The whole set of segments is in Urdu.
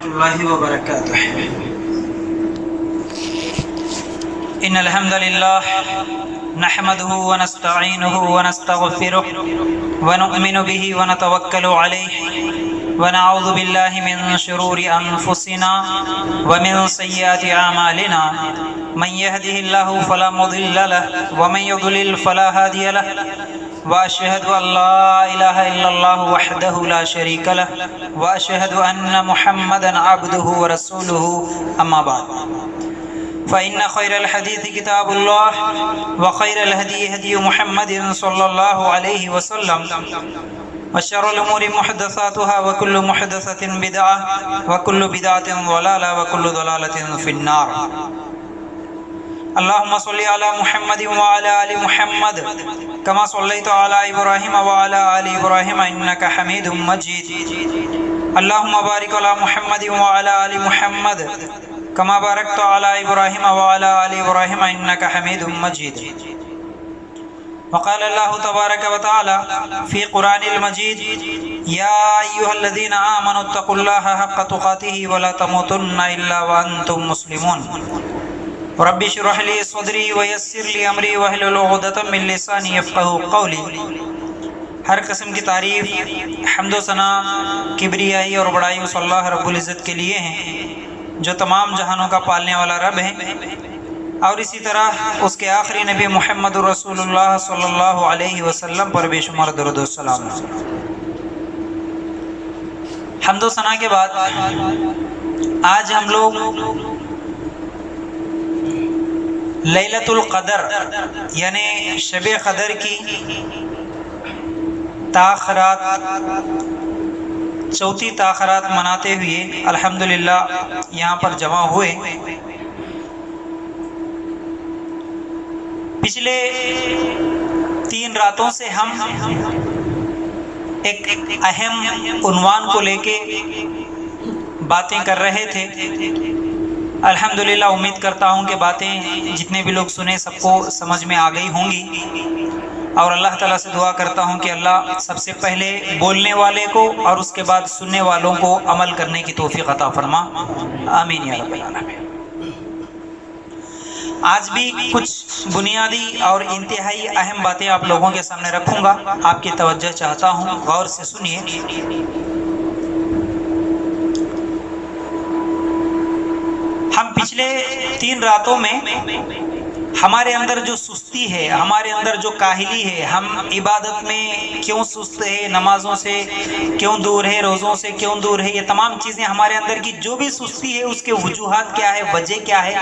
الله وبركاته. إن الحمد لله نحمده ونستعينه ونستغفره ونؤمن به ونتوكل عليه ونعوذ بالله من شرور أنفسنا ومن سيئات أعمالنا من يهده الله فلا مضل له ومن يضلل فلا هادي له وأشهد أن لا إله إلا الله وحده لا شريك له وأشهد أن محمدا عبده ورسوله أما بعد فإن خير الحديث كتاب الله وخير الهدي هدي محمد صلى الله عليه وسلم وشر الأمور محدثاتها وكل محدثة بدعة وكل بدعة ضلالة وكل ضلالة في النار. اللهم صل على محمد وعلى آل محمد كما صليت على إبراهيم وعلى آل إبراهيم إنك حميد مجيد. اللهم بارك على محمد وعلى آل محمد كما باركت على إبراهيم وعلى آل إبراهيم إنك حميد مجيد. وقال الله تبارك وتعالى في قرآن المجيد: يا أيها الذين آمنوا اتقوا الله حق تقاته ولا تموتن إلا وأنتم مسلمون. رب اشرح لي صدري ويسر لي أمري واحلل عقدة من لساني يفقهوا قولي. ہر قسم کی تعریف، حمد و ثنا، کبریائی اور بڑائی اس اللہ رب العزت کے لیے ہیں جو تمام جہانوں کا پالنے والا رب ہے، اور اسی طرح اس کے آخری نبی محمد رسول اللہ صلی اللہ علیہ وسلم پر بے شمار درود و سلام. حمد و ثنا کے بعد آج ہم لوگ لیلۃ القدر یعنی شب قدر کی تاخرات، چوتھی تاخرات مناتے ہوئے الحمدللہ یہاں پر جمع ہوئے. پچھلے 3 راتوں سے ہم ایک اہم عنوان کو لے کے باتیں کر رہے تھے. الحمدللہ امید کرتا ہوں کہ باتیں جتنے بھی لوگ سنے سب کو سمجھ میں آ گئی ہوں گی، اور اللہ تعالیٰ سے دعا کرتا ہوں کہ اللہ سب سے پہلے بولنے والے کو اور اس کے بعد سننے والوں کو عمل کرنے کی توفیق عطا فرما، آمین یا رب العالمین. آج بھی کچھ بنیادی اور انتہائی اہم باتیں آپ لوگوں کے سامنے رکھوں گا، آپ کی توجہ چاہتا ہوں، غور سے سنیے. ہم پچھلے 3 راتوں میں ہمارے اندر جو سستی ہے، ہمارے اندر جو کاہلی ہے، ہم عبادت میں کیوں سست ہے، نمازوں سے کیوں دور ہے، روزوں سے کیوں دور ہے، یہ تمام چیزیں ہمارے اندر کی جو بھی سستی ہے اس کے وجوہات کیا ہے، وجہ کیا ہے،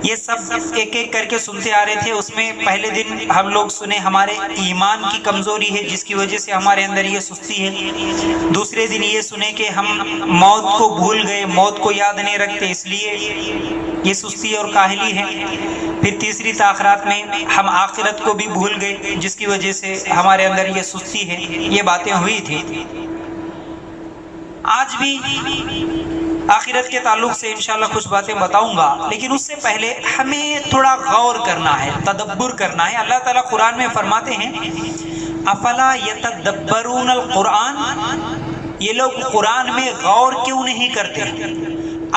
یہ سب ایک ایک کر کے سنتے آ رہے تھے. اس میں پہلے دن ہم لوگ سنے ہمارے ایمان کی کمزوری ہے جس کی وجہ سے ہمارے اندر یہ سستی ہے. دوسرے دن یہ سنے کہ ہم موت کو بھول گئے، موت کو یاد نہیں رکھتے، اس لیے یہ سستی اور کاہلی ہے. پھر تیسری تاخرات میں ہم آخرت کو بھی بھول گئے جس کی وجہ سے ہمارے اندر یہ سستی ہے. یہ باتیں ہوئی تھی. آج بھی آخرت کے تعلق سے انشاءاللہ کچھ باتیں بتاؤں گا، لیکن اس سے پہلے ہمیں تھوڑا غور کرنا ہے، تدبر کرنا ہے. اللہ تعالیٰ قرآن میں فرماتے ہیں: افلا یتدبرون القرآن، یہ لوگ قرآن میں غور کیوں نہیں کرتے؟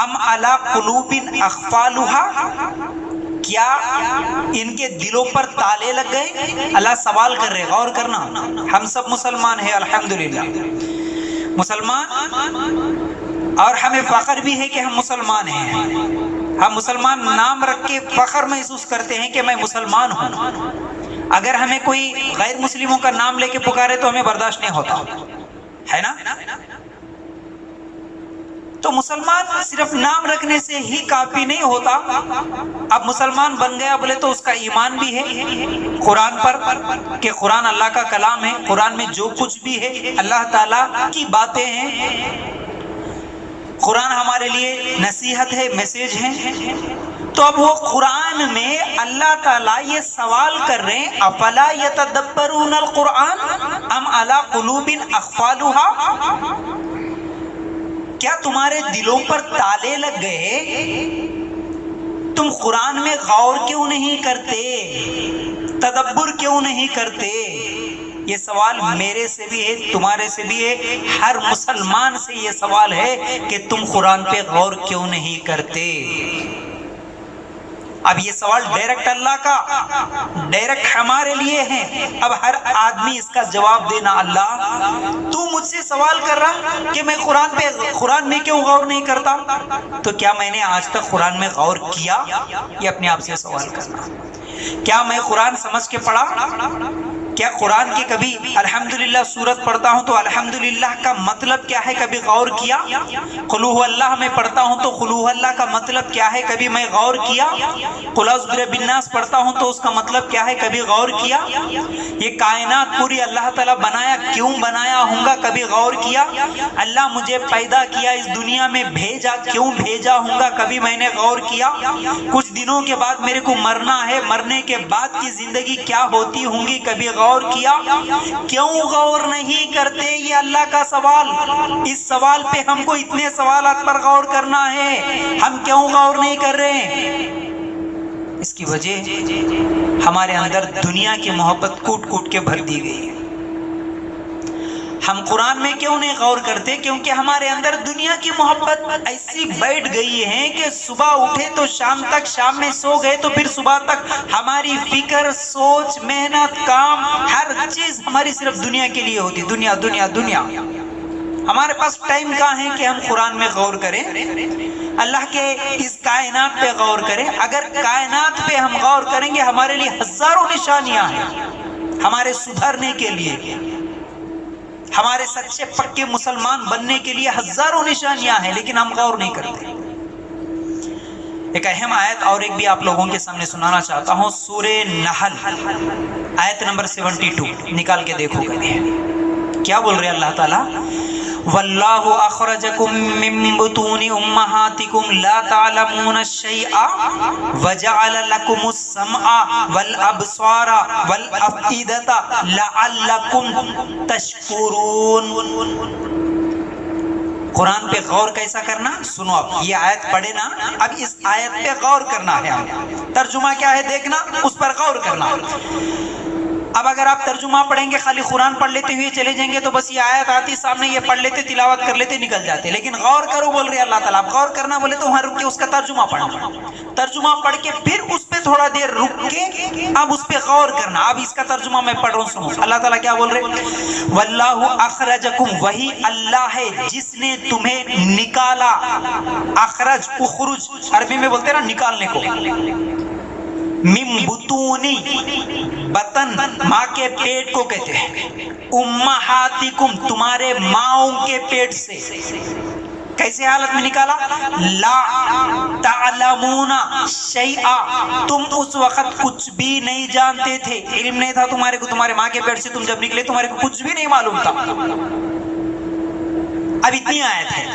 ام علی قلوب اقفالها، کیا ان کے دلوں پر تالے لگ گئے؟ اللہ سوال کر رہے، غور کرنا. ہم سب مسلمان ہیں الحمدللہ، مسلمان، اور ہمیں فخر بھی ہے کہ ہم مسلمان ہیں. ہم مسلمان نام رکھ کے فخر محسوس کرتے ہیں کہ میں مسلمان ہوں. اگر ہمیں کوئی غیر مسلموں کا نام لے کے پکارے تو ہمیں برداشت نہیں ہوتا ہے نا. تو مسلمان صرف نام رکھنے سے ہی کافی نہیں ہوتا. اب مسلمان بن گیا بولے تو اس کا ایمان بھی ہے قرآن پر، کہ قرآن اللہ کا کلام ہے، قرآن میں جو کچھ بھی ہے اللہ تعالیٰ کی باتیں ہیں. قرآن ہمارے لیے نصیحت ہے، میسیج ہے. تو اب وہ قرآن میں اللہ تعالیٰ یہ سوال کر رہے ہیں: افلا یتدبرون القرآن ام علی قلوب اقفالها، کیا تمہارے دلوں پر تالے لگ گئے؟ تم قرآن میں غور کیوں نہیں کرتے، تدبر کیوں نہیں کرتے؟ یہ سوال میرے سے بھی ہے، تمہارے سے بھی ہے، ہر مسلمان سے یہ سوال ہے کہ تم قرآن پہ غور کیوں نہیں کرتے؟ اب یہ سوال ڈائریکٹ اللہ کا، ڈائریکٹ ہمارے لیے ہے۔ اب ہر آدمی اس کا جواب دینا، اللہ تو مجھ سے سوال کر رہا کہ میں قرآن میں کیوں غور نہیں کرتا، تو کیا میں نے آج تک قرآن میں غور کیا؟ یہ اپنے آپ سے سوال کرنا۔ کیا میں قرآن سمجھ کے پڑھا؟ کیا قرآن کی کبھی الحمدللہ سورت پڑھتا ہوں تو الحمدللہ کا مطلب کیا ہے کبھی غور کیا؟ قل هو اللہ میں پڑھتا ہوں تو قل هو اللہ کا مطلب کیا ہے کبھی میں غور کیا؟ قل اعوذ برب الناس پڑھتا ہوں تو اس کا مطلب کیا ہے کبھی غور کیا؟ یہ کائنات پوری اللہ تعالیٰ بنایا، کیوں بنایا ہوں گا کبھی غور کیا؟ اللہ مجھے پیدا کیا، اس دنیا میں بھیجا، کیوں بھیجا ہوں گا کبھی میں نے غور کیا؟ کچھ دنوں کے بعد میرے کو مرنا ہے، مرنے کے بعد کی زندگی کیا ہوتی ہوں گی کبھی غور کیا؟ کیوں غور نہیں کرتے؟ یہ اللہ کا سوال۔ اس سوال پہ ہم کو اتنے سوالات پر غور کرنا ہے، ہم کیوں غور نہیں کر رہے ہیں؟ اس کی وجہ ہمارے اندر دنیا کی محبت کوٹ کوٹ کے بھر دی گئی ہے۔ ہم قرآن میں کیوں نہیں غور کرتے؟ کیونکہ ہمارے اندر دنیا کی محبت ایسی بیٹھ گئی ہے کہ صبح اٹھے تو شام تک، شام میں سو گئے تو پھر صبح تک ہماری فکر، سوچ، محنت، کام، ہر چیز ہماری صرف دنیا کے لیے ہوتی، دنیا دنیا دنیا۔ ہمارے پاس ٹائم کہاں ہے کہ ہم قرآن میں غور کریں، اللہ کے اس کائنات پہ غور کریں؟ اگر کائنات پہ ہم غور کریں گے ہمارے لیے ہزاروں نشانیاں ہیں، ہمارے سدھرنے کے لیے، ہمارے سچے پکے مسلمان بننے کے لیے ہزاروں نشانیاں ہیں، لیکن ہم غور نہیں کرتے۔ ایک اہم آیت اور ایک بھی آپ لوگوں کے سامنے سنانا چاہتا ہوں، سورہ نحل آیت نمبر 72 نکال کے دیکھو گے کیا بول رہے اللہ تعالیٰ؟ واللہ اخرجکم من بطون امہاتکم لا تعلمون شیئا وجعل لکم السمع والابصار والافئدۃ لعلکم تشکرون۔ قرآن پہ غور کیسا کرنا؟ سنو، اب یہ آیت پڑھے نا، اب اس آیت پہ غور کرنا ہے، ترجمہ کیا ہے دیکھنا، اس پر غور کرنا۔ اب اگر آپ ترجمہ پڑھیں گے، خالی قرآن پڑھ لیتے ہوئے چلے جائیں گے تو بس یہ آیت آتی سامنے، یہ پڑھ لیتے، تلاوت کر لیتے، نکل جاتے، لیکن غور کرو بول رہے اللہ تعالیٰ۔ اب غور کرنا بولے تو وہاں رک کے اس کا ترجمہ پڑھنا، ترجمہ پڑھ کے پھر اس پہ تھوڑا دیر رک کے اب اس پہ غور کرنا۔ اب اس کا ترجمہ میں پڑھ رہا ہوں، سنو اللہ تعالیٰ کیا بول رہے؟ واللہ اخرجکم، وہی اللہ ہے جس نے تمہیں نکالا۔ اخرج، اخرج عربی میں بولتے ہیں نا نکالنے کو، من بطونی، بطن ماں کے پیٹ کو کہتے ہیں، امہاتکم تمہارے ماؤں کے پیٹ سے۔ کیسے حالت میں نکالا؟ لا تعلمون شیئا، تم اس وقت کچھ بھی نہیں جانتے تھے، علم نہیں تھا تمہارے کو، تمہارے ماں کے پیٹ سے تم جب نکلے تمہارے کو کچھ بھی نہیں معلوم تھا۔ اب اتنی آیت ہے،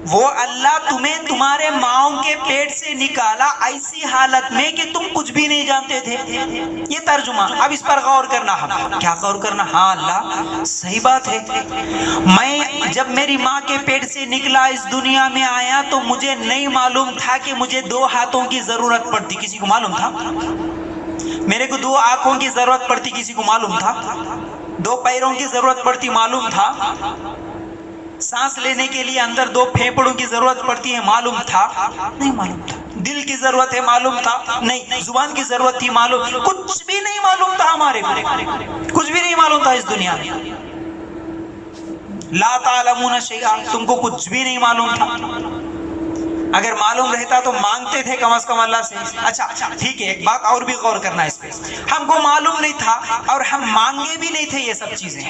وہ اللہ تمہیں تمہارے ماؤں کے پیٹ سے نکالا ایسی حالت میں کہ تم کچھ بھی نہیں جانتے تھے۔ یہ ترجمہ۔ اب اس پر غور کرنا، ہم کیا غور کرنا؟ ہاں اللہ صحیح بات ہے، میں جب میری ماں کے پیٹ سے نکلا اس دنیا میں آیا تو مجھے نہیں معلوم تھا کہ مجھے 2 ہاتھوں کی ضرورت پڑتی، کسی کو معلوم تھا؟ میرے کو 2 آنکھوں کی ضرورت پڑتی، کسی کو معلوم تھا؟ 2 پیروں کی ضرورت پڑتی، معلوم تھا؟ سانس لینے کے لیے اندر 2 پھیپھڑوں کی ضرورت پڑتی ہے، معلوم تھا؟ نہیں معلوم تھا۔ دل کی ضرورت ہے، معلوم تھا؟ نہیں۔ زبان کی ضرورت تھی، معلوم؟ کچھ بھی نہیں معلوم تھا ہمارے کو، کچھ بھی نہیں معلوم تھا اس دنیا میں۔ لا تعلمون شیئا، تم کو کچھ بھی نہیں معلوم تھا۔ اگر معلوم رہتا تو مانگتے تھے کم از کم اللہ سے۔ اچھا ٹھیک ہے، ایک بات اور بھی غور کرنا ہے اس پہ، ہم کو معلوم نہیں تھا اور ہم مانگے بھی نہیں تھے یہ سب چیزیں۔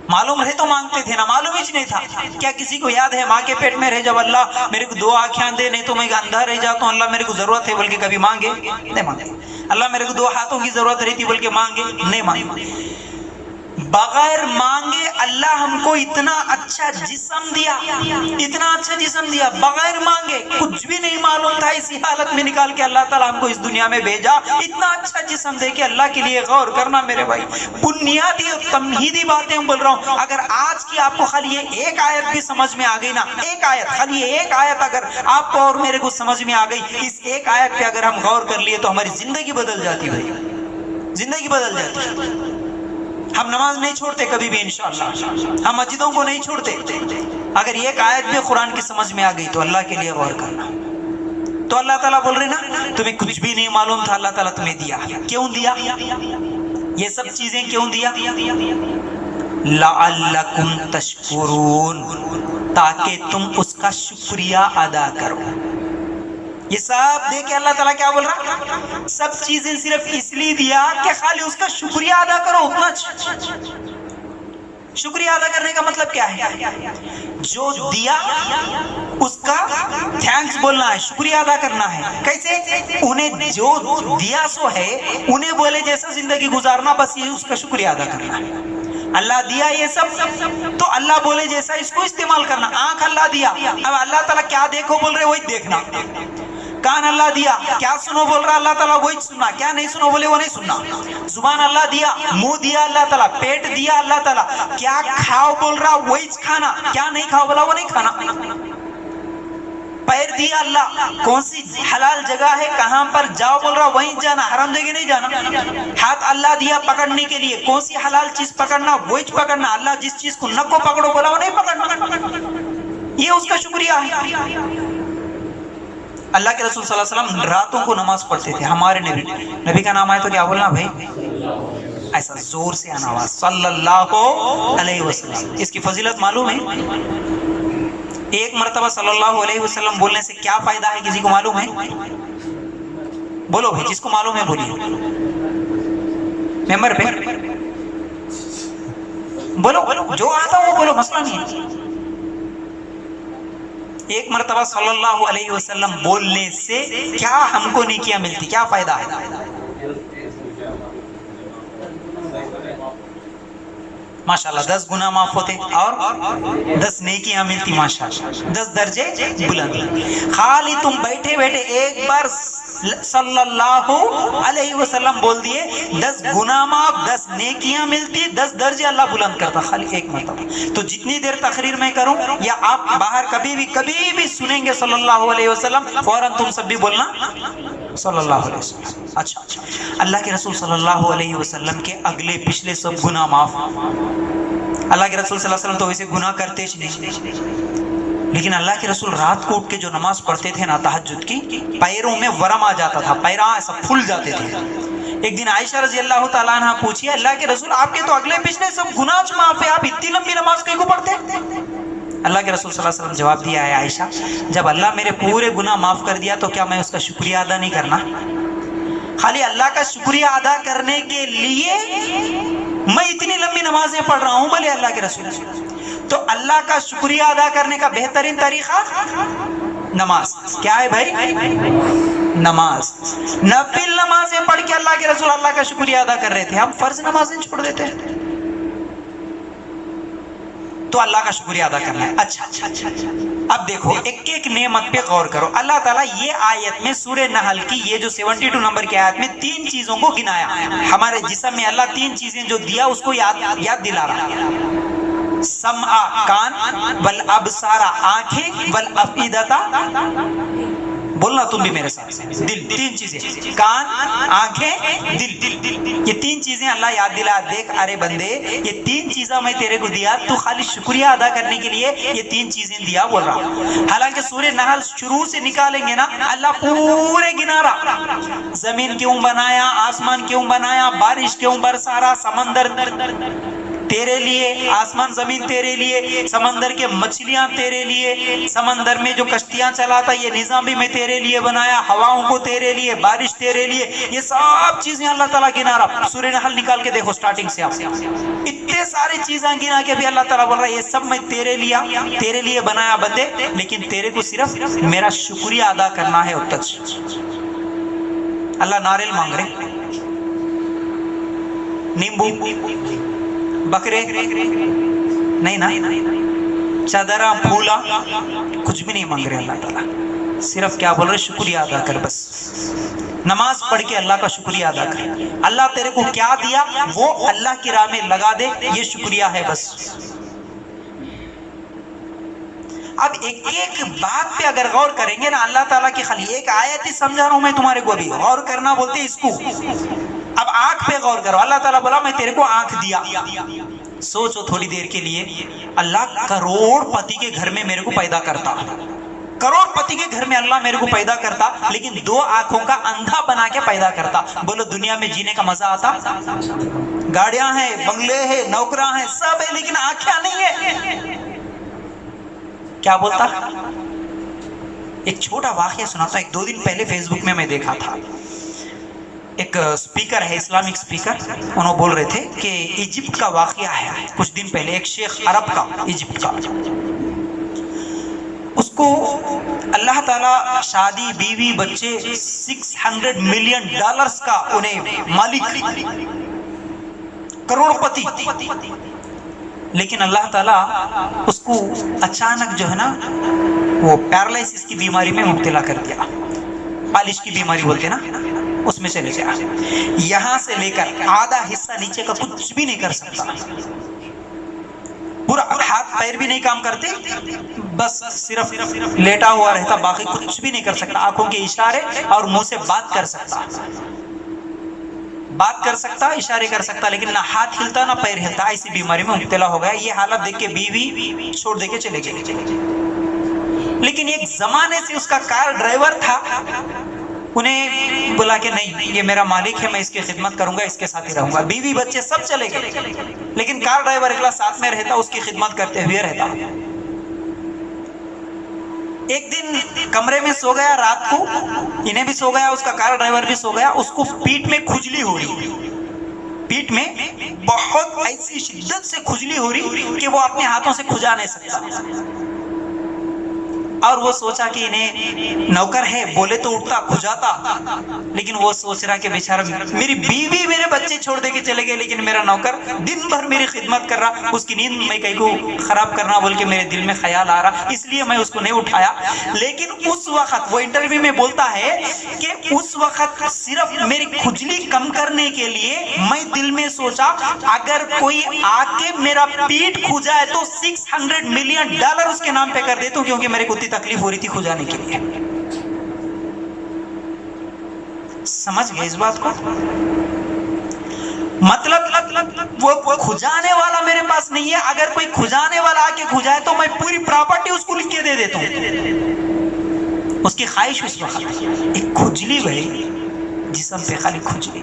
معلوم رہے تو مانگتے تھے نا، معلوم ہی نہیں تھا۔ کیا کسی کو یاد ہے ماں کے پیٹ میں رہ جب اللہ میرے کو 2 آنکھیں دے، نہیں تو میں اندھا رہ جاتا ہوں، اللہ میرے کو ضرورت ہے بلکہ کبھی مانگے نہیں مانگے؟ اللہ میرے کو 2 ہاتھوں کی ضرورت رہتی بلکہ مانگے نہیں مانگے؟ بغیر مانگے اللہ ہم کو اتنا اچھا جسم دیا، اتنا اچھا جسم دیا، بغیر مانگے، کچھ بھی نہیں معلوم تھا، اسی حالت میں نکال کے اللہ تعالیٰ ہم کو اس دنیا میں بھیجا، اتنا اچھا جسم دے کے۔ اللہ کے لیے غور کرنا میرے بھائی، بنیادی اور تمہیدی باتیں بول رہا ہوں۔ اگر آج کی آپ کو خالی یہ ایک آیت بھی سمجھ میں آ گئی نا، ایک آیت، خالی یہ ایک آیت اگر آپ کو اور میرے کو سمجھ میں آ گئی، اس ایک آیت پہ اگر ہم غور کر لیے تو ہماری زندگی بدل جاتی بھائی۔ زندگی بدل جاتی ہے. ہم نماز نہیں چھوڑتے کبھی بھی انشاءاللہ، ہم مسجدوں کو نہیں چھوڑتے. اگر ایک آیت بھی قرآن کی سمجھ میں آ گئی تو اللہ کے لیے غور کرنا. تو اللہ تعالیٰ بول رہے نا تمہیں کچھ بھی نہیں معلوم تھا، اللہ تعالیٰ تمہیں دیا. کیوں دیا؟ یہ سب چیزیں کیوں دیا؟ لعلکم تشکرون، تاکہ تم اس کا شکریہ ادا کرو. یہ سب دیکھیں اللہ تعالیٰ کیا بول رہا، سب چیزیں صرف اس لیے دیا کہ خالی اس کا شکریہ ادا کرو. اتنا شکریہ ادا کرنے کا مطلب کیا ہے؟ جو دیا اس کا تھینکس بولنا ہے، شکریہ ادا کرنا ہے. کیسے؟ انہیں جو دیا سو ہے انہیں بولے جیسا زندگی گزارنا، بس یہ اس کا شکریہ ادا کرنا ہے. اللہ دیا یہ سب تو اللہ بولے جیسا اس کو استعمال کرنا. آنکھ اللہ دیا، اب اللہ تعالیٰ کیا دیکھو بول رہے وہی دیکھنا. کان اللہ دیا، کیا سنو بول رہا اللہ تعالیٰ وہی سننا. کیا نہیں سنو بولے وہ نہیں سننا. زبان اللہ دیا، منہ دیا اللہ تعالیٰ، پیٹ دیا اللہ تعالیٰ، کیا کھاؤ بول رہا وہی کھانا، کیا نہیں کھاؤ بولا وہ نہیں کھانا. پیر دیا اللہ، کون سی حلال جگہ ہے کہاں پر جاؤ بول رہا وہیں جانا، حرام جگہ نہیں جانا. ہاتھ اللہ دیا پکڑنے کے لیے، کون سی حلال چیز پکڑنا وہی پکڑنا. اللہ جس چیز کو نہ کو پکڑو بولا وہ نہیں پکڑنا. یہ اس کا شکریہ ہے. اللہ کے رسول صلی اللہ علیہ وسلم راتوں کو نماز پڑھتے تھے. ہمارے نبی کا نام آئے تو کیا بولنا بھائی؟ ایسا زور سے آنا آواز، صلی اللہ علیہ وسلم. اس کی فضیلت معلوم ہے؟ ایک مرتبہ صلی اللہ علیہ وسلم بولنے سے کیا فائدہ ہے کسی کو معلوم ہے؟ بولو بھائی، جس کو معلوم ہے بولیے. ممبر پہ بولو، جو آتا وہ بولو، مسئلہ نہیں ہے. ایک مرتبہ صلی اللہ علیہ وسلم بولنے سے کیا ہم کو نیکیاں ملتی، کیا فائدہ ہے؟ ماشاءاللہ 10 گناہ معاف ہوتے اور 10 نیکیاں ملتی، ماشاءاللہ 10 درجے بلند. خالی تم بیٹھے بیٹھے ایک بار صلی اللہ علیہ وسلم بول دیے، 10 گناہ معاف، 10 نیکیاں ملتی، 10 درجے اللہ بلند کرتا. خالی ایک مرتبہ. تو جتنی دیر تقریر میں کروں یا آپ باہر کبھی بھی سنیں گے صلی اللہ علیہ وسلم، فوراً تم سب بھی بولنا صلی اللہ علیہ وسلم. اچھا، اللہ کے رسول صلی اللہ علیہ وسلم کے اگلے پچھلے سب گناہ معاف. اللہ کے رسول صلی اللہ علیہ وسلم تو ویسے گناہ کرتے نہیں، لیکن اللہ کے رسول رات کو اٹھ کے جو نماز پڑھتے تھے نا تہجد کی، پیروں میں ورم آ جاتا تھا، پیراں ایسا پھول جاتے تھے. ایک دن عائشہ رضی اللہ تعالیٰ عنہ پوچھی، اللہ کے رسول آپ کے تو اگلے پچھلے سب گناہ معاف ہے، آپ اتنی لمبی نماز کیوں پڑھتے؟ اللہ کے رسول صلی اللہ علیہ وسلم جواب دیا ہے، عائشہ جب اللہ میرے پورے گناہ معاف کر دیا تو کیا میں اس کا شکریہ ادا نہیں کرنا؟ خالی اللہ کا شکریہ ادا کرنے کے لیے میں اتنی لمبی نمازیں پڑھ رہا ہوں بھلے اللہ کے رسول. تو اللہ کا شکریہ ادا کرنے کا بہترین طریقہ نماز. کیا ہے بھائی؟ نماز. نفل نمازیں پڑھ کے اللہ کے رسول اللہ کا شکریہ ادا کر رہے تھے، ہم فرض نمازیں چھوڑ دیتے ہیں. تو اللہ کا شکریہ ادا کرنا ہے. اچھا، اب دیکھو ایک نعمت پہ غور کرو. اللہ تعالیٰ یہ آیت میں سورہ نحل کی یہ جو 72 نمبر کی آیت میں 3 چیزوں کو گنایا. ہمارے جسم میں اللہ 3 چیزیں جو دیا اس کو یاد دلا رہا. سمع کان، والابصار آنکھیں، والافئدہ بولنا تم بھی میرے ساتھ، دل. 3 چیزیں، کان، آنکھیں، دل. یہ 3 چیزیں اللہ یاد دلا. دیکھ ارے بندے، یہ 3 چیزیں میں تیرے کو دیا، تو خالی شکریہ ادا کرنے کے لیے یہ 3 چیزیں دیا بول رہا. حالانکہ سورہ نحل شروع سے نکالیں گے نا اللہ پورے گنا رہا. زمین کیوں بنایا، آسمان کیوں بنایا، بارش کیوں برسا رہا، سمندر تیرے لیے، آسمان زمین تیرے لیے، سمندر کے مچھلیاں تیرے لیے، سمندر میں جو کشتیاں چلاتا یہ نظام بھی میں تیرے لیے بنایا، ہواؤں کو تیرے لیے، بارش تیرے لیے. یہ سب چیزیں اللہ تعالیٰ گنا رہا. سورہ نحل نکال کے دیکھو سٹارٹنگ سے آپ اتنے سارے چیزیں گنا کے بھی اللہ تعالیٰ بول رہا ہے یہ سب میں تیرے لیے بنایا بندے، لیکن تیرے کو صرف میرا شکریہ ادا کرنا ہے. اللہ ناریل مانگ رہے، نیمبو، بکرے نہیں نا، چادرہ، پھولا، کچھ بھی نہیں مانگ رہے اللہ تعالیٰ. صرف کیا بول رہے؟ شکریہ ادا کر. بس نماز پڑھ کے اللہ کا شکریہ ادا کر. اللہ تیرے کو کیا دیا وہ اللہ کی راہ میں لگا دے، یہ شکریہ ہے بس. اب ایک بات پہ اگر غور کریں گے نا، اللہ تعالیٰ کی خالی ایک آیت ہی سمجھا رہا ہوں میں تمہارے کو، بھی غور کرنا بولتے اس کو. اب آنکھ پہ غور کرو، اللہ تعالیٰ بولا میں تیرے کو آنکھ دیا. سوچو تھوڑی دیر کے لیے، اللہ کروڑ پتی کے گھر میں میرے کو پیدا کرتا، کروڑ پتی کے گھر میں اللہ میرے کو پیدا کرتا، لیکن 2 آنکھوں کا اندھا بنا کے پیدا کرتا. بولو دنیا میں جینے کا مزہ آتا؟ گاڑیاں ہیں، بنگلے ہیں، نوکراں ہیں، سب ہے، لیکن آنکھیں نہیں ہے. کیا بولتا؟ ایک چھوٹا واقعہ سناتا ہوں. 2 دن پہلے فیس بک میں دیکھا تھا، ایک سپیکر ہے، اسلامک سپیکر، انہوں بول رہے تھے کہ ایجپٹ کا واقعہ ہے. کچھ دن پہلے ایک شیخ عرب کا، ایجپٹ کا، اس کو اللہ تعالیٰ شادی، بیوی، بچے، $600 ملین کا انہیں مالک، کروڑ پتی، لیکن اللہ تعالیٰ اس کو اچانک جو ہے نا وہ پیرالائسس کی بیماری میں مبتلا کر دیا. پالش کی بیماری بولتے نا، اس میں چلے گیا. یہاں سے لے کر آدھا حصہ نیچے کا کچھ بھی نہیں کر سکتا، پورا ہاتھ پیر بھی نہیں کام کرتے، بس صرف لیٹا ہوا رہتا، باقی کچھ بھی نہیں کر سکتا. آنکھوں کے اشارے اور منہ سے بات کر سکتا، اشارے کر سکتا، لیکن نہ ہاتھ ہلتا نہ پیر ہلتا. ایسی بیماری میں مبتلا ہو گیا. یہ حالت دیکھ کے بیوی چھوڑ دے کے چلے گئے. لیکن ایک زمانے سے اس کا کار ڈرائیور تھا، انہیں بولا کہ نہیں یہ میرا مالک ہے، میں اس کی خدمت کروں گا، اس کے ساتھ ہی رہوں گا. بیوی بچے سب چلے گئے، لیکن کار ڈرائیور اکلا ساتھ میں رہتا، اس کی خدمت کرتے ہوئے رہتا. ایک دن کمرے میں سو گیا، رات کو انہیں بھی سو گیا، اس کا کار ڈرائیور بھی سو گیا. اس کو پیٹھ میں کھجلی ہو رہی، پیٹھ میں بہت ایسی شدت سے کھجلی ہو رہی کہ وہ اپنے ہاتھوں سے کھجا نہیں سکتا. اور وہ سوچا کہ انہیں نوکر ہے، بولے تو اٹھتا کھجاتا، لیکن وہ سوچ رہا کہ بیچارہ میری بیوی میرے بچے چھوڑ دے کے چلے گئے، لیکن میرا نوکر دن بھر میری خدمت کر رہا، اس کی نیند میں کہیں کو خراب کرنا بول کے میرے دل میں خیال آ رہا، اس لیے میں اس کو نہیں اٹھایا. لیکن اس وقت وہ انٹرویو میں بولتا ہے کہ اس وقت صرف میری کھجلی کم کرنے کے لیے میں دل میں سوچا اگر کوئی آ کے میرا پیٹ کھجائے تو $600 ملین اس کے نام پہ کر دیتا ہوں، کیونکہ میرے کو تکلیف ہو رہی تھی کھجانے کے لیے. سمجھ گئے اس بات کو؟ مطلب وہ کھجانے والا میرے پاس نہیں ہے، اگر کوئی کھجانے والا آ کے کھجائے تو میں پوری پراپرٹی اس کو لکھ کے دے دیتا ہوں. اس کی خواہش اس وقت ایک کھجلی بھائی جسم پہ، خالی کھجلی.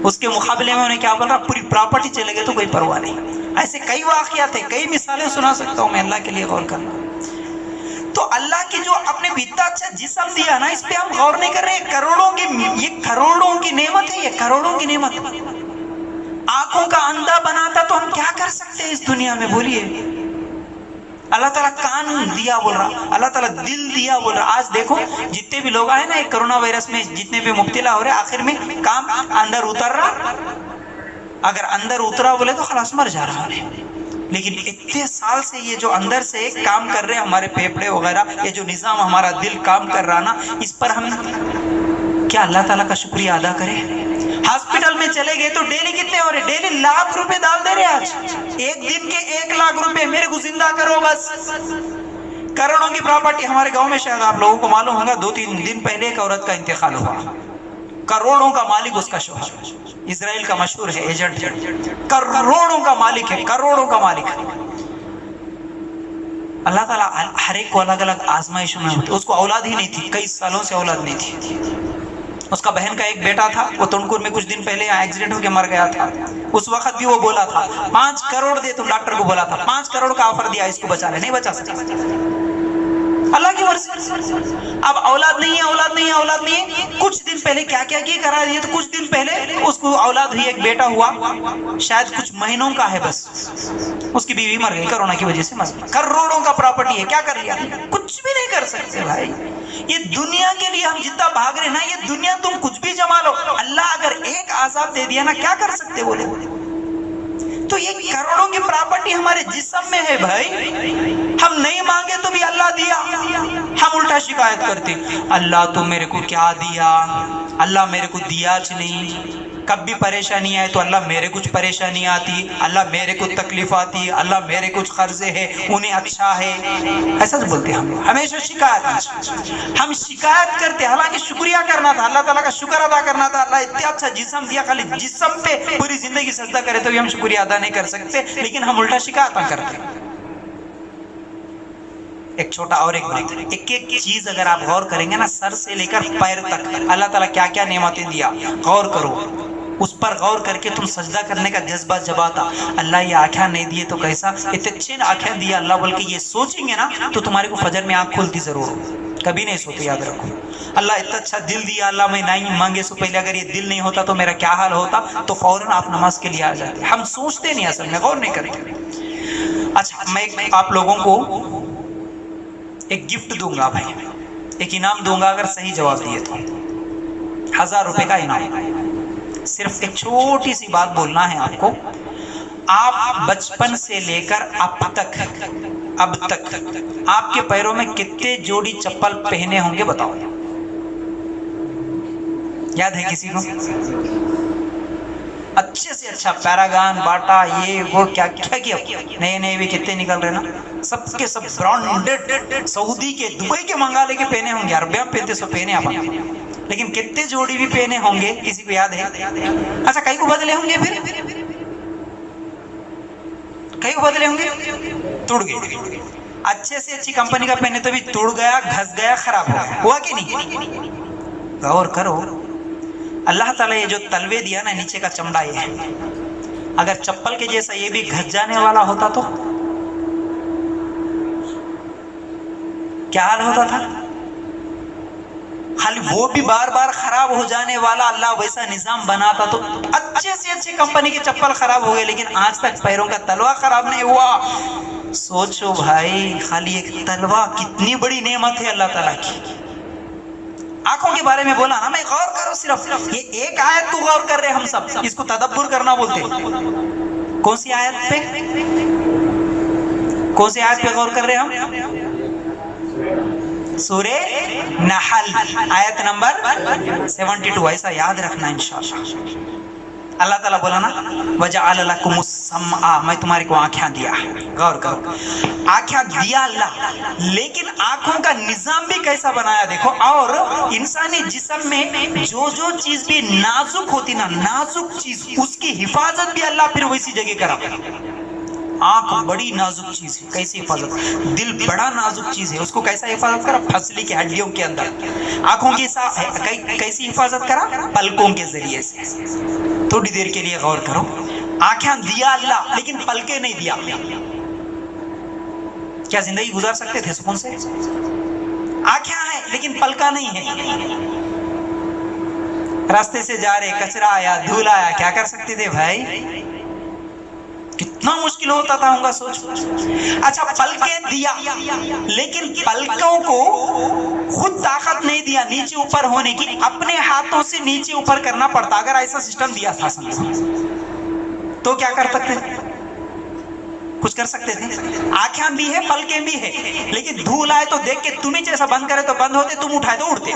اس کے مقابلے میں انہیں کیا بول رہا، پوری پراپرٹی چلے گئے تو کوئی پرواہ نہیں. ایسے کئی واقعات ہیں، کئی مثالیں سنا سکتا ہوں میں، اللہ کے لیے غور کرنا. تو اللہ کی جو اپنے بھی اتنا اچھا جسم دیا نا، اس پہ ہم غور نہیں کر رہے. یہ کروڑوں کی نعمت ہے، یہ کروڑوں کی نعمت. آنکھوں کا اندھا بناتا تو ہم کیا کر سکتے ہیں اس دنیا میں، بولیے. اللہ تعالیٰ کان دیا بول رہا، اللہ تعالیٰ دل دیا بول رہا. آج دیکھو جتنے بھی لوگ آئے نا کرونا وائرس میں، جتنے بھی مبتلا ہو رہے، آخر میں کام اندر اتر رہا. اگر اندر اترا بولے تو خلاص مر جا رہا ہے. لیکن اتنے سال سے یہ جو اندر سے ایک کام کر رہے ہمارے پھیپھڑے وغیرہ، یہ جو نظام ہمارا دل کام کر رہا نا، اس پر ہم کیا اللہ تعالیٰ کا شکریہ ادا کریں. ہاسپٹل میں چلے گئے تو ڈیلی کتنے ہو رہے، ڈیلی لاکھ روپے ڈال دے رہے. آج ایک دن کے 1 لاکھ روپے، میرے کو زندہ کرو بس. کروڑوں کی پراپرٹی ہمارے گاؤں میں، شاید آپ لوگوں کو معلوم ہوگا، 2-3 دن پہلے ایک عورت کا انتقال ہوا. کروڑوں کا مالک اس کا شوہر، اسرائیل کا مشہور ہے ایجنٹ، کروڑوں کا مالک ہے، کروڑوں کا مالک ہے. اللہ تعالیٰ ہر ایک کو الگ الگ آزمائشوں میں ہوتے. اس کو اولاد ہی نہیں تھی، کئی سالوں سے اولاد نہیں تھی. اس کا بہن کا ایک بیٹا تھا، وہ تنکور میں کچھ دن پہلے ایکسیڈنٹ ہو کے مر گیا تھا. اس وقت بھی وہ بولا تھا 5 کروڑ دے، تو ڈاکٹر کو بولا تھا 5 کروڑ کا آفر دیا، اس کو بچا لے، نہیں بچا سکتا. اللہ کی مرضی. اب اولاد نہیں ہے، اولاد نہیں ہے، اولاد نہیں ہے. کچھ دن پہلے کیا کیا کی کرا دیا، تو کچھ دن پہلے اس کو اولاد ہوئی، ایک بیٹا ہوا، شاید کچھ مہینوں کا ہے بس. اس کی بیوی مر گئی، کرونا کی وجہ سے مر گئی. کروڑوں کا پراپرٹی ہے، کیا کر لیا؟ کچھ بھی نہیں کر سکتے بھائی. یہ دنیا کے لیے ہم جتنا بھاگ رہے نا، یہ دنیا تم کچھ بھی جما لو، اللہ اگر ایک عذاب دے دیا نا، کیا کر سکتے بولے. تو یہ کروڑوں کی پراپرٹی ہمارے جسم میں ہے بھائی. ہم نہیں مانگے تو بھی اللہ دیا. ہم الٹا شکایت کرتے، اللہ تو میرے کو کیا دیا، اللہ میرے کو دیا چ نہیں. کب بھی پریشانی آئے تو اللہ میرے کچھ پریشانی آتی، اللہ میرے کچھ تکلیف آتی، اللہ میرے کچھ قرضے ہے انہیں اچھا ہے، ایسا تو بولتے ہم لوگ ہمیشہ شکایت، ہم شکایت کرتے، حالانکہ شکریہ کرنا تھا، اللہ تعالیٰ کا شکر ادا کرنا تھا، اللہ اتنا اچھا جسم دیا، خالی جسم پہ پوری زندگی سجدہ کرے تو بھی ہم شکریہ ادا نہیں کر سکتے، لیکن ہم الٹا شکایت کرتے ہیں۔ ایک چھوٹا اور ایک بات، ایک ایک چیز اگر آپ غور کریں گے نا، سر سے لے کر پیر تک اللہ تعالیٰ کیا کیا نعمتیں دیا، غور کرو، اس پر غور کر کے تم سجدہ کرنے کا جذبہ جب آتا، اللہ یہ آنکھیں نہیں دیے تو کیسا، اتنے اچھے آنکھیں دیا اللہ، بلکہ یہ سوچیں گے نا تو تمہارے کو فجر میں آنکھ کھلتی ضرور، کبھی نہیں سوتے، یاد رکھو۔ اللہ اتنا اچھا دل دیا اللہ، میں نہیں مانگے سے پہلے اگر یہ دل نہیں ہوتا تو میرا کیا حال ہوتا، تو فوراً آپ نماز کے لیے آ جاتے، ہم سوچتے نہیں، اصل میں غور نہیں کرتے۔ اچھا میں آپ لوگوں کو ایک گفٹ دوں گا بھائی، ایک انعام دوں گا اگر صحیح جواب دیے تو، 1000 روپے کا انعام۔ صرف ایک چھوٹی سی بات بولنا ہے آپ کو، آپ بچپن سے لے کر اب تک آپ کے پیروں میں کتنے جوڑی چپل پہنے ہوں گے بتاؤ، یاد ہے کسی کو؟ اچھے سے اچھا پیراگان، باٹا، یہ وہ کیا کیا نئے نئے بھی کتنے نکل رہے نا، سب کے سب برانڈڈ، سعودی کے، دبئی کے منگا لے کے پہنے ہوں گے، عربیہ پہنتے سو پہنے آپ، لیکن کتنے جوڑی بھی پہنے ہوں گے کسی کو یاد ہے؟ اچھا کئی کو بدلے ہوں گے، پھر کئی کو بدلے ہوں گے، ٹوٹ گئے، اچھے سے اچھی کمپنی کا پہنے تو بھی ٹوٹ گیا، گھس گیا، خراب ہو گیا، ہوا کہ نہیں؟ غور کرو، اللہ تعالیٰ یہ جو تلوے دیا نا، نیچے کا چمڑا یہ ہے، اگر چپل کے جیسا یہ بھی گھس جانے والا ہوتا تو کیا حال ہوتا تھا؟ خالی وہ بھی بار بار خراب ہو جانے والا اللہ ویسا نظام بناتا تو اچھے سے اچھی کمپنی کی چپل خراب ہو گئے، لیکن آج تک پیروں کا تلوا خراب نہیں ہوا۔ سوچو بھائی، خالی ایک تلوا کتنی بڑی نعمت ہے اللہ تعالیٰ کی۔ آنکھوں کے بارے میں بولا نا، میں غور کرو، صرف یہ ایک آیت تو غور کر رہے ہم سب، اس کو تدبر کرنا بولتے ہیں۔ کون سی آیت پہ، کون سی آیت پہ غور کر رہے ہم؟ سورہ نحل آیت نمبر 72، ایسا یاد رکھنا انشاءاللہ۔ اللہ تعالیٰ بولا نا وَجَعَلَ لَكُمُ السَّمْعَ، میں تمہارے کو آنکھیں دیا، غور کرو، آنکھیں دیا اللہ، لیکن آنکھوں کا نظام بھی کیسا بنایا دیکھو، اور انسانی جسم میں جو جو چیز بھی نازک ہوتی نا، نازک چیز، اس کی حفاظت بھی اللہ پھر ویسی جگہ کرا۔ آنکھ بڑی نازک چیز ہے، کیسی حفاظت، دل بڑا نازک چیز ہے، اس کو کیسا حفاظت کرا، پھسلی کی ہڈیوں کے اندر۔ آنکھوں کی کیسی حفاظت کرا، پلکوں کے ذریعے سے۔ تھوڑی دیر کے لیے غور کرو، آنکھیں دیا اللہ لیکن پلکیں نہیں دیا، کیا زندگی گزار سکتے تھے سکون سے؟ آنکھیں ہیں لیکن پلکا نہیں ہے، راستے سے جا رہے، کچرا آیا، دھول آیا، کیا کر سکتے تھے بھائی؟ کتنا مشکل ہوتا تھا ہوں گا، سوچ۔ اچھا پلکیں دیا، لیکن پلکوں کو خود طاقت نہیں دیا نیچے اوپر ہونے کی، اپنے ہاتھوں سے نیچے اوپر کرنا پڑتا۔ اگر ایسا سسٹم دیا تھا تو کیا کر سکتے تھے؟ کچھ کر سکتے تھے؟ آنکھیں بھی ہے، پلکیں بھی ہے، لیکن دھول آئے تو دیکھ کے تمہیں جیسا بند کرے تو بند ہوتے، تم اٹھائے تو اڑتے۔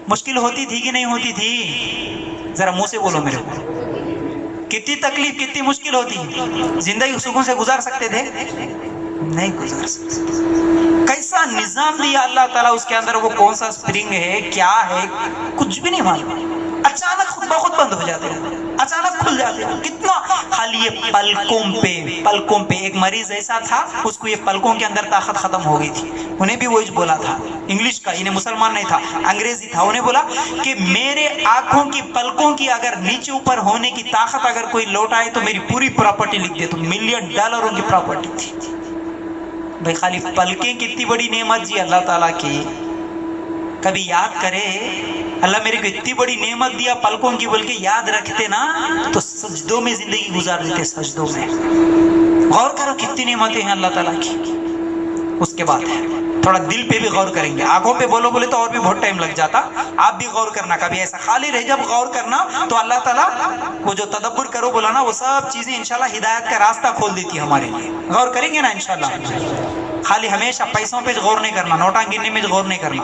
مشکل ہوتی تھی کہ نہیں ہوتی تھی؟ ذرا منہ سے بولو میرے کو، کتنی تکلیف، کتنی مشکل ہوتی، زندگی سکون سے گزار سکتے تھے؟ نہیں گزار سکتے۔ کیسا نظام دیا اللہ تعالیٰ اس کے اندر، وہ کون سا سپرنگ ہے، کیا ہے، کچھ بھی نہیں معلوم، اچانک خود بخود بند ہو جاتے ہیں، اچانک کھل جاتے ہیں، کتنا، خالی یہ پلکوں پہ ایک مریض ایسا تھا، اس کو یہ پلکوں کے اندر طاقت ختم ہو گئی تھی، انہیں بھی وہی بولا تھا، انگلش کا، انہیں مسلمان نہیں تھا، انگریزی تھا، انہیں بولا کہ میرے آنکھوں کی پلکوں کی اگر نیچے اوپر ہونے کی طاقت اگر کوئی لوٹائے تو میری پوری پراپرٹی لکھ دے، تو $1,000,000 کی پراپرٹی تھی۔ بھائی خالی پلکیں کتنی بڑی نعمت جی اللہ تعالیٰ کی، کبھی یاد کرے اللہ میرے کو اتنی بڑی نعمت دیا پلکوں کی، بلکہ یاد رکھتے نا تو سجدوں میں زندگی گزار دیتے، سجدوں میں۔ غور کرو کتنی نعمتیں ہیں اللہ تعالیٰ کی۔ اس کے بعد تھوڑا دل پہ بھی غور کریں گے، آنکھوں پہ بولو بولے تو اور بھی بہت ٹائم لگ جاتا، آپ بھی غور کرنا، کبھی ایسا خالی رہ جب غور کرنا تو اللہ تعالیٰ وہ جو تدبر کرو بولا نا، وہ سب چیزیں انشاءاللہ ہدایت کا راستہ کھول دیتی ہے ہمارے لیے۔ غور کریں گے نا انشاءاللہ، خالی ہمیشہ پیسوں پہ غور نہیں کرنا، نوٹاں گننے میں غور نہیں کرنا،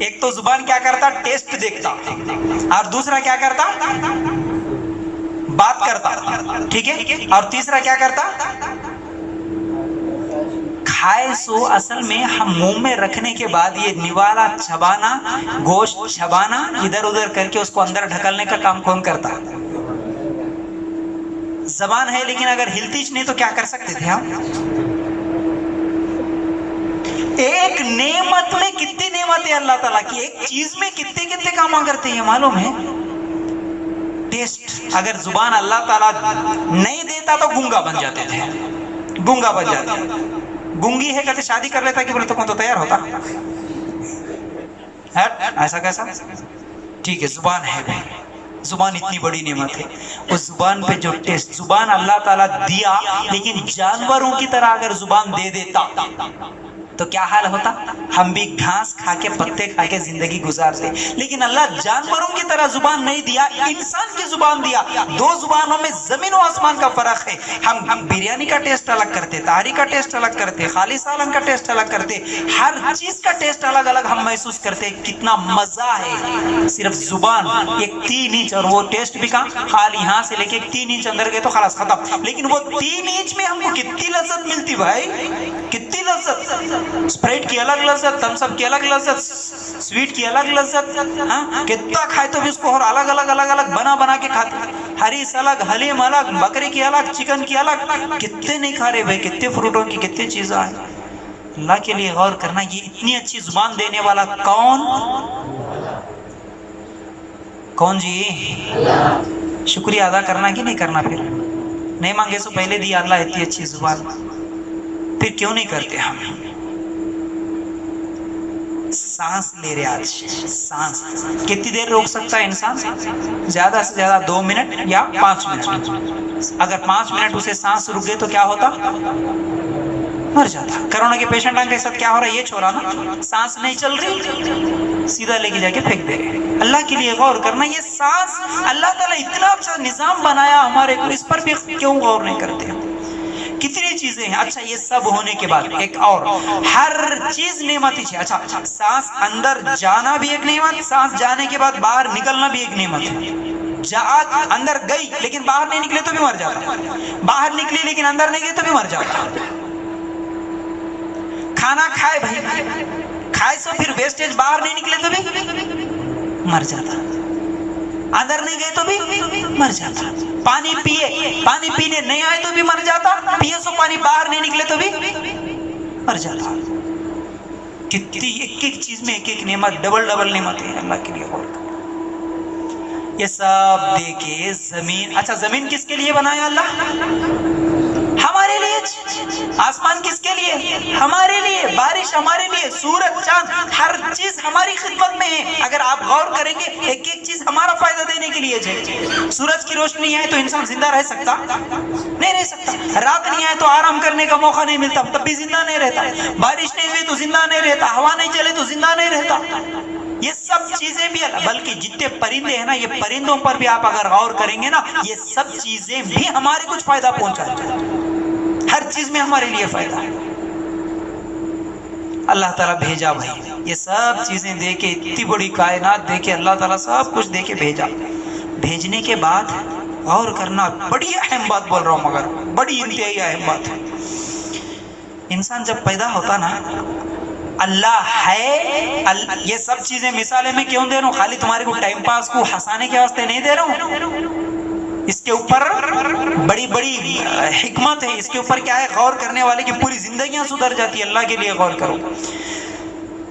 ایک تو زبان کیا کرتا؟ ٹیسٹ دیکھتا، اور دوسرا کیا کرتا؟ بات کرتا، ٹھیک ہے، اور تیسرا کیا کرتا؟ کھائے سو اصل میں ہم منہ میں رکھنے کے بعد یہ نوالا چبانا، گوشت چبانا، ادھر ادھر کر کے اس کو اندر ڈھکلنے کا کام کون کرتا؟ زبان ہے، لیکن اگر ہلتی نہیں تو کیا کر سکتے تھے ہم؟ ایک نعمت میں کتنی نعمتیں اللہ تعالیٰ کی، ایک چیز میں کتنے کتنے کام کرتے ہیں معلوم ہے؟ ٹیسٹ. اگر زبان اللہ تعالیٰ نہیں دیتا تو گونگا بن جاتے تھے، گونگا بن جاتے. گونگی ہے کہتے شادی کر لیتا کہ بولے تو کون تو تیار ہوتا؟ ایسا کیسا؟ ٹھیک ہے، زبان ہے بھائی، زبان اتنی بڑی نعمت ہے. اس زبان پہ جو ٹیسٹ زبان اللہ تعالیٰ دیا، لیکن جانوروں کی طرح اگر زبان دے دیتا تو کیا حال ہوتا؟ ہم بھی گھاس کھا کے پتے کھا کے زندگی گزارتے. لیکن اللہ جانوروں کی طرح زبان نہیں دیا، انسان کی زبان دیا. دو زبانوں میں زمین و آسمان کا فرق ہے. ہم بریانی کا ٹیسٹ الگ کرتے، تہاری کا ٹیسٹ الگ کرتے، خالی سالن کا ٹیسٹ الگ کرتے، ہر چیز کا ٹیسٹ الگ الگ ہم محسوس کرتے. کتنا مزہ ہے صرف زبان ایک 3 انچ، اور وہ ٹیسٹ بھی کہاں؟ خالی یہاں سے لے کے 3 انچ اندر گئے تو خلاص ختم. لیکن وہ 3 انچ میں ہم کو کتنی لذت ملتی بھائی، کتنی لذت. اسپرائٹ کی الگ لذت، تھمس اپ کی الگ لذت، سویٹ کی الگ لذت. کتنا کھائے تو بھی اس کو اور الگ الگ الگ الگ بنا بنا کے کھاتے. ہریس الگ، حلیم الگ، بکرے کی الگ، چکن کی الگ. کتنے نہیں کھا رہے بھائی، کتنے فروٹوں کی کتنے چیزیں ہیں. اللہ کے لیے غور کرنا، یہ اتنی اچھی زبان دینے والا کون جی؟ شکریہ ادا کرنا کہ نہیں کرنا؟ پھر نہیں مانگے سو پہلے دیا اللہ اتنی اچھی زبان، پھر کیوں نہیں کرتے ہم؟ سانس لے رہے، آج سانس کتنی دیر روک سکتا ہے انسان؟ زیادہ سے زیادہ 2 منٹ یا 5 منٹ. اگر 5 منٹ اسے سانس رک گئے تو کیا ہوتا؟ مر جاتا. کرونا کے پیشنٹ کے ساتھ کیا ہو رہا ہے؟ یہ چھوڑا نا، سانس نہیں چل رہی، سیدھا لے کے جا کے پھینک دے رہے. اللہ کے لیے غور کرنا، یہ سانس اللہ تعالیٰ اتنا اچھا نظام بنایا ہمارے کو، اس پر بھی کیوں غور نہیں کرتے؟ کتنی چیزیں ہیں. اچھا یہ سب ہونے کے بعد ایک اور، ہر چیز نعمت ہی ہے. اچھا سانس اندر جانا بھی ایک نعمت، سانس جانے کے بعد باہر نکلنا بھی ایک نعمت ہے. اندر گئی لیکن باہر نہیں نکلے تو بھی مر جاتا، باہر نکلی لیکن اندر نہیں گئی تو بھی مر جاتا. کھانا کھائے بھائی، کھائے سو پھر ویسٹیج باہر نہیں نکلے تو بھی مر جاتا، اندر نہیں گئے تو بھی مر جاتا. پانی پیے، پانی پینے نہیں آئے تو بھی مر جاتا، پیے سو پانی باہر نہیں نکلے تو بھی مر جاتا. کتنی ایک ایک چیز میں ایک ایک نعمت، ڈبل ڈبل نعمت ہے. اللہ کے لیے غور کرو. یہ سب دے کے زمین، اچھا زمین کس کے لیے بنایا اللہ؟ ہمارے لیے. آسمان کس کے لیے؟ ہمارے لیے. بارش ہمارے لیے، سورج چاند ہر چیز ہماری خدمت میں ہے. اگر آپ غور کریں گے ایک ایک چیز ہمارا فائدہ دینے کے لیے ہے. سورج کی روشنی ہے تو انسان زندہ رہ سکتا؟ نہیں رہ سکتا. رات نہیں آئے تو آرام کرنے کا موقع نہیں ملتا، تب بھی زندہ نہیں رہتا. بارش نہیں ہوئی تو زندہ نہیں رہتا، ہوا نہیں چلے تو زندہ نہیں رہتا. یہ سب چیزیں بھی، بلکہ جتنے پرندے ہیں نا، یہ پرندوں پر بھی آپ اگر غور کریں گے نا، یہ سب چیزیں بھی ہمارے کچھ فائدہ پہنچاتی ہیں. ہر چیز میں ہمارے لیے فائدہ ہے. اللہ تعالیٰ بھیجا بھائی، یہ سب چیزیں دے کے، اتنی بڑی کائنات دے کے اللہ تعالیٰ سب کچھ دے کے بھیجا. بھیجنے کے بعد غور کرنا، بڑی اہم بات بول رہا ہوں، مگر بڑی انتہائی اہم بات ہے. انسان جب پیدا ہوتا نا، اللہ ہے. یہ سب چیزیں مثالیں میں کیوں دے رہا ہوں؟ خالی تمہارے کو ٹائم پاس کو ہنسانے کے واسطے نہیں دے رہا ہوں. اس کے اوپر بڑی بڑی حکمت ہے. اس کے اوپر کیا ہے؟ غور کرنے والے کی پوری زندگیاں سدھر جاتی ہے. اللہ کے لیے غور کرو.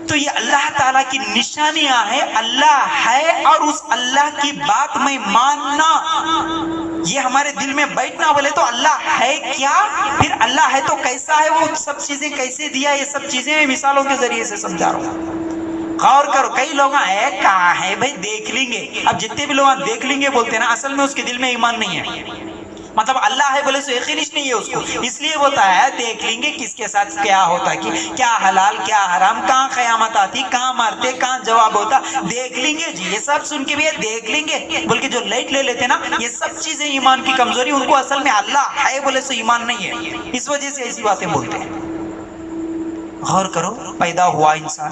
تو یہ اللہ تعالیٰ کی نشانیاں ہیں. اللہ ہے اور اس اللہ کی بات میں ماننا، یہ ہمارے دل میں بیٹھنا. بولے تو اللہ ہے کیا، پھر اللہ ہے تو کیسا ہے، وہ سب چیزیں کیسے دیا، یہ سب چیزیں میں مثالوں کے ذریعے سے سمجھا رہا ہوں. غور کرو. کئی لوگ ہے کہاں ہے بھائی، دیکھ لیں گے. اب جتنے بھی لوگ دیکھ لیں گے بولتے ہیں نا، اصل میں اس کے دل میں ایمان نہیں ہے. مطلب اللہ ہے بولے سو یقین نہیں ہے اس کو، اس لیے بولتا ہے دیکھ لیں گے کس کے ساتھ کیا ہوتا، کیا حلال کیا حرام، کہاں قیامت آتی، کہاں مارتے، کہاں جواب ہوتا، دیکھ لیں گے. جی یہ سب سن کے بھی دیکھ لیں گے، بلکہ جو لائٹ لے لیتے نا، یہ سب چیزیں ایمان کی کمزوری. ان کو اصل میں اللہ ہے بولے سو ایمان نہیں ہے، اس وجہ سے ایسی باتیں بولتے ہیں. غور کرو. پیدا ہوا انسان،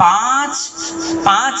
5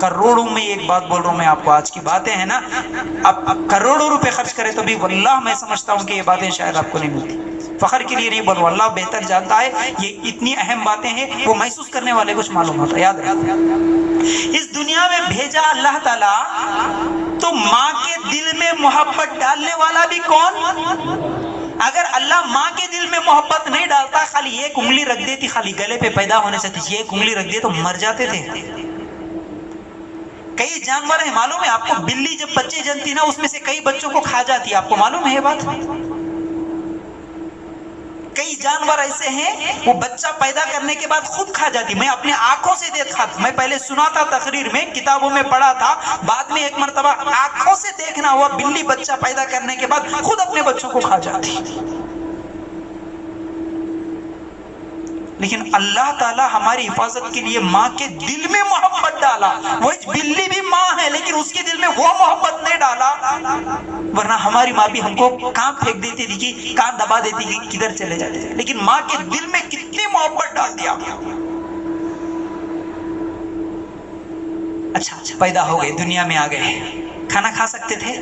کروڑوں میں ایک بات بول رہا ہوں میں آپ کو، آج کی باتیں ہیں نا، اب کروڑوں روپے خرچ کرے تو بھی واللہ میں سمجھتا ہوں کہ یہ باتیں شاید آپ کو نہیں ملتی. فخر کے لیے نہیں بول رہا ہوں، اللہ بہتر جانتا ہے یہ اتنی اہم باتیں ہیں، وہ محسوس کرنے والے کچھ معلوم ہوتا ہے. یاد رکھو اس دنیا میں بھیجا اللہ تعالیٰ تو ماں کے دل میں محبت ڈالنے والا بھی کون؟ اگر اللہ ماں کے دل میں محبت نہیں ڈالتا، خالی ایک انگلی رکھ دیتی، خالی گلے پہ پیدا ہونے سے ایک انگلی رکھ دی تو مر جاتے تھے. کئی جانور ہیں معلوم ہے آپ کو، بلی جب بچے جنتی نا اس میں سے کئی بچوں کو کھا جاتی ہے، آپ کو معلوم ہے یہ بات؟ کئی جانور ایسے ہیں وہ بچہ پیدا کرنے کے بعد خود کھا جاتی. میں اپنے آنکھوں سے دیکھا تھا، میں پہلے سنا تھا تقریر میں، کتابوں میں پڑھا تھا، بعد میں ایک مرتبہ آنکھوں سے دیکھنا ہوا، بلی بچہ پیدا کرنے کے بعد خود اپنے بچوں کو کھا جاتی. لیکن اللہ تعالیٰ ہماری حفاظت کے لیے ماں کے دل میں محبت ڈالا. وہ بلی بھی ماں ہے لیکن اس کے دل میں وہ محبت نہیں ڈالا، ورنہ ہماری ماں بھی ہم کو کان پھینک دیتی تھی کہ کان دبا دیتی تھی کدھر چلے جاتے تھے. لیکن ماں کے دل میں کتنی محبت ڈال دیا. اچھا پیدا ہو گئے، دنیا میں آ گئے، کھانا کھا سکتے تھے؟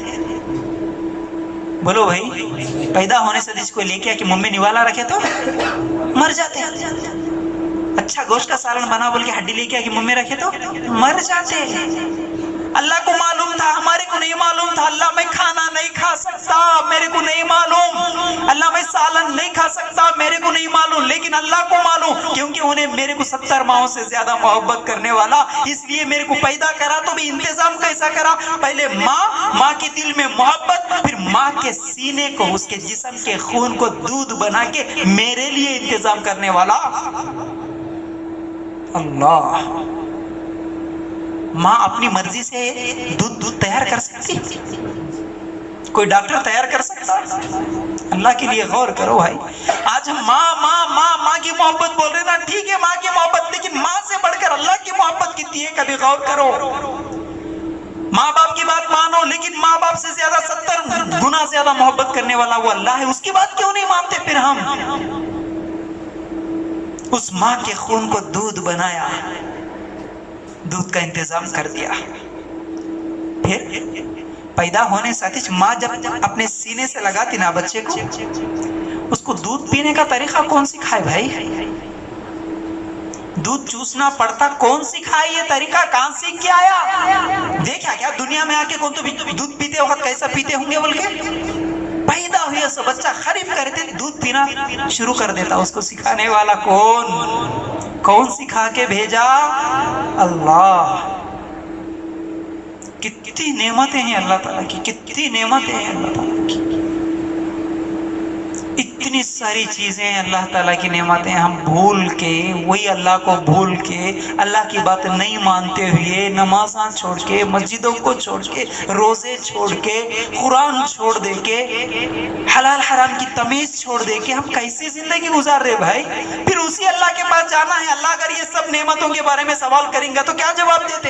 بولو بھائی، پیدا ہونے سے جس کو لے کے کہ ممی نوالا رکھے تو مر جاتے. اچھا گوشت کا سالن بنا بول کے ہڈی لے کے کہ ممی رکھے تو مر جاتے. اللہ کو معلوم تھا، ہمارے کو نہیں معلوم تھا. اللہ میں کھانا نہیں کھا سکتا، میرے کو نہیں معلوم. اللہ میں سالن نہیں کھا سکتا، میرے کو نہیں معلوم، لیکن اللہ کو معلوم، کیونکہ انہیں میرے کو 70 ماہوں سے زیادہ محبت کرنے والا، اس لیے میرے کو پیدا کرا. تو بھی انتظام کیسا کرا؟ پہلے ماں کے دل میں محبت، پھر ماں کے سینے کو، اس کے جسم کے خون کو دودھ بنا کے میرے لیے انتظام کرنے والا اللہ. ماں اپنی مرضی سے دودھ تیار کر سکتی؟ کوئی ڈاکٹر تیار کر سکتا؟ اللہ کے لیے غور کرو بھائی. آج ہم ماں کی محبت بول رہے نا، ٹھیک ہے ماں کی محبت، لیکن ماں سے بڑھ کر اللہ کی محبت کتنی ہے؟ کبھی غور کرو. ماں باپ کی بات مانو، لیکن ماں باپ سے زیادہ 70 گنا زیادہ محبت کرنے والا وہ اللہ ہے. اس کی بات کیوں نہیں مانتے پھر ہم؟ اس ماں کے خون کو دودھ بنایا، دودھ کا انتظام کر دیا. پھر پیدا ہونے سے ماں جب اپنے سینے سے لگاتی نا بچے کو، اس کو دودھ پینے کا طریقہ کون سکھائے بھائی؟ دودھ چوسنا پڑتا کون سکھائے؟ یہ طریقہ کہاں سیکھ کے آیا؟ دیکھا کیا دنیا میں آ کے کون تو دودھ پیتے وقت کیسا پیتے ہوں گے بول کے؟ پیدا ہوئے سو بچہ خریف کرتے دودھ پینا شروع کر دیتا. اس کو سکھانے والا کون سکھا کے بھیجا؟ اللہ. کتنی نعمتیں ہیں اللہ تعالیٰ کی، کتنی نعمتیں ہیں اللہ تعالیٰ کی، اتنی ساری چیزیں ہیں اللہ تعالیٰ کی نعمتیں. ہم بھول کے، وہی اللہ کو بھول کے، اللہ کی بات نہیں مانتے ہوئے، نمازاں چھوڑ کے، مسجدوں کو چھوڑ کے، روزے چھوڑ کے، قرآن چھوڑ دے کے، حلال حرام کی تمیز چھوڑ دے کے ہم کیسے زندگی گزار رہے بھائی؟ پھر اسی اللہ کے پاس جانا ہے. اللہ اگر یہ سب نعمتوں کے بارے میں سوال کریں گا تو کیا جواب دیتے؟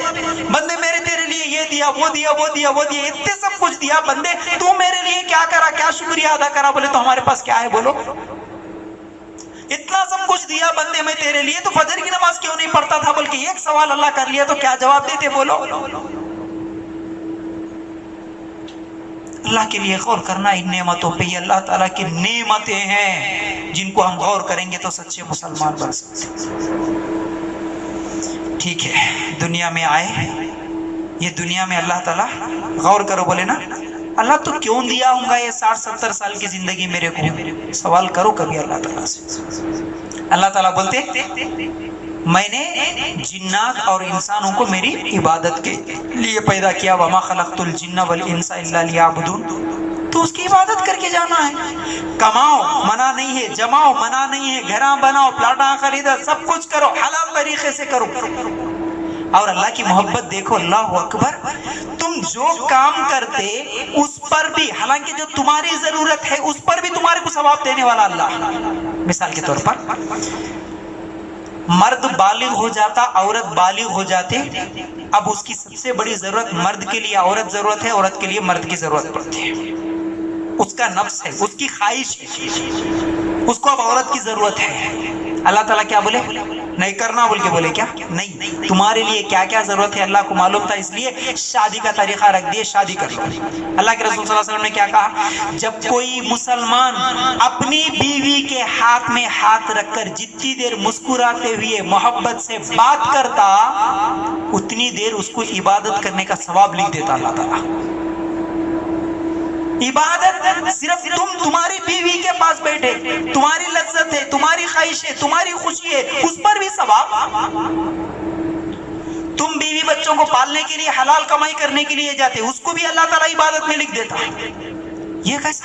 بندے میرے تیرے لیے یہ دیا، وہ دیا، وہ دیا، وہ دیا، اتنے سب کچھ دیا، بندے تو میرے لیے کیا کرا، کیا شکریہ ادا کرا؟ بولے تو ہمارے پاس کیا ہے بولو؟ اتنا سب کچھ دیا بندے میں تیرے لیے، تو فجر کی نماز کیوں نہیں پڑھتا تھا؟ بلکہ ایک سوال اللہ کر لیا تو کیا جواب دیتے بولو؟ اللہ کے لیے غور کرنا ان نعمتوں پہ. یہ اللہ تعالیٰ کی نعمتیں ہیں جن کو ہم غور کریں گے تو سچے مسلمان بن سکتے. ٹھیک ہے، دنیا میں آئے، یہ دنیا میں اللہ تعالیٰ غور کرو، بولے نا اللہ تو کیوں دیا ہوں گا یہ 60-70 سال کی زندگی میرے کو؟ سوال کرو کبھی اللہ تعالیٰ سے. اللہ تعالیٰ بولتے میں نے جنات اور انسانوں کو میری عبادت کے لیے پیدا کیا. وما خلقت الجن والانس الا لیعبدون. تو اس کی عبادت کر کے جانا ہے. کماؤ منع نہیں ہے، جماؤ منع نہیں ہے، گھراں بناؤ، پلاٹاں خریدا، سب کچھ کرو، حلال طریقے سے کرو. اور اللہ کی محبت دیکھو، اللہ اکبر. تم جو کام کرتے اس پر بھی، حالانکہ جو تمہاری ضرورت ہے اس پر بھی تمہارے کو ثواب دینے والا اللہ. مثال کے طور پر مرد بالغ ہو جاتا، عورت بالغ ہو جاتے، اب اس کی سب سے بڑی ضرورت مرد کے لیے عورت ضرورت ہے، عورت کے لیے مرد کی ضرورت پڑتی ہے. اس کا نفس ہے، اس کی خواہش ہے، اس کو اب عورت کی ضرورت ہے. اللہ تعالیٰ کیا بولے؟ نہیں کرنا بول کے بولے کیا؟ نہیں، تمہارے لیے کیا کیا ضرورت ہے اللہ کو معلوم تھا، اس لیے شادی کا طریقہ رکھ دیے، شادی کر لو۔ اللہ کے رسول صلی اللہ علیہ وسلم نے کیا کہا؟ جب کوئی مسلمان اپنی بیوی کے ہاتھ میں ہاتھ رکھ کر جتنی دیر مسکراتے ہوئے محبت سے بات کرتا، اتنی دیر اس کو عبادت کرنے کا ثواب لکھ دیتا اللہ تعالیٰ۔ عبادت صرف تمہاری بیوی کے پاس بیٹھے، تمہاری لذت ہے، تمہاری خواہش ہے، تمہاری خوشی ہے، اس پر بھی ثواب۔ تم بیوی بچوں کو پالنے کے لیے حلال کمائی کرنے کے لیے جاتے، اس کو بھی اللہ تعالیٰ عبادت میں لکھ دیتا۔ یہ کیسا؟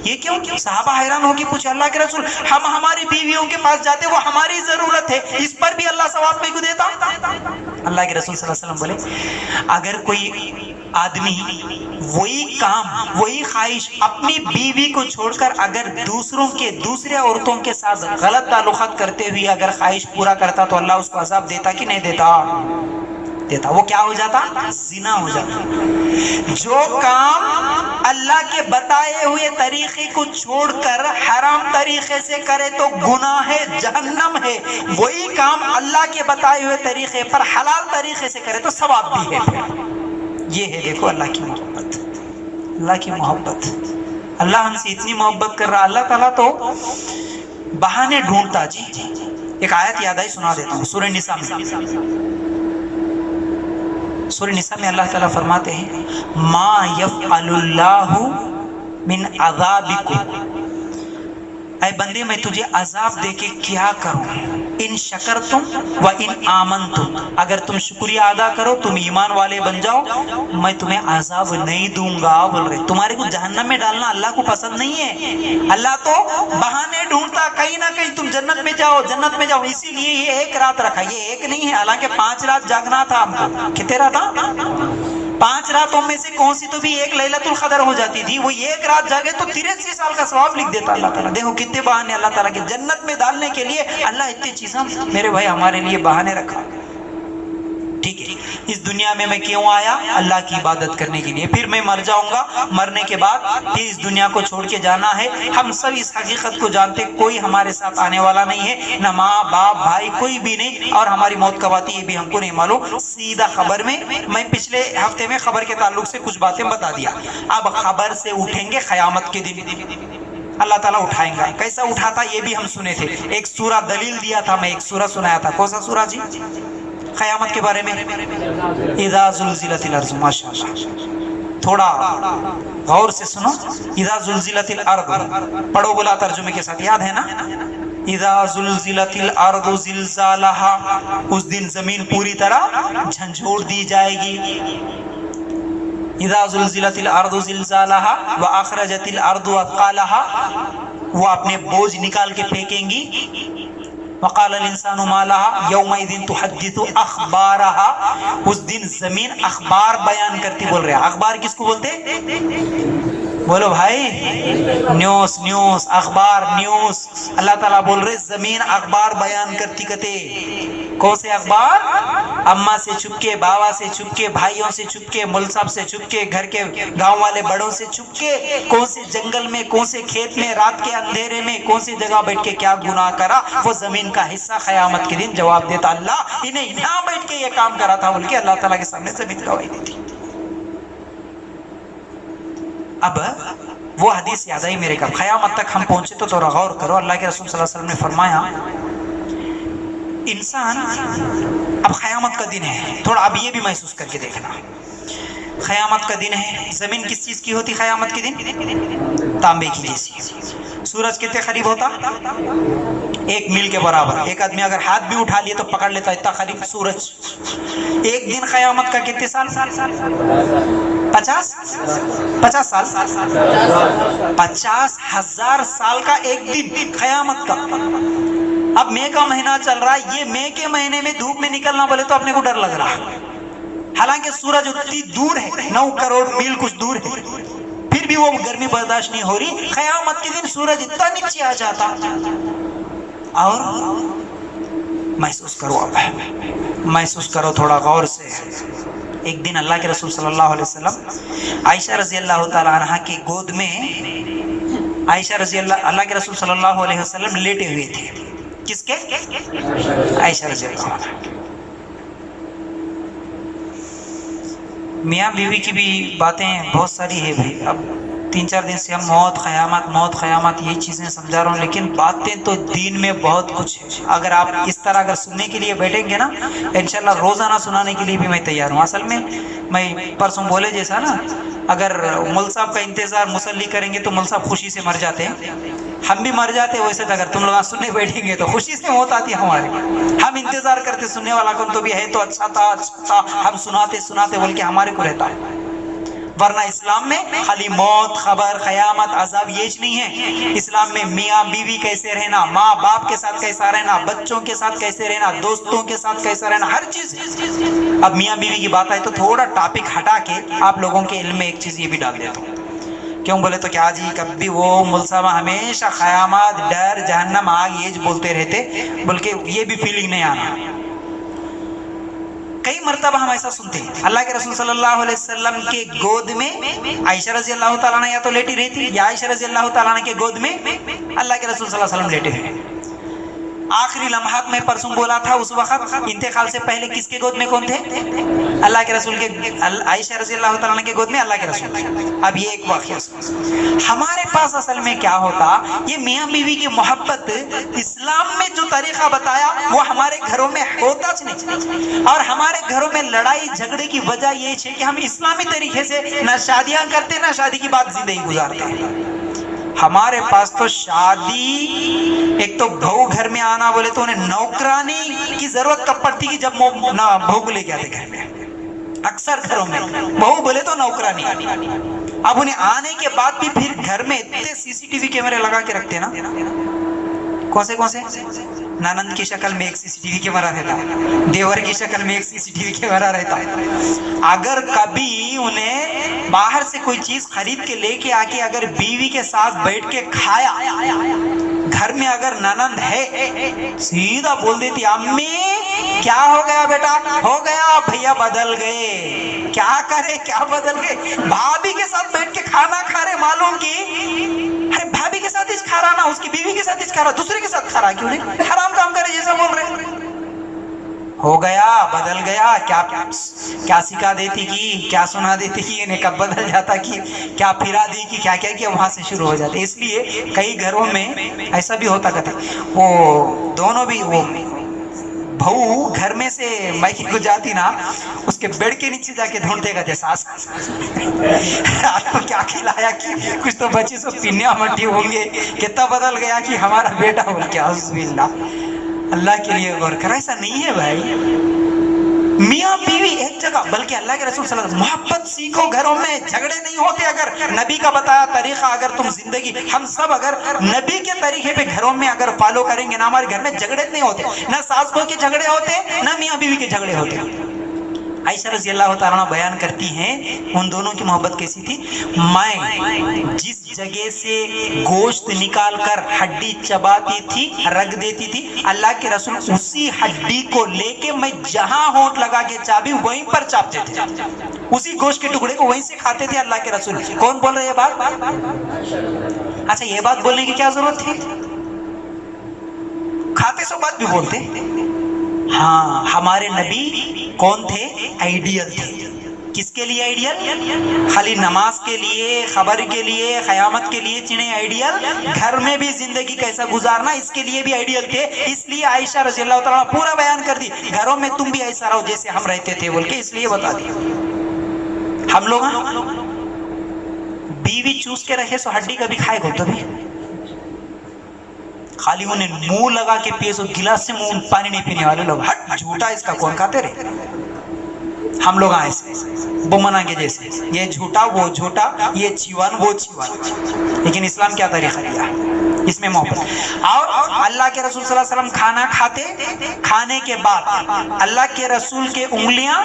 یہ کیوں؟ صحابہ حیران ہو کے پوچھے اللہ کے رسول، ہم ہماری بیویوں کے پاس جاتے، وہ ہماری ضرورت ہے، اس پر بھی اللہ ثواب میں کیوں دیتا؟ اللہ کے رسول صلی اللہ علیہ وسلم بولے اگر کوئی آدمی وہی کام، وہی خواہش اپنی بیوی کو چھوڑ کر اگر دوسرے عورتوں کے ساتھ غلط تعلقات کرتے ہوئے اگر خواہش پورا کرتا تو اللہ اس کو عذاب دیتا کہ نہیں دیتا؟ دیتا۔ وہ کیا ہو جاتا؟ زنا ہو جاتا۔ جو کام اللہ کے بتائے ہوئے طریقے کو چھوڑ کر حرام طریقے سے کرے تو گناہ ہے، جہنم ہے، وہی کام اللہ کے بتائے ہوئے طریقے پر حلال طریقے سے کرے تو ثواب بھی ہے۔ یہ ہے دیکھو اللہ کی محبت، اللہ کی محبت۔ اللہ ہم سے اتنی محبت کر رہا، اللہ تعالیٰ تو بہانے ڈھونڈتا۔ جی ایک آیت یاد آئی، سنا دیتا ہوں، سورہ نساء میں اللہ تعالیٰ فرماتے ہیں ما یفعل اللہ من عذابکم، اے بندے میں تجھے عذاب دے کے کیا کروں؟ ان شکرتم و ان آمنتم، اگر تم شکریہ ادا کرو، تم ایمان والے بن جاؤ، میں تمہیں عذاب نہیں دوں گا۔ بول رہے تمہارے کو جہنم میں ڈالنا اللہ کو پسند نہیں ہے۔ اللہ تو بہانے ڈھونڈتا کہیں نہ کہیں تم جنت میں جاؤ، جنت میں جاؤ، اسی لیے یہ ایک رات رکھا، یہ ایک نہیں ہے، حالانکہ 5 رات جاگنا تھا ہم کو۔ کتنے رات تھا؟ 5 راتوں میں سے کون سی تو بھی ایک لیلۃ القدر ہو جاتی تھی، وہ ایک رات جاگے تو 83 سال کا ثواب لکھ دیتا اللہ تعالیٰ۔ دیکھو کتنے بہانے اللہ تعالیٰ کے جنت میں ڈالنے کے لیے اللہ اتنی چیزیں میرے بھائی ہمارے لیے بہانے رکھا۔ ٹھیک ہے، اس دنیا میں میں کیوں آیا؟ اللہ کی عبادت کرنے کے لیے، پھر میں مر جاؤں گا، مرنے کے بعد پھر اس دنیا کو چھوڑ کے جانا ہے۔ ہم سب اس حقیقت کو جانتے، کوئی ہمارے ساتھ آنے والا نہیں ہے، نہ ماں باپ بھائی کوئی بھی نہیں، اور ہماری موت کب آتی ہے یہ بھی ہم کو نہیں معلوم۔ سیدھا خبر میں پچھلے ہفتے میں خبر کے تعلق سے کچھ باتیں بتا دیا، اب خبر سے اٹھیں گے قیامت کے دن، اللہ تعالیٰ اٹھائیں گا۔ کیسا اٹھاتا یہ بھی ہم سنے تھے، ایک سورہ دلیل دیا تھا، میں ایک سورہ سنایا تھا، کون سا سورہ جی؟ قیامت کے بارے میں، اذا زلزلت الارض۔ ماشاءاللہ، تھوڑا غور سے سنو، اذا زلزلت الارض پڑھو بولا ترجمے کے ساتھ، یاد ہے نا؟ اذا زلزلت الارض زلزالها، اس دن زمین پوری طرح جھنجھوڑ دی جائے گی۔ اذا زلزلت الارض زلزالها واخرجت الارض اثقالها، وہ اپنے بوجھ نکال کے پھینکیں گی۔ وقال الانسان ما لها يومئذ تحدث اخبارها، اس دن زمین اخبار بیان کرتی، بول رہے ہیں اخبار کس کو بولتے؟ بولو بھائی، نیوز، اخبار، نیوز۔ اللہ تعالیٰ بول رہے زمین اخبار بیان کرتی کتے، کون سے اخبار؟ اماں سے چھپ کے، باوا سے چھپ کے، بھائیوں سے چھپ کے، مول صاحب سے چھپ کے، گھر کے گاؤں والے بڑوں سے چھپ کے، کون سے جنگل میں، کون سے کھیت میں، رات کے اندھیرے میں، کون سی جگہ بیٹھ کے کیا گناہ کرا، وہ زمین کا حصہ قیامت کے دن جواب دیتا، اللہ انہیں یہاں بیٹھ کے یہ کام کرا تھا بول کے اللہ تعالیٰ کے سامنے زمین گواہی دیتی۔ اب وہ حدیث یاد آئی میرے کا، قیامت تک ہم پہنچے تو تھوڑا غور کرو۔ اللہ کے رسول صلی اللہ علیہ وسلم نے فرمایا انسان، اب قیامت کا دن ہے، تھوڑا اب یہ بھی محسوس کر کے دیکھنا، قیامت کا دن ہے، زمین کس چیز کی ہوتی قیامت کے دن؟ تانبے کی جیسی۔ سورج کتنے قریب ہوتا؟ 1 میل کے برابر، ایک آدمی اگر ہاتھ بھی اٹھا لیے تو پکڑ لیتا اتنا قریب سورج۔ ایک دن قیامت کا کتنے سال؟ 50 سال، 50,000 سال کا ایک دن قیامت کا۔ اب مئی کا مہینہ چل رہا ہے، یہ مئی کے مہینے میں دھوپ میں نکلنا بولے تو اپنے کو ڈر لگ رہا ہے، حالانکہ سورج اتنی دور ہے، 9 کروڑ میل کچھ دور ہے، پھر بھی وہ گرمی برداشت نہیں ہو رہی۔ قیامت کے دن سورج اتنا نیچے آ جاتا، اور محسوس کرو، اب محسوس کرو تھوڑا غور سے۔ ایک دن اللہ کے رسول صلی اللہ علیہ وسلم عائشہ رضی اللہ تعالی عنہ کی گود میں، عائشہ رضی اللہ کے رسول صلی اللہ علیہ وسلم لیٹے ہوئے تھے، کس کے؟ عائشہ رضی اللہ عنہ۔ میاں بیوی کی بھی باتیں بہت ساری ہے بھائی، اب 3-4 دن سے ہم موت قیامت یہ چیزیں سمجھا رہا ہوں، لیکن باتیں تو دین میں بہت کچھ ہے۔ اگر آپ اس طرح اگر سننے کے لیے بیٹھیں گے نا، انشاءاللہ روزانہ سنانے کے لیے بھی میں تیار ہوں۔ اصل میں پرسوں بولے جیسا نا، اگر مول صاحب کا انتظار مسلی کریں گے تو مول صاحب خوشی سے مر جاتے ہیں، ہم بھی مر جاتے ہیں۔ ویسے اگر تم لوگ سننے بیٹھیں گے تو خوشی سے موت آتی ہے ہماری، ہم انتظار کرتے سننے والا کون تو بھی ہے تو اچھا تھا ہم سناتے بول کے ہمارے کو رہتا ہے۔ ورنہ اسلام میں خالی موت، خبر، قیامت، عذاب یہ نہیں ہے۔ اسلام میں میاں بیوی کیسے رہنا، ماں باپ کے ساتھ کیسا رہنا، بچوں کے ساتھ کیسے رہنا، دوستوں کے ساتھ کیسا رہنا، ہر چیز۔ اب میاں بیوی کی بات آئے تو تھوڑا ٹاپک ہٹا کے آپ لوگوں کے علم میں ایک چیز یہ بھی ڈال دیتا ہوں۔ کیوں بولے تو کیا جی کبھی وہ ملزمہ ہمیشہ قیامت، ڈر، جہنم، آگ یہ بولتے رہتے، بلکہ یہ بھی فیلنگ نہیں آنا۔ کئی مرتبہ ہم ایسا سنتے ہیں، اللہ کے رسول صلی اللہ علیہ وسلم کے گود میں عائشہ رضی اللہ تعالیٰ عنہ یا تو لیٹی رہتی، یا عائشہ رضی اللہ تعالیٰ عنہ کے گود میں اللہ کے رسول صلی اللہ علیہ وسلم لیٹے ہیں۔ آخری لمحات میں پرسوں بولا تھا، اس وقت انتقال سے پہلے کس کے گود میں کون تھے؟ اللہ کے رسول کے، عائشہ رضی اللہ تعالیٰ عنہ کے گود میں اللہ کے رسول۔ اب یہ ایک واقعہ ہمارے پاس اصل میں کیا ہوتا، یہ میاں بیوی کی محبت اسلام میں جو طریقہ بتایا وہ ہمارے گھروں میں ہوتا نہیں، اور ہمارے گھروں میں لڑائی جھگڑے کی وجہ یہ ہے کہ ہم اسلامی طریقے سے نہ شادیاں کرتے نہ شادی کی بعد زندگی گزارتے۔ ہمارے پاس تو شادی، ایک تو بہو گھر میں آنا بولے تو انہیں نوکرانی کی ضرورت کب پڑتی کہ جب بہو کو لے کے آتے گھر میں۔ اکثر گھروں میں بہو بولے تو نوکرانی، اب انہیں آنے کے بعد بھی پھر گھر میں اتنے سی سی ٹی وی کیمرے لگا کے رکھتے نا، کون سے نانند کی شکل میں ایک سی سی ٹی وی کیمرہ رہتا ہے، دیور کی شکل میں ایک سی سی ٹی وی کیمرہ رہتا ہے۔ اگر کبھی انہیں باہر سے کوئی چیز خرید کے لے کے آ کے اگر بیوی کے ساتھ بیٹھ کے کھایا، گھر میں اگر نانند ہے سیدھا بول دیتی، امی کیا ہو گیا بیٹا؟ ہو گیا بھیا بدل گئے۔ کیا کرے، کیا بدل گئے؟ بھابھی کے ساتھ بیٹھ کے کھانا کھا رہے، معلوم کی ارے بھابھی کے ساتھ کھا رہا نا، اس کی بیوی کے ساتھ کھا رہا، دوسرے کے ساتھ کھا رہا، کیوں نہیں؟ حرام کام کرے جیسا بول رہے۔ ہو گیا، بدل گیا، کیا سکھا دیتی کی، کیا سنا دیتی کی، انہیں کب بدل جاتا کی، کیا پھرا دی کی، کیا کیا وہاں سے شروع ہو جاتے۔ اس لیے کئی گھروں میں ایسا بھی ہوتا کرتا، وہ دونوں بھی، وہ بہو گھر میں سے مائکی کو جاتی نا، اس کے بیڈ کے نیچے جا کے ڈھونڈتے گا ساس رات کو کیا کھلایا کی، کچھ تو بچے سب پنیا مٹی ہوں گے، کتنا بدل گیا کہ ہمارا بیٹا ہو گیا۔ اللہ کے لیے غور کر، ایسا نہیں ہے بھائی۔ میاں بیوی ایک جگہ، بلکہ اللہ کے رسول صلی اللہ علیہ وسلم، محبت سیکھو گھروں میں، جھگڑے نہیں ہوتے۔ اگر نبی کا بتایا طریقہ اگر تم زندگی، ہم سب اگر نبی کے طریقے پہ گھروں میں اگر فالو کریں گے نا، ہمارے گھر میں جھگڑے نہیں ہوتے، نہ ساس بہو کے جھگڑے ہوتے، نہ میاں بیوی کے جھگڑے ہوتے۔ عائشہ رضی اللہ تعالیٰ عنہ بیان کرتی ہیں ان دونوں کی محبت کیسی تھی، میں جس جگہ سے گوشت نکال کر ہڈی چباتی تھی، رکھ دیتی تھی، اللہ کے رسول اسی ہڈی کو لے کے میں جہاں ہونٹ لگا کے چابی وہیں پر چاپتے تھے، اسی گوشت کے ٹکڑے کو وہیں سے کھاتے تھے اللہ کے رسول۔ کون بول رہے یہ بات؟ اچھا یہ بات بولنے کی کیا ضرورت تھی؟ کھاتے سو بات بھی بولتے۔ ہاں ہمارے نبی کون تھے؟ آئیڈیل تھے۔ کس کے لیے آئیڈیل؟ خالی نماز کے لیے، خبر کے لیے، قیامت کے لیے چنے آئیڈیل، گھر میں بھی زندگی کیسا گزارنا اس کے لیے بھی آئیڈیل تھے۔ اس لیے عائشہ رضی اللہ تعالیٰ پورا بیان کر دی، گھروں میں تم بھی ایسا رہو جیسے ہم رہتے تھے بول کے، اس لیے بتا دیا۔ ہم لوگ بیوی چوس کے رکھے سو ہڈی کبھی کھائے گو تو بھی خالی انہیں منہ لگا کے پیے، سو گلاس سے منہ پانی نہیں پینے والے لوگ، ہٹ جھوٹا اس کا کون کھاتے رہے؟ ہم لوگ ایسے بمنا کے جیسے، یہ جھوٹا وہ جھوٹا، یہ چیوان وہ چیوان۔ لیکن اسلام کیا طریقہ دیا؟ اس میں محبت۔ اور اللہ کے رسول صلی اللہ علیہ وسلم کھانا کھاتے، کھانے کے بعد اللہ کے رسول کے انگلیاں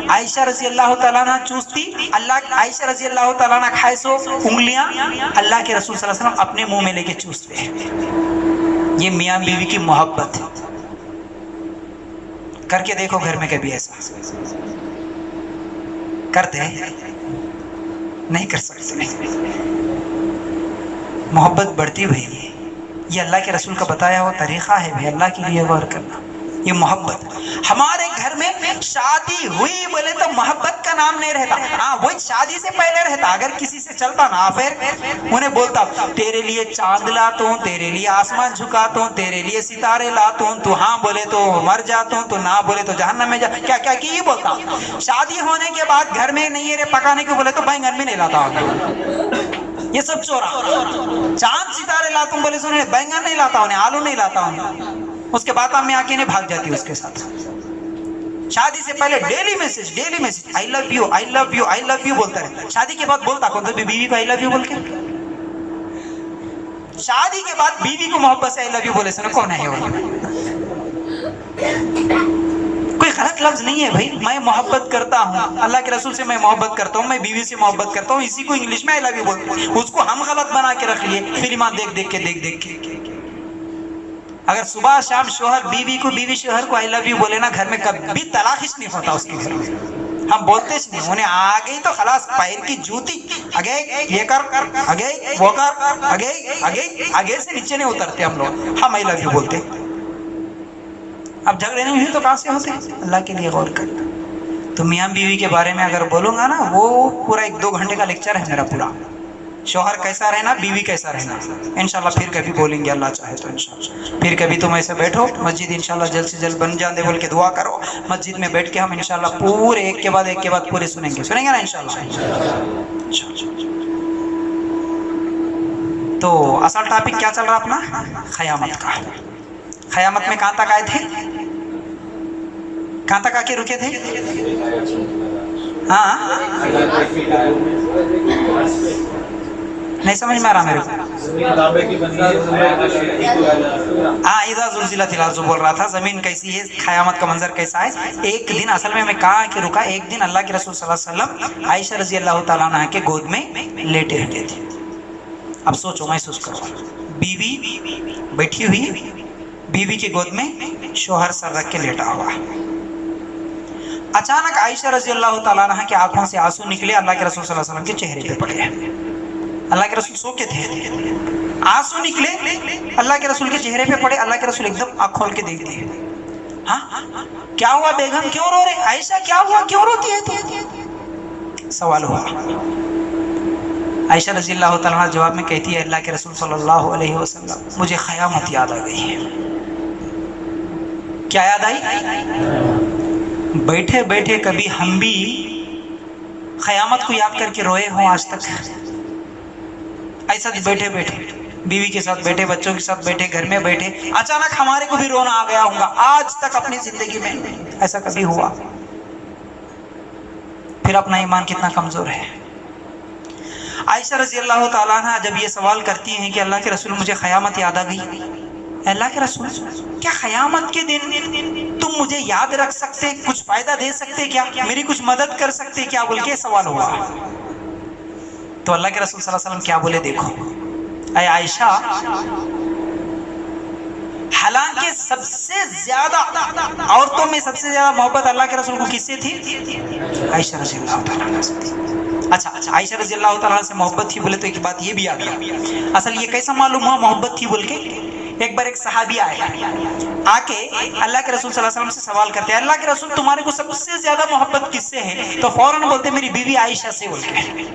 عائشہ رضی اللہ تعالیٰ عنہ چوستی، عائشہ رضی اللہ تعالیٰ عنہ کھائے سو انگلیاں اللہ کے رسول صلی اللہ علیہ وسلم اپنے منہ میں لے کے چوستے ہیں۔ یہ میاں بیوی کی محبت کر کے دیکھو گھر میں کبھی ایسا کرتے ہیں؟ نہیں کر سکتے۔ محبت بڑھتی ہوئی یہ اللہ کے رسول کا بتایا ہوا طریقہ ہے بھی، اللہ کے لیے غور کرنا، یہ محبت۔ ہمارے گھر میں شادی ہوئی بولے تو محبت کا نام نہیں رہتا، ہاں وہی شادی سے پہلے رہتا۔ اگر کسی سے چلتا نا پھر انہیں بولتا تیرے لیے چاند لاتا ہوں، تیرے لیے آسمان جھکاتا ہوں، تیرے لیے ستارے لاتا ہوں، تو ہاں بولے تو مر جاتا ہوں، تو نہ بولے تو جہنم میں جا، کیا کیا کہ یہ بولتا۔ شادی ہونے کے بعد گھر میں نہیں رہے پکانے کے بولے تو بینگن بھی نہیں لاتا ہوں، یہ سب چورا۔ چاند ستارے لاتا ہوں بولے سنے بینگن نہیں لاتا ہوں، آلو نہیں لاتا ہوں، اس کے بعد امی آ کے بھاگ جاتی اس کے ساتھ۔ شادی سے پہلے daily message I love you I love you I love you بولتا رہتا۔ شادی کے بعد بولتا کون؟ تو بیوی کو آئی لو یو بول کے، شادی کے بعد بیوی کو محبت سے آئی لو یو بولے سنے کون ہے وہ؟ کوئی غلط لفظ نہیں ہے بھائی، میں محبت کرتا ہوں اللہ کے رسول سے، میں محبت کرتا ہوں، میں بیوی سے محبت کرتا ہوں، اسی کو انگلش میں آئی لو یو بولتے ہیں۔ اس کو ہم غلط بنا کے رکھ لیے فلماں دیکھ دیکھ کے۔ اگر صبح شام شوہر بیوی کو، بیوی شوہر کو آئی لو یو بولے نا، گھر میں کبھی طلاقش نہیں ہوتا اس کے گھر میں۔ ہم بولتے نہیں، انہیں آ گئی تو خلاص پیر کی جوتی، آگے یہ کر، آگے وہ کر، آگے سے نیچے نہیں اترتے ہم لوگ، ہم آئی لو یو بولتے۔ اب جھگڑے نہیں ہوئے تو کہاں سے ہوتے؟ اللہ کے لیے غور کرنا۔ تو میاں بیوی کے بارے میں اگر بولوں گا نا، وہ پورا 1-2 گھنٹے کا لیکچر ہے میرا پورا۔ شوہر کیسا رہنا، بیوی کیسا رہنا، انشاءاللہ پھر کبھی بولیں گے اللہ چاہے تو انشاءاللہ۔ پھر کبھی تم ایسے بیٹھو، مسجد انشاءاللہ جلد سے جلد بن جانے بول کے دعا کرو، مسجد میں بیٹھ کے ہم انشاءاللہ پورے ایک کے بعد پورے سنیں گے نا انشاءاللہ۔ تو اصل ٹاپک کیا چل رہا اپنا؟ قیامت کا۔ قیامت میں کہاں تک آئے تھے؟ کہاں تک آ کے رکے تھے؟ ہاں نہیں سمجھ میں آ رہا میرے کو۔ ہاں اذا زلزلت الارض بول رہا تھا، زمین کیسی ہے، قیامت کا منظر کیسا ہے۔ ایک دن اصل میں کہاں کے رکا، ایک دن اللہ کے رسول صلی اللہ علیہ وسلم عائشہ رضی اللہ تعالیٰ عنہ کے گود میں لیٹے ہوئے تھے۔ اب سوچو، محسوس کرو، بیوی بیٹھی ہوئی، بیوی کے گود میں شوہر سر رکھ کے لیٹا ہوا۔ اچانک عائشہ رضی اللہ تعالیٰ عنہ کی آنکھوں سے آنسو نکلے، اللہ کے رسول صلی اللہ علیہ وسلم کے چہرے پہ پڑے۔ اللہ کے رسول سو کے تھے، آنسو نکلے، اللہ کے رسول کے چہرے پہ پڑے۔ اللہ کے رسول ایک دم آنکھ کھول کے دیکھتے ہیں، ہاں کیا ہوا بیگم، کیوں رو رہے؟ عائشہ کیا ہوا، کیوں روتی ہے تو؟ سوال ہوا۔ عائشہ رضی اللہ تعالیٰ عنہ جواب میں کہتی ہے، اللہ کے رسول صلی اللہ علیہ وسلم مجھے قیامت یاد آ گئی ہے۔ کیا یاد آئی؟ بیٹھے بیٹھے کبھی ہم بھی قیامت کو یاد کر کے روئے ہوں آج تک؟ ایسا بیٹھے بیٹھے بیوی کے ساتھ بیٹھے، بچوں کے ساتھ بیٹھے، گھر میں بیٹھے، اچانک ہمارے کو بھی رونا آ گیا ہوگا آج تک اپنی زندگی میں؟ ایسا کبھی ہوا؟ پھر اپنا ایمان کتنا کمزور ہے۔ عائشہ رضی اللہ تعالیٰ عنہ جب یہ سوال کرتی ہیں کہ اللہ کے رسول مجھے قیامت یاد آ گئی، اللہ کے رسول کیا قیامت کے دن تم مجھے یاد رکھ سکتے، کچھ فائدہ دے سکتے کیا، میری کچھ مدد کر سکتے کیا، بول کے سوال ہوا۔ تو اللہ کے رسول صلی اللہ علیہ وسلم کیا بولے؟ دیکھو اے عائشہ، حالانکہ سب سے زیادہ عورتوں میں سب سے زیادہ محبت اللہ کے رسول کو کس سے تھی؟ عائشہ رضی اللہ تعالیٰ عنہ سے تھی۔ اچھا عائشہ رضی اللہ تعالیٰ عنہ سے محبت تھی بولے تو ایک بات یہ بھی آ گیا، اصل یہ کیسا معلوم ہوا محبت تھی بول کے؟ ایک بار ایک صحابی آئے، آ کے اللہ کے رسول صلی اللہ علیہ وسلم سے سوال کرتے ہیں، اللہ کے رسول تمہارے کو سب سے زیادہ محبت کس سے ہے؟ تو فوراً بولتے میری بیوی عائشہ سے بول کے۔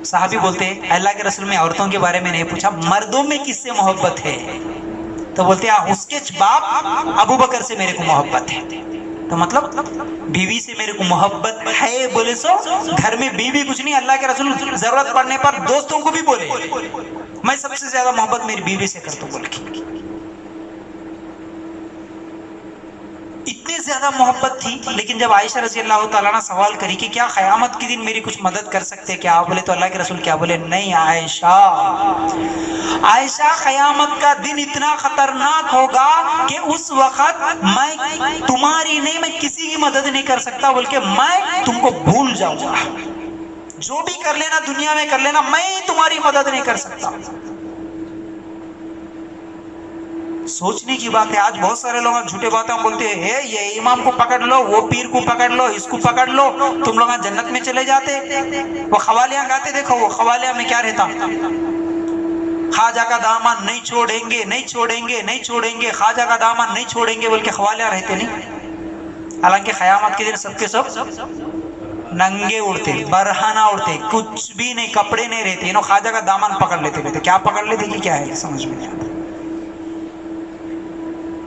صحابی بولتے ہیں اللہ کے رسول میں عورتوں کے بارے میں نہیں پوچھا، مردوں میں کس سے محبت ہے؟ تو بولتے ہیں اس کے باپ ابو بکر سے میرے کو محبت ہے۔ تو مطلب بیوی سے میرے کو محبت ہے بولے سو گھر میں بیوی کچھ نہیں، اللہ کے رسول ضرورت پڑنے پر دوستوں کو بھی بولے میں سب سے زیادہ محبت میری بیوی سے کرتا ہوں بول کے۔ اتنی زیادہ محبت تھی، لیکن جب عائشہ رضی اللہ تعالیٰ عنہ سوال کری کہ کیا قیامت کے دن میری کچھ مدد کر سکتے کیا، بولے تو اللہ کے رسول کیا بولے؟ نہیں عائشہ، عائشہ قیامت کا دن اتنا خطرناک ہوگا کہ اس وقت میں تمہاری نہیں، میں کسی کی مدد نہیں کر سکتا بول کے میں تم کو بھول جاؤں گا، جو بھی کر لینا دنیا میں کر لینا، میں تمہاری مدد نہیں کر سکتا۔ سوچنے کی بات ہے، آج بہت سارے لوگ جھوٹے باتیں بولتے ہیں، یہ امام کو پکڑ لو، وہ پیر کو پکڑ لو، اس کو پکڑ لو، تم لوگ جنت میں چلے جاتے۔ وہ خوالیاں گاتے، دیکھو وہ خوالیاں میں کیا رہتا، خواجہ کا دامن نہیں چھوڑیں گے، نہیں چھوڑیں گے، نہیں چھوڑیں گے، خواجہ کا دامن نہیں چھوڑیں گے بول کے خوالیاں رہتے نہیں. حالانکہ قیامت کے دن سب کے سب ننگے اڑتے، برہنہ اڑتے، کچھ بھی نہیں، کپڑے نہیں رہتے، انہوں خواجہ کا دامن پکڑ لیتے رہتے. کیا پکڑ لیتے کہ کیا ہے سمجھ میں نہیں آتا.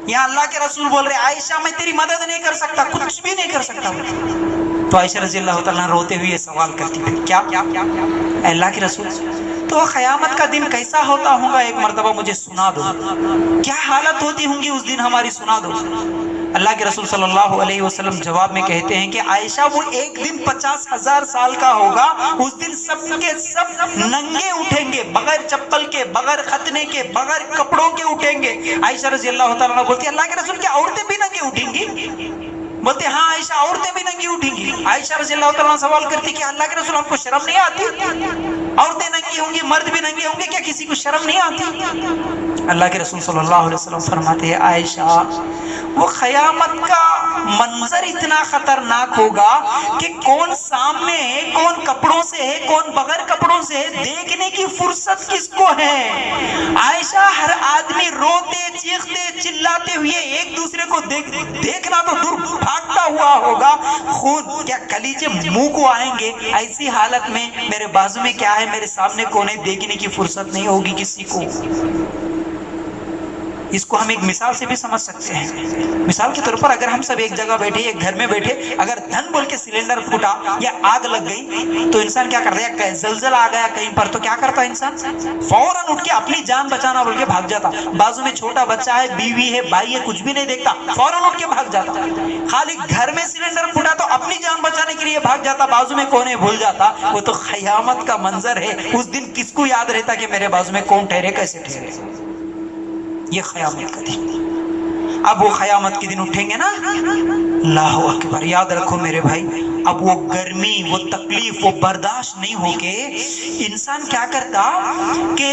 یہاں اللہ کے رسول بول رہے عائشہ میں تیری مدد نہیں کر سکتا، کچھ بھی نہیں کر سکتا. تو عائشہ رضی اللہ تعالیٰ روتے ہوئے سوال کرتی تھی کیا اے اللہ کے رسول، تو قیامت کا دن کیسا ہوتا ہوگا، ایک مرتبہ مجھے سنا دو، کیا حالت ہوتی ہوں گی اس دن ہماری، سنا دو. اللہ کے رسول صلی اللہ علیہ وسلم جواب میں کہتے ہیں کہ عائشہ وہ ایک دن 50,000 سال کا ہوگا. اس دن سب کے سب ننگے اٹھیں گے، بغیر چپل کے، بغیر ختنے کے، بغیر کپڑوں کے اٹھیں گے. عائشہ رضی اللہ تعالیٰ بولتی اللہ کے رسول کیا عورتیں بھی ننگے اٹھیں گی؟ بولتے ہاں عائشہ عورتیں بھی ننگی اٹھیں گی. عائشہ رضی اللہ تعالیٰ سوال کرتی کہ اللہ کے رسول ہم کو شرم نہیں آتی؟ عورتیں ننگی ہوں گی، مرد بھی ننگے ہوں گے، کیا کسی کو شرم نہیں آتی؟ اللہ کے رسول صلی اللہ علیہ وسلم فرماتے ہیں عائشہ وہ قیامت کا منظر اتنا خطرناک ہوگا کہ کون سامنے ہے، کون کپڑوں سے ہے، کون بغیر کپڑوں سے ہے، دیکھنے کی فرصت کس کو ہے؟ عائشہ ہر آدمی روتے چیختے چلاتے ہوئے ایک دوسرے کو دیکھنا تو دور بھاگتا ہوا ہوگا. خون کیا کلیجے منہ کو آئیں گے. ایسی حالت میں میرے بازو میں کیا ہے، میرے سامنے کون ہے، دیکھنے کی فرصت نہیں ہوگی کسی کو. اس کو ہم ایک مثال سے بھی سمجھ سکتے ہیں. مثال کے طور پر اگر ہم سب ایک جگہ بیٹھے، ایک گھر میں بیٹھے، اگر دھن بول کے سلنڈر پھوٹا یا آگ لگ گئی تو انسان کیا کرتا ہے، زلزلہ آ گیا کہیں پر تو کیا کرتا ہے انسان، فوراً اٹھ کے اپنی جان بچانا بول کے بھاگ جاتا. بازو میں چھوٹا بچہ ہے، بیوی ہے، بھائی ہے، کچھ بھی نہیں دیکھتا، فوراً اٹھ کے بھاگ جاتا. خالی گھر میں سلنڈر پھوٹا تو اپنی جان بچانے کے لیے بھاگ جاتا، بازو میں کون ہے بھول جاتا. وہ تو قیامت کا منظر ہے. اس دن کس کو یاد رہتا کہ میرے بازو میں کون ٹھہرے، کیسے ٹھہرے. یہ قیامت کا دن. اب وہ قیامت کے دن اٹھیں گے نا، اللہ اکبر، یاد رکھو میرے بھائی، اب وہ گرمی، وہ تکلیف، وہ برداشت نہیں ہو کے انسان کیا کرتا کہ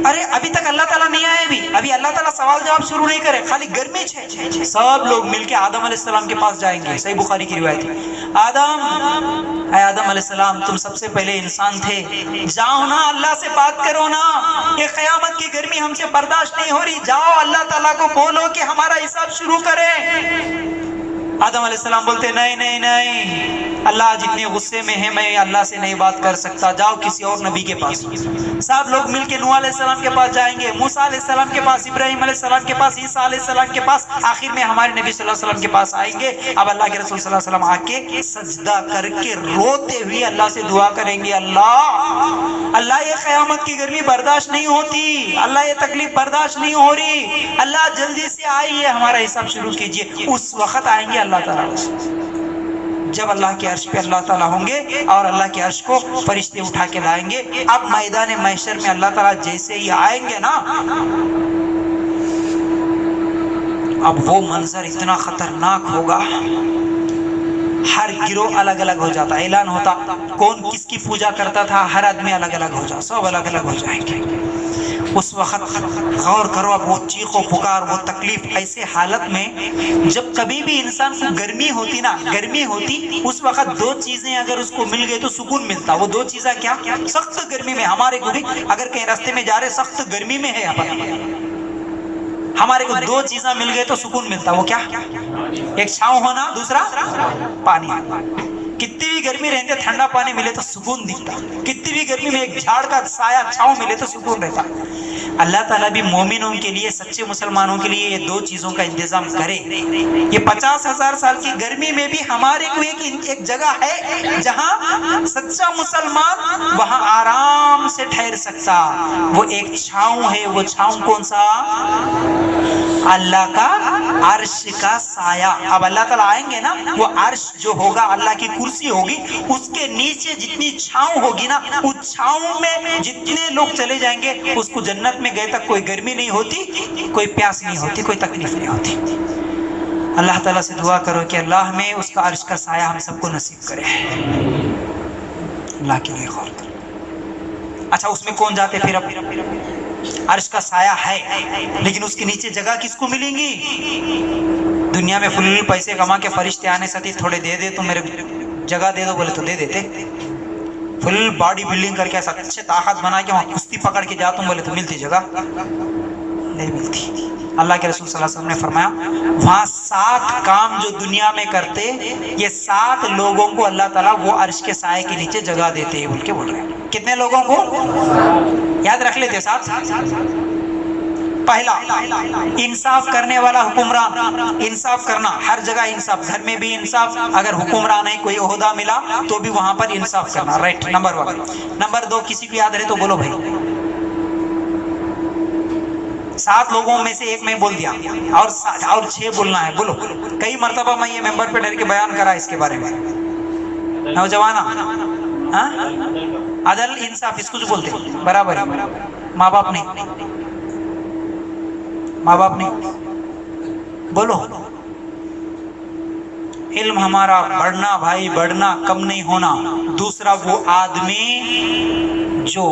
ارے ابھی تک اللہ تعالیٰ نہیں آئے، بھی ابھی اللہ تعالیٰ سوال جواب شروع نہیں کرے، خالی گرمی ہے. سب لوگ مل کے آدم علیہ السلام کے پاس جائیں گے. صحیح بخاری کی روایت ہے، اے آدم علیہ السلام تم سب سے پہلے انسان تھے، جاؤ نا اللہ سے بات کرو نا، یہ قیامت کی گرمی ہم سے برداشت نہیں ہو رہی، جاؤ اللہ تعالیٰ کو بولو کہ ہمارا حساب شروع کرے. آدم علیہ السلام بولتے نہیں نہیں نہیں، اللہ جتنے غصے میں ہے میں اللہ سے نہیں بات کر سکتا، جاؤ کسی اور نبی کے پاس. سب لوگ مل کے نوح علیہ السلام کے پاس جائیں گے، موسیٰ علیہ السلام کے پاس، ابراہیم علیہ السلام کے پاس، عیسیٰ علیہ السلام کے پاس، آخر میں ہمارے نبی صلی اللہ علیہ وسلم کے پاس آئیں گے. اب اللہ کے رسول صلی اللہ علیہ وسلم آ کے سجدہ کر کے روتے ہوئے اللہ سے دعا کریں گے، اللہ یہ قیامت کی گرمی برداشت نہیں ہوتی، اللہ یہ تکلیف برداشت نہیں ہو رہی، اللہ جلدی سے آئیے ہمارا حساب شروع کیجئے. اس وقت آئیں گے اللہ تعالیٰ جب اللہ کے عرش پہ اللہ تعالیٰ ہوں گے اور اللہ کے عرش کو فرشتے اٹھا کے لائیں گے. اب میدان محشر میں اللہ تعالیٰ جیسے ہی آئیں گے نا، اب وہ منظر اتنا خطرناک ہوگا، ہر گروہ الگ الگ ہو جاتا، اعلان ہوتا کون کس کی پوجا کرتا تھا، ہر آدمی الگ الگ ہو جاتا، سب الگ الگ ہو جائیں گے. اس وقت غور کرو، اب وہ چیخ و پکار، وہ تکلیف، ایسے حالت میں جب کبھی بھی انسان کو گرمی ہوتی نا، گرمی ہوتی اس وقت دو چیزیں اگر اس کو مل گئے تو سکون ملتا. وہ دو چیزیں کیا؟ سخت گرمی میں ہمارے کو بھی اگر کہیں راستے میں جا رہے سخت گرمی میں ہے ہمارے کو دو چیزیں مل گئے تو سکون ملتا. وہ کیا؟ ایک چھاؤں ہونا، دوسرا پانی. کتنی بھی گرمی رہتے ٹھنڈا پانی ملے تو سکون دکھتا، کتنی بھی گرمی میں ایک جھاڑ کا سایہ چھاؤں ملے تو سکون رہتا. اللہ تعالیٰ بھی مومنوں کے لیے، سچے مسلمانوں کے لیے یہ دو چیزوں کا انتظام کرے. یہ 50,000 سال کی گرمی میں بھی ہمارے کو ایک جگہ ہے جہاں سچا مسلمان وہاں آرام سے ٹھہر سکتا. وہ ایک چھاؤں ہے. وہ چھاؤں کون سا؟ اللہ کا عرش کا سایہ. اب اللہ تعالیٰ آئیں گے نا، وہ عرش جو ہوگا اللہ کی کرسی ہوگی، اس کے نیچے جتنی چھاؤں ہوگی نا، اس چھاؤں میں جتنے لوگ چلے جائیں گے اس کو جنت میں گئے تک کوئی گرمی نہیں ہوتی، کوئی پیاس نہیں ہوتی، کوئی تکلیف نہیں ہوتی. اللہ تعالیٰ سے دعا کرو کہ اللہ ہمیں اس کا عرش کا سایہ ہم سب کو نصیب کرے. اللہ کے لیے غور کرو. اچھا اس میں کون جاتے پھر؟ اب عرش کا سایہ ہے لیکن اس کے نیچے جگہ کس کو ملیں گی؟ دنیا میں فل پیسے کما کے فرشتے آنے سے تھوڑے دے دے تو میرے جگہ دے دو بولے تو دے دیتے. فل باڈی بلڈنگ کر کے ایسا اچھے طاقت بنا کے وہاں کشتی پکڑ کے جاتا ہوں بولے تو ملتی جگہ نہیں ملتی. اللہ کے رسول صلی اللہ علیہ وسلم نے فرمایا وہاں 7 کام جو دنیا میں کرتے یہ 7 لوگوں کو اللہ تعالیٰ وہ عرش کے سائے کے نیچے جگہ دیتے ہیں بول کے بول رہے ہیں. کتنے لوگوں کو یاد رکھ لیتے 7. پہلا انصاف کرنے والا حکمران. انصاف کرنا ہر جگہ انصاف, گھر میں بھی انصاف, اگر حکمران ہے کوئی عہدہ ملا تو بھی وہاں پر انصاف کرنا, رائٹ, نمبر 1. نمبر 2 کسی کو یاد رہے تو بولو بھائی. 7 لوگوں میں سے ایک میں بول دیا اور 6 بولنا ہے, بولو. کئی مرتبہ میں یہ ممبر پہ ڈر کے بیان کرا اس کے بارے میں. نوجوانہ عدل انصاف اس کو جو بولتے ہیں برابر. ماں باپ نہیں, ماں باپ نہیں, بولو. علم ہمارا بڑھنا بھائی, بڑھنا, کم نہیں ہونا. دوسرا وہ آدمی جو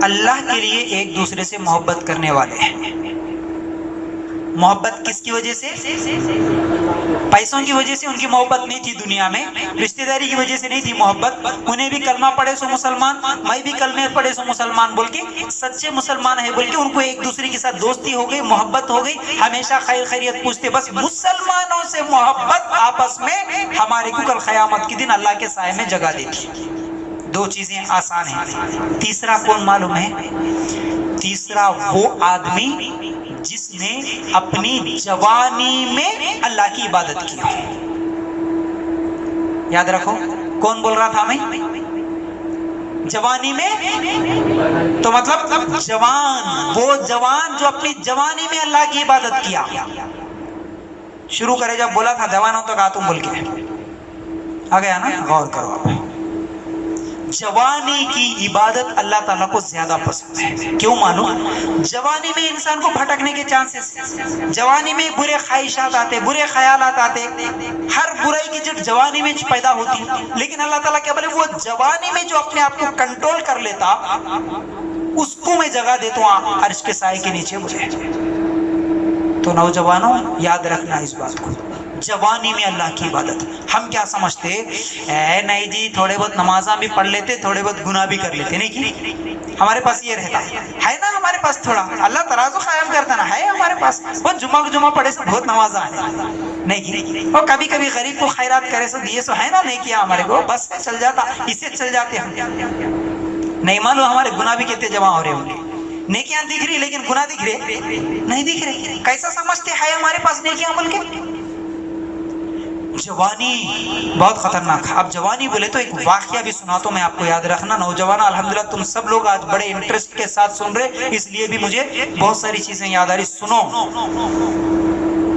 اللہ کے لیے ایک دوسرے سے محبت کرنے والے ہیں. محبت کس کی وجہ سے؟ پیسوں کی وجہ سے ان کی محبت نہیں تھی دنیا میں, رشتہ داری کی وجہ سے نہیں تھی محبت. انہیں بھی کلمہ پڑھے سو مسلمان, میں بھی کلمے پڑھے سو مسلمان بول کے سچے مسلمان ہے بول کے ان کو ایک دوسرے کے ساتھ دوستی ہو گئی, محبت ہو گئی, ہمیشہ خیر خیریت پوچھتے. بس مسلمانوں سے محبت آپس میں ہمارے کو کل قیامت کے دن اللہ کے سائے میں جگہ دیتی. 2 چیزیں آسان ہیں. تیسرا کون معلوم ہے؟ تیسرا وہ آدمی جس نے اپنی جوانی میں اللہ کی عبادت کی. یاد رکھو کون بول رہا تھا, میں جوانی میں, تو مطلب جوان, وہ جوان جو اپنی جوانی میں اللہ کی عبادت کیا. شروع کرے جب بولا تھا جوانوں تک آتم بول کے آ گیا نا, غور کرو. جوانی کی عبادت اللہ تعالیٰ کو زیادہ پسند ہے. کیوں معلوم؟ جوانی میں انسان کو بھٹکنے کے چانسز, جوانی میں برے خواہشات آتے, برے خیالات آتے, ہر برائی کی جڑ جوانی میں پیدا ہوتی. لیکن اللہ تعالیٰ کیا بولے, وہ جوانی میں جو اپنے آپ کو کنٹرول کر لیتا اس کو میں جگہ دیتا ہوں عرش کے سائے کے نیچے بولے. تو نوجوانوں یاد رکھنا اس بات کو, جوانی میں اللہ کی عبادت. ہم کیا سمجھتے اے نہیں جی تھوڑے بہت نمازاں بھی پڑھ لیتے, تھوڑے بہت گناہ بھی کر لیتے, نہیں کی ہمارے پاس یہ رہتا ہے نا, ہمارے پاس تھوڑا اللہ ترازو قائم کرتا نا, ہے ہمارے پاس بہت جمعہ پڑھے سے بہت نمازاں ہیں, نہیں کی اور کبھی کبھی غریب کو خیرات کرے سو دیے سو, ہے نا, نہیں کیا ہمارے کو, بس چل جاتا, اسے چل جاتے ہم. نہیں معلوم ہمارے گناہ بھی کتنے جمع ہو رہے ہوں گے. نیکیاں دکھ رہی لیکن گناہ دکھ رہے نہیں دکھ رہے. کیسا سمجھتے ہیں ہمارے پاس نیکیاں بول کے؟ جوانی بہت خطرناک. اب جوانی بولے تو ایک واقعہ بھی سناتا ہوں میں آپ کو, یاد رکھنا. نوجوانوں الحمدللہ تم سب لوگ آج بڑے انٹرسٹ کے ساتھ سن رہے, اس لیے بھی مجھے بہت ساری چیزیں یاد آ رہی. سنو,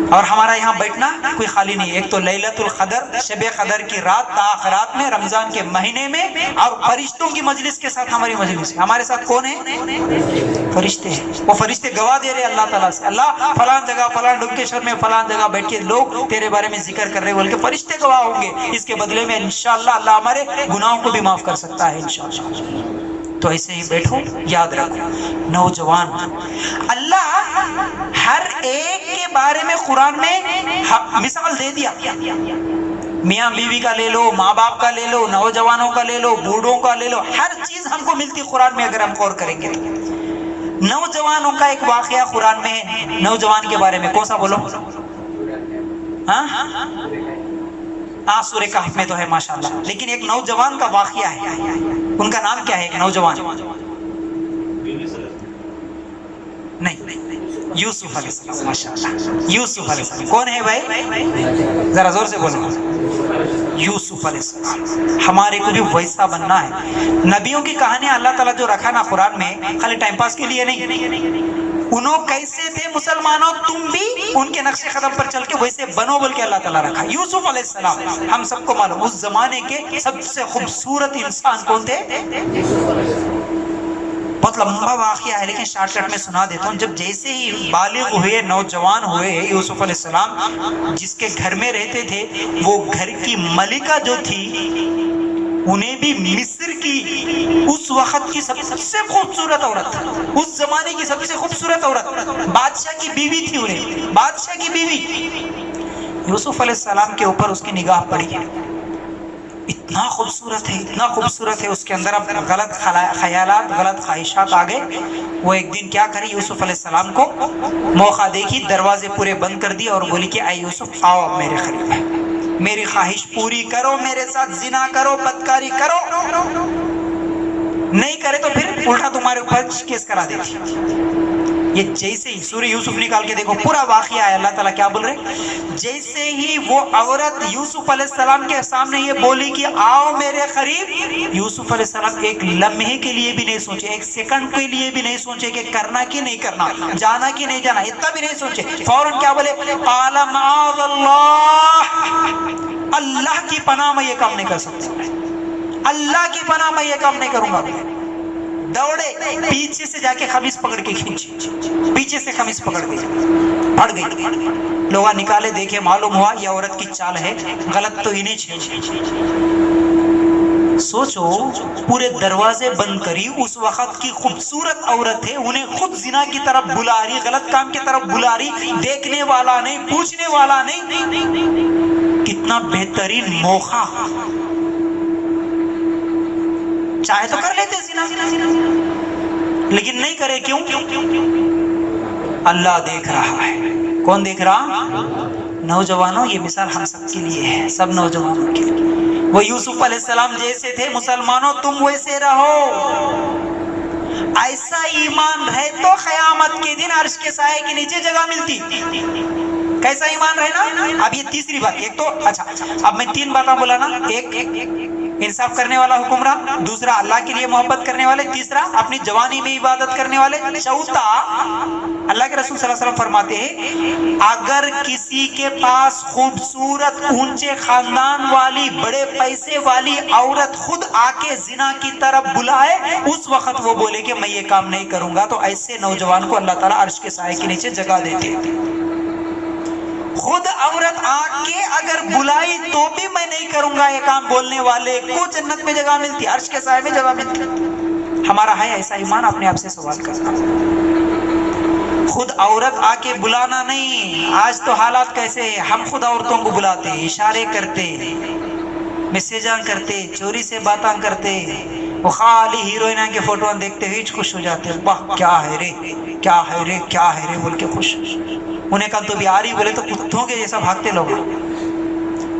اور ہمارا یہاں بیٹھنا کوئی خالی نہیں. ایک تو لیلۃ القدر, شب قدر کی رات, تاخرات میں, رمضان کے مہینے میں, اور فرشتوں کی مجلس کے ساتھ ہماری مجلس ہے. ہمارے ساتھ کون ہے؟ فرشتے ہیں. وہ فرشتے گواہ دے رہے اللہ تعالیٰ سے, اللہ فلان جگہ فلان ڈبکیشور میں فلان جگہ بیٹھ کے لوگ تیرے بارے میں ذکر کر رہے بول کے فرشتے گواہ ہوں گے. اس کے بدلے میں انشاءاللہ اللہ ہمارے گناہوں کو بھی معاف کر سکتا ہے انشاءاللہ. تو ایسے ہی بیٹھو, یاد رکھو نوجوان, اللہ ہر ایک کے بارے میں قرآن میں مثال دے دیا. میاں بیوی کا لے لو, ماں باپ کا لے لو, نوجوانوں کا لے لو, بوڑھوں کا لے لو, ہر چیز ہم کو ملتی قرآن میں اگر ہم غور کریں گے. نوجوانوں کا ایک واقعہ قرآن میں ہے. نوجوان کے بارے میں کون سا بولو؟ ہاں سورہ کہف میں تو ہے ماشاءاللہ, لیکن ایک نوجوان کا واقعہ ہے. ان کا نام کیا ہے؟ ایک نوجوان, نہیں, یوسف علیہ السلام. ماشاءاللہ یوسف علیہ السلام کون ہے بھائی؟ ذرا زور سے بولو. یوسف علیہ السلام. ہمارے کو بھی ویسا بننا ہے. نبیوں کی کہانیاں اللہ تعالیٰ جو رکھا نا قرآن میں, خالی ٹائم پاس کے لیے نہیں. انہوں کیسے تھے مسلمانوں, تم بھی ان کے نقش قدم پر چل کے ویسے بنو بول کے اللہ تعالیٰ رکھا. یوسف علیہ السلام ہم سب کو معلوم, اس زمانے کے سب سے خوبصورت انسان کون تھے؟ بہت لمبا واقعہ ہے لیکن شارٹ کٹ میں سنا دیتا ہوں. جب جیسے ہی بالغ ہوئے, نوجوان ہوئے, یوسف علیہ السلام جس کے گھر میں رہتے تھے, وہ گھر کی ملکہ جو تھی, انہیں بھی مصر کی اس وقت کی سب سے خوبصورت عورت, اس زمانے کی سب سے خوبصورت عورت, بادشاہ کی بیوی تھی. انہیں بادشاہ کی بیوی. یوسف علیہ السلام کے اوپر اس کی نگاہ پڑی. اتنا خوبصورت ہے، اتنا خوبصورت ہے، اس کے اندر اب غلط خیالات، غلط خواہشات آ گئے۔ وہ ایک دن کیا کرے، یوسف علیہ السلام کو موقع دیکھی، دروازے پورے بند کر دی اور بولی کہ اے یوسف آؤ اب میرے قریب، میری خواہش پوری کرو، میرے ساتھ زنا کرو، بدکاری کرو، نہیں کرے تو پھر الٹا تمہارے اوپر کیس کرا دیتی۔ یہ جیسے ہی سورہ یوسف نکال کے دیکھو، پورا واقعہ ہے، اللہ تعالیٰ کیا بول رہے، جیسے ہی وہ عورت یوسف علیہ السلام کے سامنے یہ بولی کہ آؤ میرے قریب، یوسف علیہ السلام ایک لمحے کے لیے بھی نہیں سوچے، ایک سیکنڈ کے لیے بھی نہیں سوچے کہ کرنا کہ نہیں کرنا، جانا کہ نہیں جانا، اتنا بھی نہیں سوچے، فوراً کیا بولے، قال معاذ اللہ، اللہ کی پناہ میں یہ کام نہیں کر سکتا، اللہ کی پناہ میں یہ کام نہیں کروں گا۔ دوڑے، پیچھے سے جا کے قمیص پکڑ کے کھینچی، پیچھے سے قمیص پکڑ کے پھٹ گئی، لوگ نکالے، دیکھے، معلوم ہوا یہ عورت کی چال ہے، غلط تو انہیں چھیڑ۔ سوچو، پورے دروازے بند کری، اس وقت کی خوبصورت عورت ہے، انہیں خود زنا کی طرف بلا رہی، غلط کام کی طرف بلا رہی، دیکھنے والا نہیں، پوچھنے والا نہیں، کتنا بہترین موقع، چاہے تو کر لیتے زنا، لیکن نہیں کرے، کیوں؟ اللہ دیکھ رہا ہے۔ کون دیکھ رہا؟ نوجوانوں، یہ مثال ہم سب کے لیے ہے، سب نوجوانوں کے لیے۔ وہ یوسف علیہ السلام جیسے تھے، مسلمانوں تم ویسے رہو، ایسا ایمان رہے تو قیامت کے دن عرش کے سائے کے نیچے جگہ ملتی۔ کیسا ایمان رہنا؟ اب یہ تیسری بات، ایک تو اچھا اب میں 3 باتیں بولا نا، ایک انصاف کرنے والا حکمراں، دوسرا اللہ کے لیے محبت کرنے والے، تیسرا اپنی جوانی میں عبادت کرنے والے، چوتھا اللہ کے رسول صلی اللہ علیہ وسلم فرماتے ہیں اگر کسی کے پاس خوبصورت اونچے خاندان والی بڑے پیسے والی عورت خود آ کے زنا کی طرف بلائے، اس وقت وہ بولے کہ میں یہ کام نہیں کروں گا، تو ایسے نوجوان کو اللہ تعالیٰ عرش کے سائے کے نیچے جگہ دیتے ہیں۔ خود عورت آ کے اگر بلائی تو بھی میں نہیں کروں گا یہ کام بولنے والے کو جنت میں جگہ ملتی، عرش کے سائے میں جگہ ملتی۔ ہمارا ہے ایسا ایمان؟ اپنے آپ سے سوال کرنا۔ خود عورت آ کے بلانا نہیں، آج تو حالات کیسے ہیں، ہم خود عورتوں کو بلاتے، اشارے کرتے، میسیجاں کرتے، چوری سے باتاں کرتے، وہ خالی ہیروئنہ کے فوٹو دیکھتے ہوئے خوش ہو جاتے ہیں، واہ کیا ہے رے، کیا ہے رے، کیا ہے رے بول کے خوش۔ انہیں کل تو بیاری بولے تو کتوں کے جیسا بھاگتے لوگ۔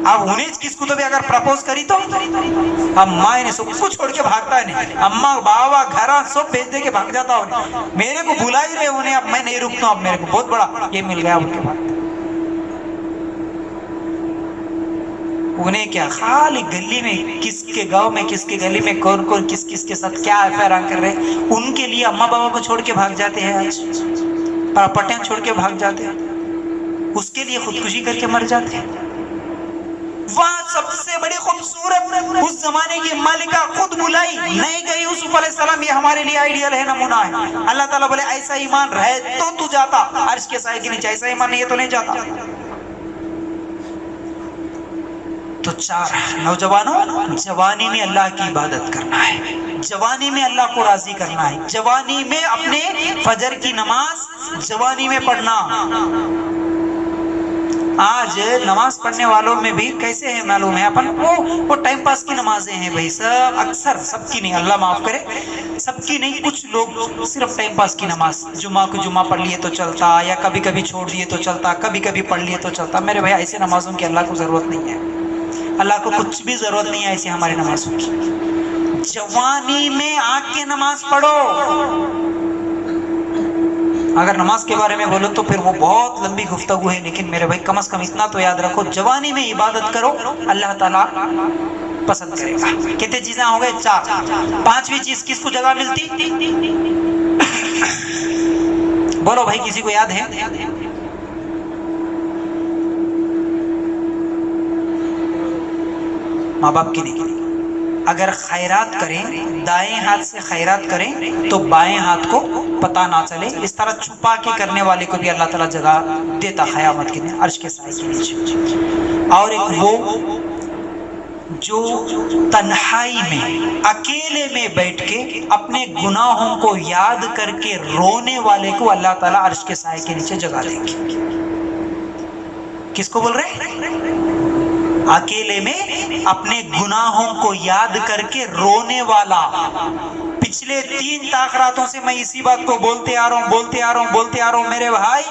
اب انہیں کس کو تو بھی اگر پرپوز کری تو اماں نے سب کو چھوڑ کے بھاگتا ہے، نہیں اماں بابا گھرا سب بھیج دے کے بھاگ جاتا ہوں، میرے کو بلا ہی رہے انہیں، اب میں نہیں رکتا، اب میرے کو بہت بڑا یہ مل گیا ان کے بعد۔ انہیں کیا خالی گلی میں کس کے گاؤں میں کس کے گلی میں کون کون کس کس کے ساتھ کیا افیئر کر رہے، ان کے لیے اماں بابا کو چھوڑ کے بھاگ جاتے ہیں، آج پراپرٹیاں چھوڑ کے بھاگ جاتے ہیں، اس کے لیے خودکشی کر کے مر جاتے ہیں۔ وہاں سب سے بڑی خوبصورت اس زمانے کی مالکہ خود بلائی، نہیں گئی یوسف علیہ السلام، یہ ہمارے لیے آئیڈیل ہے، نمونہ ہے۔ اللہ تعالیٰ بولے ایسا ایمان رہے تو جاتا عرش کے سائے کے نیچے، ایسا ایمان نہیں ہے تو نہیں جاتا۔ تو 4 نوجوانوں، جوانی میں اللہ کی عبادت کرنا ہے، جوانی میں اللہ کو راضی کرنا ہے، جوانی میں اپنے فجر کی نماز جوانی میں پڑھنا۔ آج نماز پڑھنے والوں میں بھی کیسے ہیں معلوم ہے، اپن وہ ٹائم پاس کی نمازیں ہیں بھائی، سب اکثر، سب کی نہیں، اللہ معاف کرے، سب کی نہیں، کچھ لوگ صرف ٹائم پاس کی نماز، جمعہ کو جمعہ پڑھ لیے تو چلتا، یا کبھی کبھی چھوڑ دیے تو چلتا، کبھی کبھی پڑھ لیے تو چلتا۔ میرے بھائی ایسے نمازوں کی اللہ کو ضرورت نہیں ہے، اللہ کو کچھ بھی ضرورت نہیں ہے ایسی ہماری نمازوں کی۔ جوانی میں آ کے نماز پڑھو۔ اگر نماز کے بارے میں بولو تو پھر وہ بہت لمبی گفتگو ہے، لیکن میرے بھائی کم از کم اتنا تو یاد رکھو، جوانی میں عبادت کرو، اللہ تعالیٰ پسند کرے گا۔ کتنے چیزیں ہو گئے؟ 4۔ 5ویں چیز کس کو جگہ ملتی؟ بولو بھائی، کسی کو یاد ہے؟ ماں باپ کی نہیں۔ اگر خیرات کریں، دائیں ہاتھ سے خیرات کریں تو بائیں ہاتھ کو پتہ نہ چلے، اس طرح چھپا کے کرنے والے کو بھی اللہ تعالیٰ جگہ دیتا قیامت کے دن عرش کے سائے کے نیچے۔ اور ایک وہ جو تنہائی میں اکیلے میں بیٹھ کے اپنے گناہوں کو یاد کر کے رونے والے کو اللہ تعالیٰ عرش کے سائے کے نیچے جگہ دیں گے۔ کس کو بول رہے ہیں؟ اکیلے میں اپنے گناہوں کو یاد کر کے رونے والا. پچھلے 3 تاخراتوں سے میں اسی بات کو بولتے آ رہا ہوں میرے بھائی.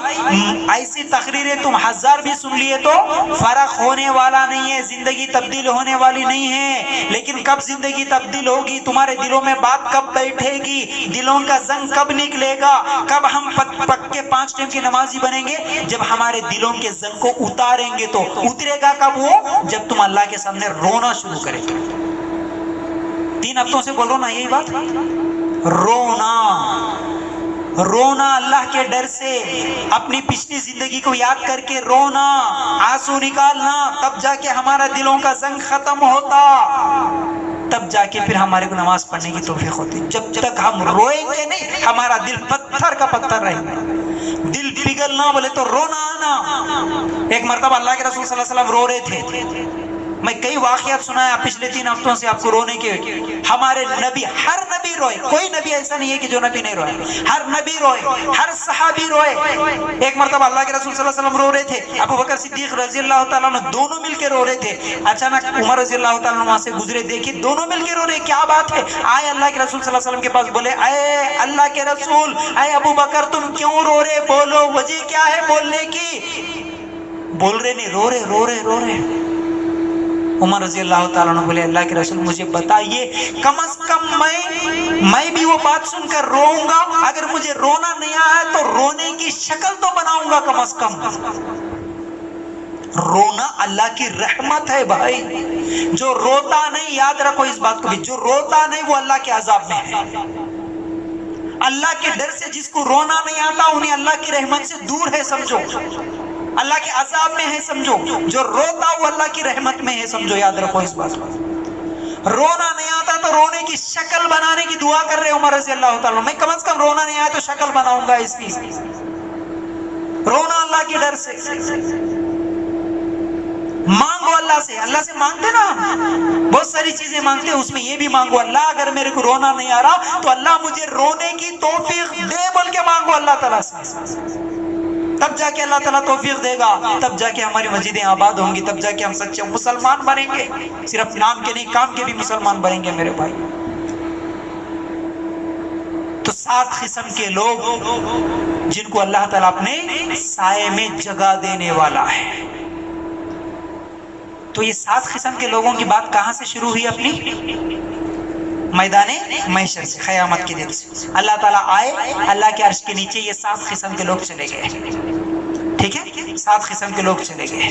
ایسی تقریریں تم 1000 بھی سن لیے تو فرق ہونے والا نہیں ہے، زندگی تبدیل ہونے والی نہیں ہے. لیکن کب زندگی تبدیل ہوگی؟ تمہارے دلوں میں بات کب بیٹھے گی؟ دلوں کا زنگ کب نکلے گا؟ کب ہم پکے 5 ٹائم کی نمازی بنیں گے؟ جب ہمارے دلوں کے زنگ کو اتاریں گے. تو اترے گا کب وہ؟ جب تم اللہ کے سامنے رونا شروع کریں گے. 3 ہفتوں سے بولو نا یہی بات. رونا اللہ کے ڈر سے، اپنی پچھلی زندگی کو یاد کر کے رونا، آنسو نکالنا. تب جا کے ہمارا دلوں کا زنگ ختم ہوتا، تب جا کے پھر ہمارے کو نماز پڑھنے کی توفیق ہوتی. جب تک ہم روئیں گے نہیں، ہمارا دل پتھر کا پتھر رہے گا. دل پگھلنا بولے تو رونا آنا. ایک مرتبہ اللہ کے رسول صلی اللہ علیہ وسلم رو رہے تھے. میں کئی واقعات سنایا پچھلے 3 ہفتوں سے آپ کو رونے کے. ہمارے نبی، ہر نبی روئے، کوئی نبی ایسا نہیں ہے کہ جو نبی نہیں روئے. ہر نبی روئے، ہر صحابی روئے. ایک مرتبہ اللہ کے رسول صلی اللہ علیہ وسلم رو رہے تھے، ابو بکر صدیق رضی اللہ تعالیٰ عنہ دونوں مل کے رو رہے تھے. اچانک عمر رضی اللہ تعالیٰ عنہ وہاں سے گزرے، دیکھیں دونوں مل کے رو رہے. کیا بات ہے؟ آئے اللہ کے رسول صلی اللہ علیہ وسلم کے پاس، بولے اے اللہ کے رسول، اے ابو بکر تم کیوں رو رہے؟ بولو وجہ کیا ہے بولنے کی؟ بول رہے نہیں، رو رہے. عمر رضی اللہ تعالیٰ عنہ بولے اللہ کے رسول مجھے بتائیے، کم از کم میں بھی وہ بات سن کر روؤں گا. اگر مجھے رونا نہیں آیا تو رونے کی شکل تو بناؤں گا کم از کم. رونا اللہ کی رحمت ہے بھائی. جو روتا نہیں، یاد رکھو اس بات کو بھی، جو روتا نہیں وہ اللہ کے عذاب میں ہے. اللہ کے ڈر سے جس کو رونا نہیں آتا انہیں اللہ کی رحمت سے دور ہے سمجھو، اللہ کے عذاب میں ہے سمجھو. جو روتا وہ اللہ کی رحمت میں ہے سمجھو. یاد رکھو اس بات کو. رونا نہیں آتا تو رونے کی شکل بنانے کی دعا کر رہے عمر رضی اللہ تعالیٰ. میں کم از کم رونا نہیں آیا تو شکل بناؤں گا اس کی. رونا اللہ کے ڈر سے. مانگو اللہ سے مانگتے نا، بہت ساری چیزیں مانگتے ہیں، اس میں یہ بھی مانگو اللہ اگر میرے کو رونا نہیں آ رہا تو اللہ مجھے رونے کی توفیق دے بول کے مانگو اللہ تعالیٰ سے. تب جا کے اللہ تعالیٰ توفیق دے گا، تب جا کے ہماری مسجدیں آباد ہوں گی، تب جا کے ہم سچے مسلمان بنیں گے. صرف نام کے نہیں کام کے بھی مسلمان بنیں گے میرے بھائی. تو 7 قسم کے لوگ جن کو اللہ تعالیٰ اپنے سائے میں جگہ دینے والا ہے. تو یہ 7 قسم کے لوگوں کی بات کہاں سے شروع ہوئی؟ اپنی میدان محشر سے، قیامت کے دن سے. اللہ تعالیٰ آئے، اللہ کے عرش کے نیچے یہ 7 قسم کے لوگ چلے گئے. ٹھیک ہے، 7 قسم کے لوگ چلے گئے.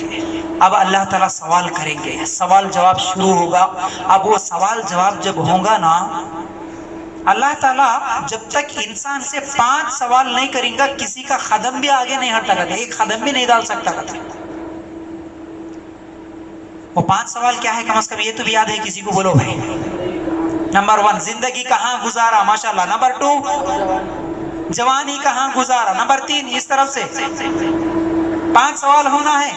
اب اللہ تعالیٰ سوال کریں گے، سوال جواب شروع ہوگا. اب وہ سوال جواب جب ہوگا نا، اللہ تعالیٰ جب تک انسان سے 5 سوال نہیں کریں گا کسی کا قدم بھی آگے نہیں ہٹتا کرتا، ایک قدم بھی نہیں ڈال سکتا کرتا. وہ 5 سوال کیا ہے کم از کم یہ تو بھی یاد ہے کسی کو؟ بولو بھائی. نمبر 1 زندگی کہاں گزارا؟ ماشاءاللہ. نمبر 2 جوانی کہاں گزارا؟ نمبر 3 اس طرف سے 5 سوال ہونا ہے.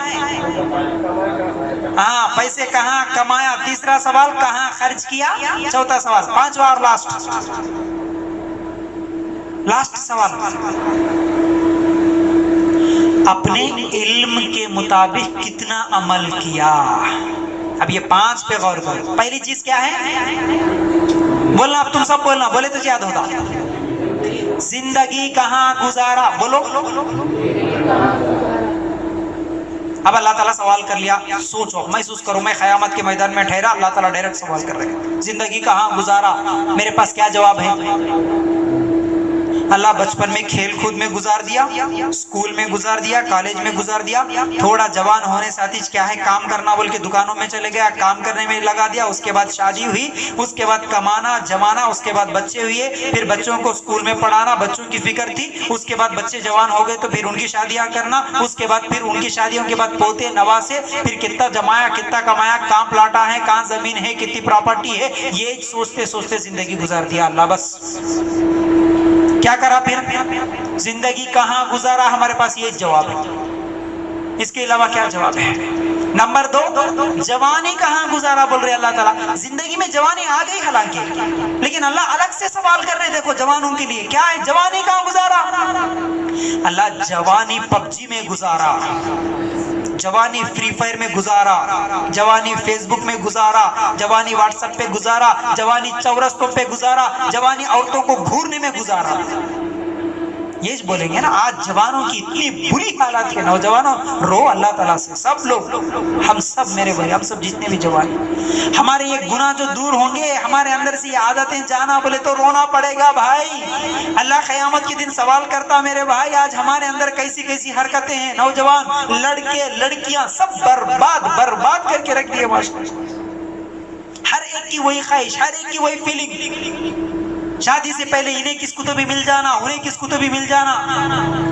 ہاں، پیسے کہاں کمایا؟ تیسرا سوال کہاں خرچ کیا؟ چوتھا سوال. 5واں اور لاسٹ سوال اپنے علم کے مطابق کتنا عمل کیا. اب یہ 5 پہ غور کرو. پہلی چیز کیا ہے؟ بولنا، اب تم سب بولنا، بولے تو یاد ہوتا. زندگی کہاں گزارا؟ بولو. اب اللہ تعالیٰ سوال کر لیا. سوچو، محسوس کرو میں قیامت کے میدان میں ٹھہرا، اللہ تعالیٰ ڈائریکٹ سوال کر رہے ہیں زندگی کہاں گزارا. میرے پاس کیا جواب ہے؟ اللہ بچپن میں کھیل کود میں گزار دیا، اسکول میں گزار دیا، کالج میں گزار دیا. تھوڑا جوان ہونے ساتھی کیا ہے کام کرنا بول کے دکانوں میں چلے گیا، کام کرنے میں لگا دیا. اس کے بعد شادی ہوئی، اس کے بعد کمانا جمانا، اس کے بعد بچے ہوئے، پھر بچوں کو اسکول میں پڑھانا، بچوں کی فکر تھی. اس کے بعد بچے جوان ہو گئے تو پھر ان کی شادیاں کرنا. اس کے بعد پھر ان کی شادیوں کے بعد پوتے نواسے، پھر کتنا جمایا کتنا کمایا، کہاں پلاٹا ہے کہاں زمین ہے کتنی پراپرٹی ہے. یہ سوچتے سوچتے زندگی گزار دیا. اللہ بس کیا کرا پھر؟ زندگی کہاں گزارا؟ ہمارے پاس یہ جواب ہے، اس کے علاوہ کیا جواب ہے؟ نمبر 2 جوانی کہاں گزارا بول رہے اللہ تعالیٰ. زندگی میں جوانی آ گئی حالانکہ، لیکن اللہ الگ سے سوال کر رہے. دیکھو جوانوں کے لیے کیا ہے، جوانی کہاں گزارا؟ اللہ جوانی PUBG میں گزارا، جوانی فری فائر میں گزارا، جوانی فیس بک میں گزارا، جوانی واٹس ایپ پہ گزارا، جوانی چورستوں پہ گزارا، جوانی عورتوں کو گھورنے میں گزارا. یہ بولیں گے نا آج جوانوں کی اتنی بری حالات ہے. نوجوانوں رو اللہ تعالیٰ سے، سب لوگ، ہم سب میرے بھائی، ہم سب جتنے بھی جوان، ہمارے یہ گناہ جو دور ہوں گے، ہمارے اندر سے یہ عادتیں جانا بولے تو رونا پڑے گا بھائی. اللہ قیامت کے دن سوال کرتا میرے بھائی آج ہمارے اندر کیسی کیسی حرکتیں ہیں. نوجوان لڑکے لڑکیاں سب برباد کر کے رکھ دیے ماشاءاللہ. ہر ایک کی وہی خواہش، ہر ایک کی وہی فیلنگ. شادی سے پہلے انہیں کس کو تو بھی مل جانا، انہیں کس کو تو بھی مل جانا،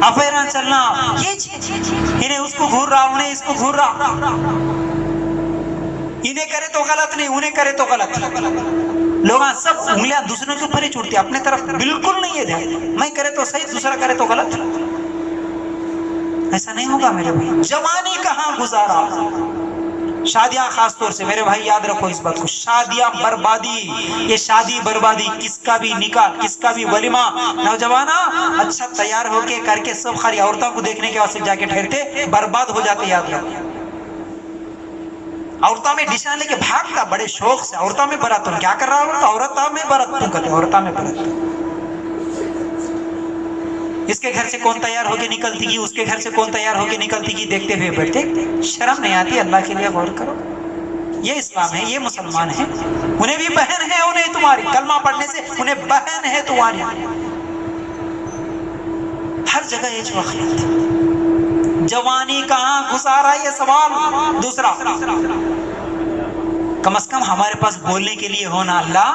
افیران چلنا، انہیں اس کو گھور رہا، انہیں اس کو گھور رہا. انہیں کرے تو غلط نہیں، انہیں کرے تو غلط. لوگ سب انگلیاں دوسروں کے اوپر ہی چھوڑتے، اپنے طرف بالکل نہیں ہے دھیان. میں کرے تو صحیح، دوسرا کرے تو غلط. ایسا نہیں ہوگا میرے بھائی. جوانی کہاں گزارا. شادیاں خاص طور سے میرے بھائی یاد رکھو اس بات کو، شادیاں بربادی. یہ شادی بربادی، کس کا بھی نکاح، کس کا بھی ولیمہ، نوجوانا اچھا تیار ہو کے کر کے سب خالی عورتوں کو دیکھنے کے واسطے جا کے ٹھہرتے، برباد ہو جاتے. یاد رکھو عورتوں میں ڈشاں لے کے بھاگتا بڑے شوق سے، عورتوں میں برات. کیا کر رہا ہوں؟ عورتوں میں برات. تم کہتے عورتوں میں برات. اس کے گھر سے کون تیار ہو کے نکلتی کی، اس کے گھر سے کون تیار ہو کے نکلتی کی، دیکھتے ہوئے بیٹھتے. شرم نہیں آتی؟ اللہ کے لیے غور کرو. یہ اسلام ہے، یہ مسلمان ہیں. انہیں بھی بہن ہے، انہیں تمہاری کلمہ پڑھنے سے انہیں بہن ہے تمہاری. ہر جگہ یہ وقت. جوانی کہاں گزارا یہ سوال. دوسرا کم از کم ہمارے پاس بولنے کے لیے ہونا اللہ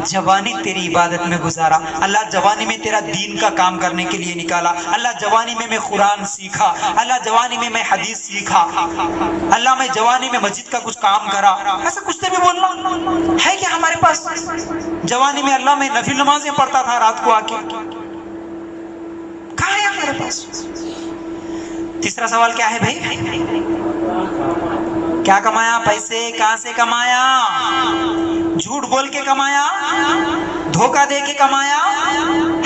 جوانی تیری عبادت میں گزارا، اللہ جوانی میں تیرا دین کا کام کرنے کے لیے نکالا، اللہ جوانی میں قرآن سیکھا، اللہ جوانی میں حدیث سیکھا، اللہ میں جوانی میں مسجد کا کچھ کام کرا. ایسا کچھ تو بھی بولنا ہے کہ ہمارے پاس. جوانی میں اللہ میں نفل نمازیں پڑھتا تھا رات کو آ کے. کہاں ہے ہمارے پاس؟ تیسرا سوال کیا ہے بھائی؟ کیا کمایا؟ پیسے کہاں سے کمایا؟ جھوٹ بول کے کمایا، دھوکہ دے کے کمایا،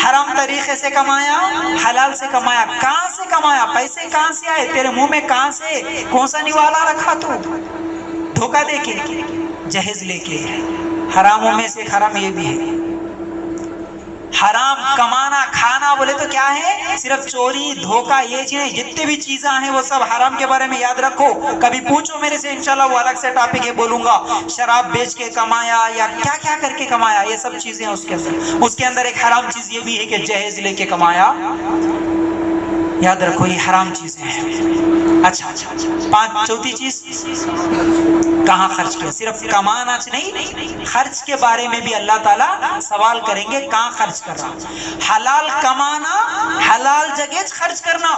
حرام طریقے سے کمایا، حلال سے کمایا؟ کہاں سے کمایا؟ پیسے کہاں سے آئے تیرے منہ میں؟ کہاں سے؟ کون سا نوالا رکھا تو؟ دھوکہ دے کے، جہیز لے کے. حراموں میں سے حرام یہ بھی ہے. حرام کمانا کھانا بولے تو کیا ہے؟ صرف چوری دھوکہ یہ چیزیں، جتنے بھی چیزیں ہیں وہ سب حرام کے بارے میں یاد رکھو. کبھی پوچھو میرے سے انشاءاللہ وہ الگ سے ٹاپک ہے، بولوں گا. شراب بیچ کے کمایا یا کیا کیا کر کے کمایا، یہ سب چیزیں اس کے اندر. اس کے اندر ایک حرام چیز یہ بھی ہے کہ جہیز لے کے کمایا. یاد رکھو یہ حرام چیزیں ہیں. اچھا چوتھی چیز کہاں خرچ کیا؟ صرف کمانا نہیں، خرچ کے بارے میں بھی اللہ تعالیٰ سوال کریں گے کہاں خرچ کر رہا. حلال کمانا، حلال جگہ خرچ کرنا.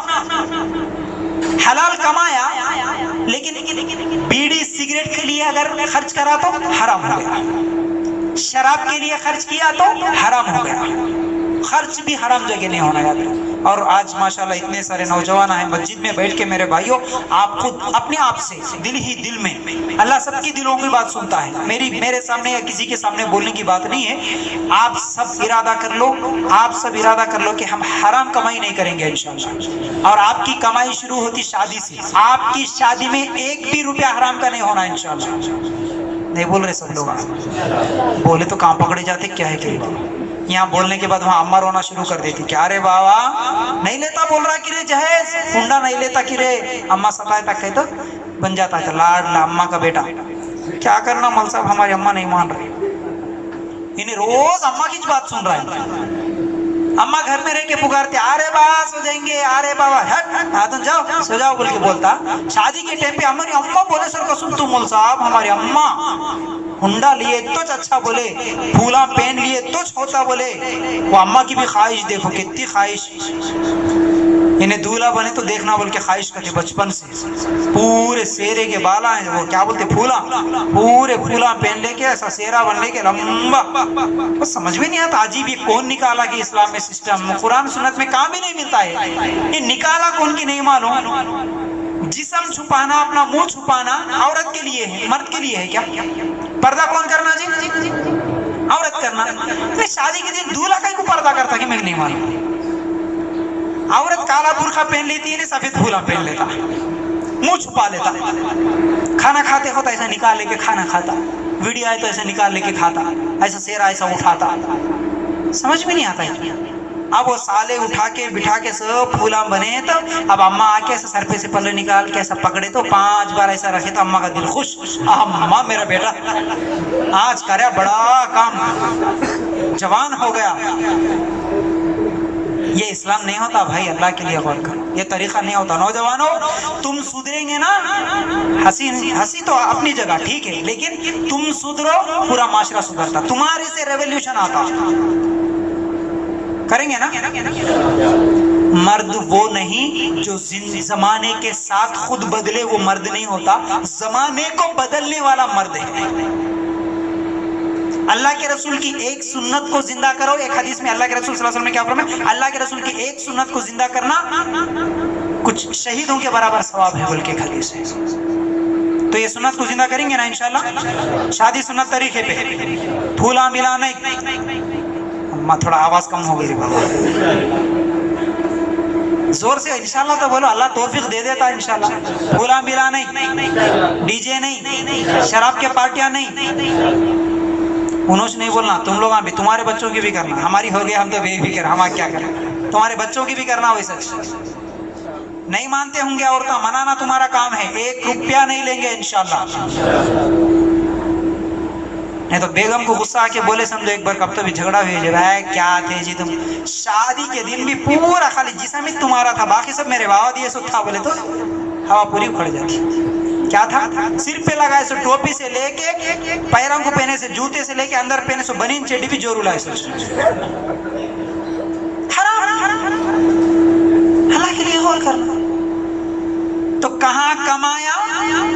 حلال کمایا لیکن بیڑی سگریٹ کے لیے اگر خرچ کرا تو حرام ہو گیا. شراب کے لیے خرچ کیا تو حرام ہو گیا. خرچ بھی حرام جگہ نہیں ہونا یاد رکھو. اور آج ماشاءاللہ اتنے سارے نوجوان ہیں مسجد میں بیٹھ کے میرے بھائیوں، آپ خود اپنے آپ سے دل ہی دل میں، اللہ سب کی دلوں کی بات سنتا ہے، میرے سامنے یا کسی کے سامنے بولنے کی بات نہیں ہے. آپ سب ارادہ کر لو، آپ سب ارادہ کر لو کہ ہم حرام کمائی نہیں کریں گے انشاءاللہ. اور آپ کی کمائی شروع ہوتی شادی سے. آپ کی شادی میں ایک بھی روپیہ حرام کا نہیں ہونا انشاءاللہ. نہیں بول رہے سب لوگ؟ بولے تو کام پکڑے جاتے. کیا ہے کہ یہاں بولنے کے بعد وہاں اماں رونا شروع کر دیتی. کیا رے بابا نہیں لیتا بول رہا کہ رے جہیز، کنڈا نہیں لیتا کہ رے اماں ستائے تک کہتا بن جاتا ہے لاڈلا اماں کا بیٹا. کیا کرنا مول صاحب، ہماری اماں نہیں مان رہی. انہیں روز اماں کی بات سن رہا ہے. اماں گھر میں رہ کے پکارتے آرے بابا سو جائیں گے، آرے بابا ہٹ جاؤ سو جاؤ بول کے بولتا. شادی کے ٹائم پہ ہماری اماں بولے سر قسم تو مول صاحب ہماری اماں ہنڈا لیے تو اچھا بولے، پھولا پہن لیے تو ہوتا بولے. وہ اماں کی بھی خواہش دیکھو کتنی خواہش. انہیں دولہا بنے تو دیکھنا بول کے خواہش کرتے بچپن سے. پورے سیرے کے بالا ہیں وہ کیا بولتے پھولا، پورے پھولا پہن لے کے ایسا سیرا بن لے کے لمبا. بس سمجھ میں نہیں آتا عجیب یہ کون نکالا کہ اسلام میں سسٹم قرآن سنت میں کہاں بھی نہیں ملتا ہے. یہ نکالا کون کی نہیں معلوم. جسم چھپانا، اپنا منہ چھپانا عورت کے لیے ہے، مرد کے لیے ہے کیا؟ پردہ کون کرنا جی؟ عورت کرنا. شادی کے دن دولہا کہیں کو پردہ کرتا کہ میں نہیں معلوم. عورت کالا برقع پہن لیتی ہے، سفید پھولا پہن لیتا. منہ چھپا لیتا، کھانا کھاتے ہوتا ایسا نکال لے کے کھانا کھاتا، ویڈیو آئے تو ایسا نکال لے کے کھاتا، ایسا سیرا ایسا اٹھاتا، سمجھ میں نہیں آتا ہے۔ اب وہ سالے اٹھا کے بٹھا کے سب پھولا بنے، تو اب اماں آ کے ایسا سر پہ سے پلے نکال کے ایسا پکڑے تو 5 بار ایسا رکھے تو اماں کا دل خوش، اماں میرا بیٹا آج کرے بڑا کام، جوان ہو گیا۔ یہ اسلام نہیں ہوتا بھائی، اللہ کے لیے غور کرو، یہ طریقہ نہیں ہوتا۔ نوجوانوں تم سدھریں گے نا، ہنسی تو اپنی جگہ ٹھیک ہے، لیکن تم سدھرو پورا معاشرہ سدھرتا، تمہارے سے ریولیوشن آتا۔ کریں گے نا؟ مرد وہ نہیں جو زمانے کے ساتھ خود بدلے، وہ مرد نہیں ہوتا، زمانے کو بدلنے والا مرد ہے۔ اللہ کے رسول کی ایک سنت کو زندہ کرو، ایک حدیث میں اللہ کے رسول صلی اللہ علیہ وسلم نے کیا فرمایا؟ اللہ کے رسول کی ایک سنت کو زندہ کرنا کچھ شہیدوں کے برابر ثواب ہے، بلکہ ایک حدیث ہے۔ تو یہ سنت کو زندہ کریں گے نا انشاءاللہ؟ شادی سنت طریقے پہ، پھولا ملا نہیں۔ اماں تھوڑا آواز کم ہو گئی بابا، زور سے انشاءاللہ تو بولو، اللہ توفیق دے دیتا انشاءاللہ۔ پھولا ملا نہیں، ڈی جے نہیں، شراب کے پارٹیاں نہیں، انہوں سے نہیں بولنا، تم لوگ بھی، تمہارے بچوں کی بھی کرنا، ہماری ہو گیا ہم تو بھی کریں، ہم کیا کریں، تمہارے بچوں کی بھی کرنا ویسا۔ نہیں مانتے ہوں گے عورتیں، منانا تمہارا کام ہے، 1 روپیہ نہیں لیں گے انشاءاللہ۔ نہیں تو بیگم کو غصہ آ کے بولے سمجھو ایک بار کب تو بھی جھگڑا ہوئی جب ہے کیا تھے جی تم، شادی کے دن بھی پورا خالی جسم ہی تمہارا تھا، باقی سب میرے بابا دیے سو تھا، بولے تو ہوا پوری اکھڑ جاتی۔ کیا تھا؟ سر پہ لگائے سو ٹوپی سے لے کے، پیروں کو پہنے سے، جوتے سے لے کے، اندر پہنے سو بنین چیڈی بھی جورو لائے سو، حرام۔ اللہ کے لیے غور کرنا۔ تو کہاں کمایا،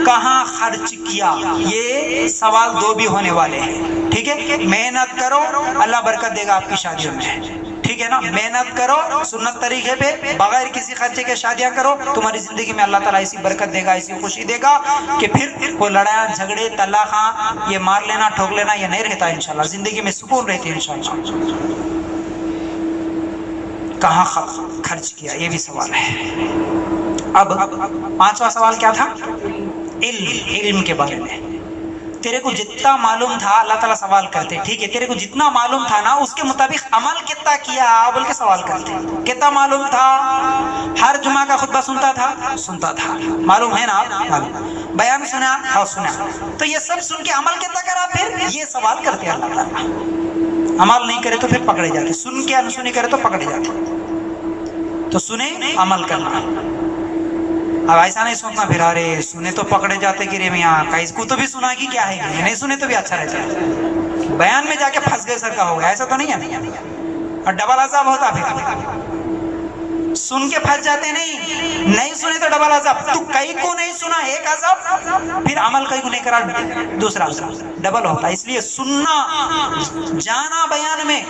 کہاں خرچ کیا، یہ سوال 2 بھی ہونے والے ہیں، ٹھیک ہے؟ محنت کرو، اللہ برکت دے گا آپ کی شادیوں میں، ٹھیک ہے نا؟ محنت کرو سنت طریقے پہ، بغیر کسی خرچے کے شادیاں کرو، تمہاری زندگی میں اللہ تعالیٰ ایسی برکت دے گا، ایسی خوشی دے گا کہ پھر وہ لڑائیاں جھگڑے طلاقاں، یہ مار لینا ٹھوک لینا یہ نہیں رہتا انشاءاللہ، زندگی میں سکون رہتی ہے انشاءاللہ۔ کہاں خرچ کیا، یہ بھی سوال ہے۔ اب 5واں سوال کیا تھا؟ علم کے بارے میں۔ تیرے کو جتنا معلوم تھا، اللہ تعالیٰ سوال کرتے، ٹھیک ہے؟ تیرے کو جتنا معلوم تھا نا، اس کے مطابق عمل کتنا کیا بول کے سوال کرتے۔ کتنا معلوم تھا؟ ہر جمعہ کا خطبہ سنتا تھا، معلوم ہے نا آپ؟ بیان سنا؟ ہاں سنا۔ تو یہ سب سن کے عمل کتنا کرا؟ پھر یہ سوال کرتے اللہ تعالیٰ۔ عمل نہیں کرے تو پھر پکڑے جاتے، سن کے انسنی کرے تو پکڑے جاتے۔ تو سنے، عمل کرنا۔ اب ایسا نہیں سننا پھر ارے سنے تو پکڑے جاتے کہ رے میاں اس کو تو بھی سنا کہ کیا ہے، نہیں سنے تو بھی اچھا رہتا ہے، بیان میں جا کے پھنس گئے سر کا ہو گیا، ایسا تو نہیں ہے، اور ڈبل عذاب ہوتا پھر۔ سن کے پھنس جاتے، نہیں سنے تو ڈبل عذاب، تو کئی کو نہیں سنا ایک عذاب، پھر عمل کئی کو نہیں کرا دوسرا عذاب، ڈبل ہوتا۔ اس لیے سننا، جانا بیان میں،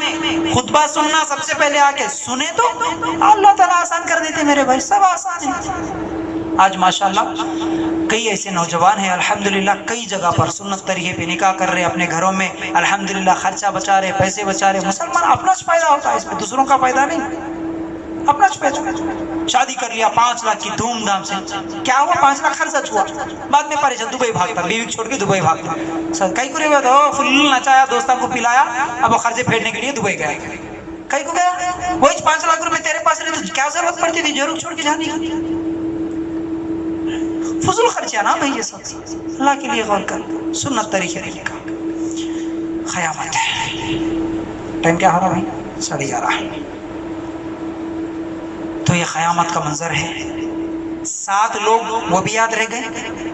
خطبہ سننا، سب سے پہلے آ کے سنے تو اللہ تعالیٰ آسان کر دیتے میرے بھائی، سب آسان ہے۔ آج ماشاءاللہ کئی ایسے نوجوان ہیں الحمدللہ، کئی جگہ پر سنت طریقے پہ نکاح کر رہے اپنے گھروں میں، الحمدللہ خرچہ بچا رہے، پیسے بچا رہے۔ مسلمان اپنا فائدہ ہوتا ہے اس میں، دوسروں کا فائدہ نہیں، اپنا فائدہ۔ شادی کر لیا 5 لاکھ کی دھوم دھام سے، کیا ہوا 5 لاکھ خرچ ہوا، بعد میں پریشان، دبئی بھاگتا، بیوی چھوڑ کے دبئی بھاگتا۔ کئی کو رہے تو فل نچایا، دوستوں کو پلایا، اب وہ خرچے پھیرنے کے لیے دبئی گیا۔ کئی کو گیا وہی 5 لاکھ روپے تیرے پاس رہے تو کیا ضرورت پڑتی تھی ضرور چھوڑ کے جانے کی؟ فضول خرچہ نا بھائی، یہ سب اللہ کے لیے غور کر، سنت طریقے پہ نکاح۔ قیامت ہے، ٹائم کیا ہو رہا بھائی؟ 11:30۔ تو یہ قیامت کا منظر ہے، 7 لوگ وہ بھی یاد رہ گئے،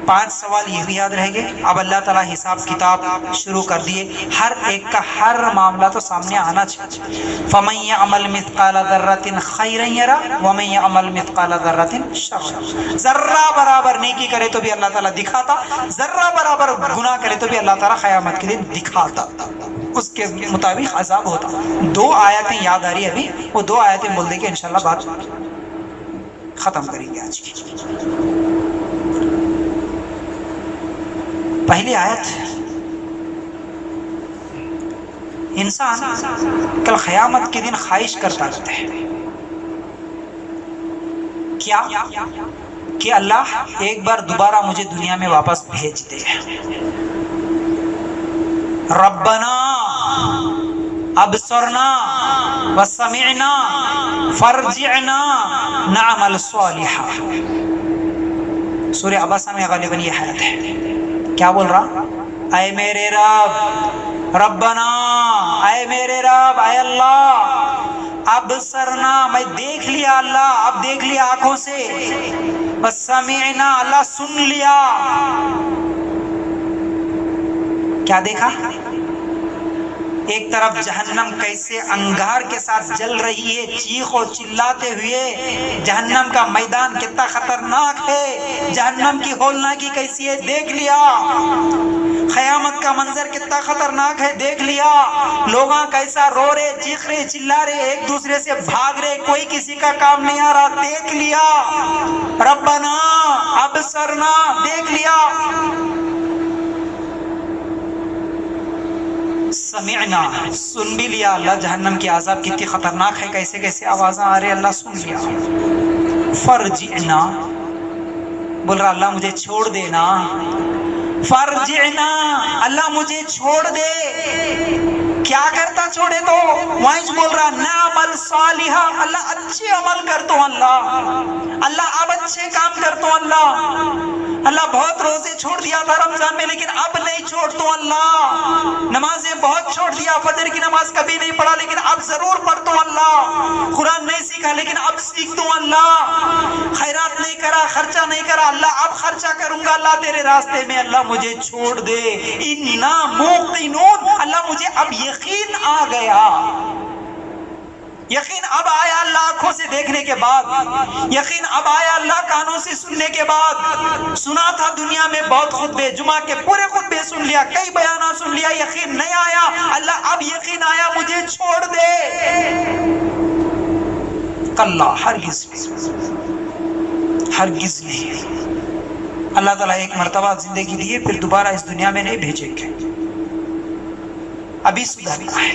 5 سوال یہ بھی یاد رہ گئے۔ اب اللہ تعالیٰ حساب کتاب شروع کر دیے، ہر ایک کا ہر معاملہ تو سامنے آنا چاہیے۔ فَمَن يَعْمَلْ مِثْقَالَ ذَرَّةٍ خَيْرًا يَرَهُ وَمَن يَعْمَلْ مِثْقَالَ ذَرَّةٍ شَرًّا۔ ذرہ برابر نیکی کرے تو بھی اللہ تعالیٰ دکھاتا، ذرہ برابر گناہ کرے تو بھی اللہ تعالیٰ قیامت کے دن دکھاتا، اس کے مطابق عذاب ہوتا۔ 2 آیتیں یاد آ رہی ہے ابھی، وہ 2 آیتیں بول دیں گے انشاءاللہ، بات ختم کریں گے آج کی۔ پہلی آیت، انسان کل قیامت کے دن خواہش کرتا رہتا ہے، کیا کہ اللہ ایک بار دوبارہ مجھے دنیا میں واپس بھیج دے. ربنا ابصرنا وسمعنا فرجعنا نعمل صالحا. سورہ عباسہ میں غالباً یہ آیت ہے. کیا بول رہا؟ اے میرے رب، ربنا، اے میرے رب، اے اللہ، ابصرنا، میں دیکھ لیا اللہ، اب دیکھ لیا آنکھوں سے، وسمعنا، اللہ سن لیا. کیا دیکھا؟ ایک طرف جہنم کیسے انگار کے ساتھ جل رہی ہے، چیخ و چلاتے ہوئے، جہنم کا میدان کتنا خطرناک ہے، جہنم کی ہولناکی کیسی ہے دیکھ لیا، قیامت کا منظر کتنا خطرناک ہے دیکھ لیا، لوگ کیسا رو رہے، چیخ رہے، چلا رہے، ایک دوسرے سے بھاگ رہے، کوئی کسی کا کام نہیں آ رہا، دیکھ لیا. ربنا ابصرنا، دیکھ لیا. سمعنا، سن بھی لیا اللہ، جہنم کی عذاب کتنی خطرناک ہے، کیسے کیسے آوازیں آ رہے، اللہ سن لیا. فرجعنا، بول رہا اللہ مجھے چھوڑ دینا. فرجعنا، اللہ مجھے چھوڑ دے. کیا کرتا چھوڑے تو؟ وائس بول رہا نعمل صالحا، اللہ اچھے عمل کرتا ہوں، اللہ اب اچھے کام کرتا ہوں، اللہ بہت روزے چھوڑ دیا تھا رمضان میں لیکن اب نہیں چھوڑتا ہوں، اللہ نمازیں بہت چھوڑ دیا، فجر کی نماز کبھی نہیں پڑھا لیکن اب ضرور پڑھتا ہوں، اللہ قرآن نہیں سیکھا لیکن اب سیکھتا ہوں، اللہ خیرات نہیں کرا، خرچہ نہیں کرا، اللہ اب خرچہ کروں گا اللہ تیرے راستے میں، اللہ مجھے چھوڑ دے. انا موقنون، اللہ مجھے اب یقین آ گیا، یقین اب آیا اللہ آنکھوں سے دیکھنے کے بعد، یقین اب آیا اللہ کانوں سے سننے کے بعد. سنا تھا دنیا میں بہت خطبے، جمعہ کے پورے خطبے سن لیا، کئی بیانات سن لیا، یقین نہیں آیا، اللہ اب یقین آیا، مجھے چھوڑ دے. کلا، ہرگز ہرگز نہیں. اللہ تعالیٰ ایک مرتبہ زندگی دیے پھر دوبارہ اس دنیا میں نہیں بھیجیں گے، ابھی سدھرنا ہے.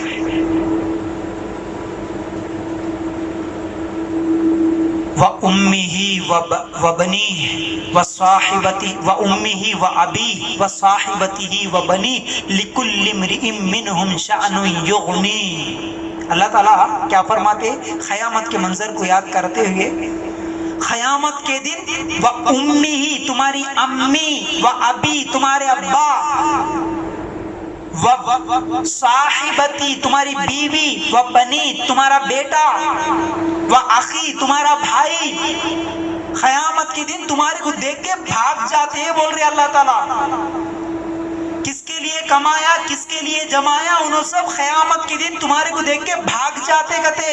وَأُمِّهِ وَبَنِيهِ وَصَاحِبَتِهِ وَأُمِّهِ وَأَبِيهِ وَصَاحِبَتِهِ وَبَنِيهِ لِكُلِّ امْرِئٍ مِّنْهُمْ شَأْنٌ يُغْنِيهِ. اللہ تعالیٰ کیا فرماتے؟ قیامت کے منظر کو یاد کرتے ہوئے، قیامت کے دن وَأُمِّهِ تمہاری امی، وَأَبِي تمہارے ابا، صاحبتی تمہاری بیوی، وبنی تمہارا بیٹا، واخی تمہارا بھائی، قیامت کے دن تمہارے کو دیکھ کے بھاگ جاتے ہیں. بول رہے اللہ تعالیٰ کس کے لیے کمایا، کس کے لیے جمایا، انہوں سب قیامت کے دن تمہارے کو دیکھ کے بھاگ جاتے کہتے.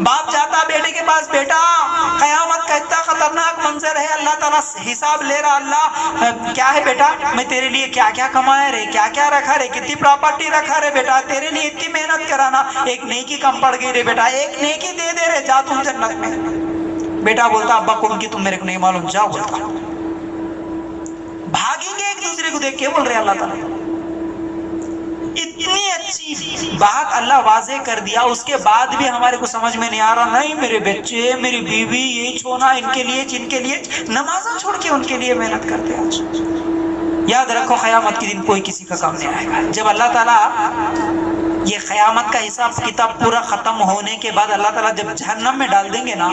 باپ جاتا بیٹے کے پاس، بیٹا قیامت کا اتنا خطرناک منظر ہے، اللہ تعالیٰ حساب لے رہا، اللہ کیا ہے بیٹا، میں تیرے لیے کیا کیا کمایا رہے، کیا کیا رکھا رہے، کتنی پراپرٹی رکھا رہے بیٹا، تیرے لیے اتنی محنت کرانا، ایک نیکی کم پڑ گئی رہے بیٹا، ایک نیکی دے دے رہے، جا تم جنت میں. بیٹا بولتا ابا کون کی تم میرے کو نہیں معلوم، جاؤ بولتا. بھاگیں گے ایک دوسرے کو دیکھ کے. بول رہے اللہ تعالیٰ اتنی اچھی بات اللہ واضح کر دیا، اس کے بعد بھی ہمارے کو سمجھ میں نہیں آ رہا. نہیں میرے بچے، میری بیوی، یہ چھوڑنا ان کے لیے، جن کے لیے نمازیں چھوڑ کے ان کے لیے محنت کرتے ہیں. آج یاد رکھو قیامت کے دن کوئی کسی کا کام نہیں آئے گا. جب اللہ تعالیٰ یہ قیامت کا حساب کتاب پورا ختم ہونے کے بعد اللہ تعالیٰ جب جہنم میں ڈال دیں گے نا،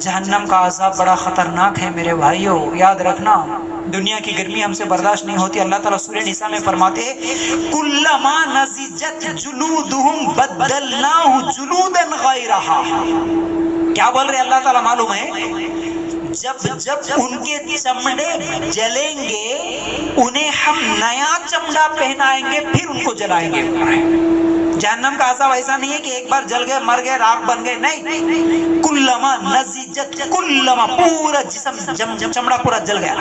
جہنم کا عذاب بڑا خطرناک ہے میرے بھائیوں، یاد رکھنا. دنیا کی گرمی ہم سے برداشت نہیں ہوتی. اللہ تعالیٰ سورہ نساء میں فرماتے کلما نضجت جلودہم بدلناہ جلودا غیرہا. کیا بول رہے اللہ تعالیٰ معلوم ہے؟ جب ان کے چمڑے جلیں گے انہیں ہم نیا چمڑا پہنائیں گے، پھر ان کو جلائیں گے. جہنم کا عذاب ایسا نہیں ہے کہ ایک بار جل گئے مر گئے راکھ بن گئے، نہیں. کلما نضجت، کلما پورا جسم چمڑا پورا جل گیا.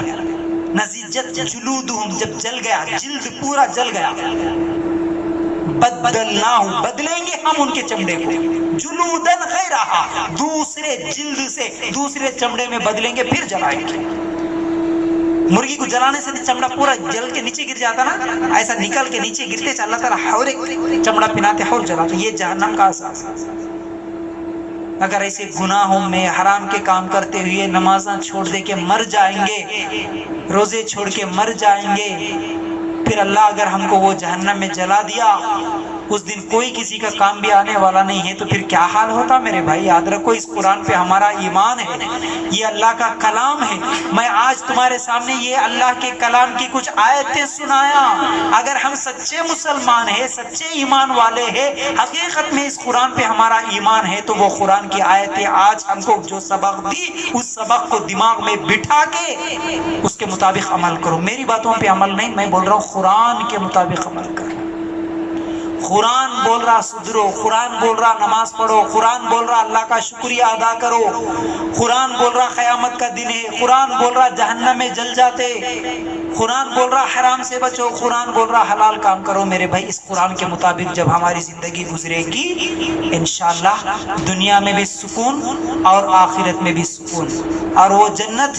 نضجت جلودہم جب جل گیا، جلد پورا جل گیا. بدلناہ بدلیں گے ہم ان کے چمڑے کو، جلودن غیرہا دوسرے جلد سے، دوسرے چمڑے میں بدلیں گے، پھر جلائیں گے. مرغی کو جلانے سے چمڑا پورا جل کے نیچے گر جاتا نا، ایسا نکل کے نیچے گرتے چ اللہ تعالیٰ اور ایک چمڑا پہناتے اور جلاتے. یہ جہنم کا عذاب. اگر ایسے گناہوں میں حرام کے کام کرتے ہوئے نمازاں چھوڑ دے کے مر جائیں گے، روزے چھوڑ کے مر جائیں گے، پھر اللہ اگر ہم کو وہ جہنم میں جلا دیا، اس دن کوئی کسی کا کام بھی آنے والا نہیں ہے، تو پھر کیا حال ہوتا میرے بھائی؟ یاد رکھو اس قرآن پہ ہمارا ایمان ہے، یہ اللہ کا کلام ہے۔ میں آج تمہارے سامنے یہ اللہ کے کلام کی کچھ آیتیں سنایا، اگر ہم سچے مسلمان ہیں، سچے ایمان والے ہیں، حقیقت میں اس قرآن پہ ہمارا ایمان ہے، تو وہ قرآن کی آیتیں آج ہم کو جو سبق دی، اس سبق کو دماغ میں بٹھا کے اس کے مطابق عمل کرو۔ میری باتوں پہ عمل نہیں، میں بول رہا ہوں قرآن کے مطابق عمل کرو۔ قرآن بول رہا سدھرو، قرآن بول رہا نماز پڑھو، قرآن بول رہا اللہ کا شکریہ ادا کرو، قرآن بول رہا قیامت کا دن ہے، قرآن بول رہا جہنم میں جل جاتے، قرآن بول رہا حرام سے بچو، قرآن بول رہا حلال کام کرو۔ میرے بھائی اس قرآن کے مطابق جب ہماری زندگی گزرے گی، انشاءاللہ دنیا میں بھی سکون اور آخرت میں بھی سکون، اور وہ جنت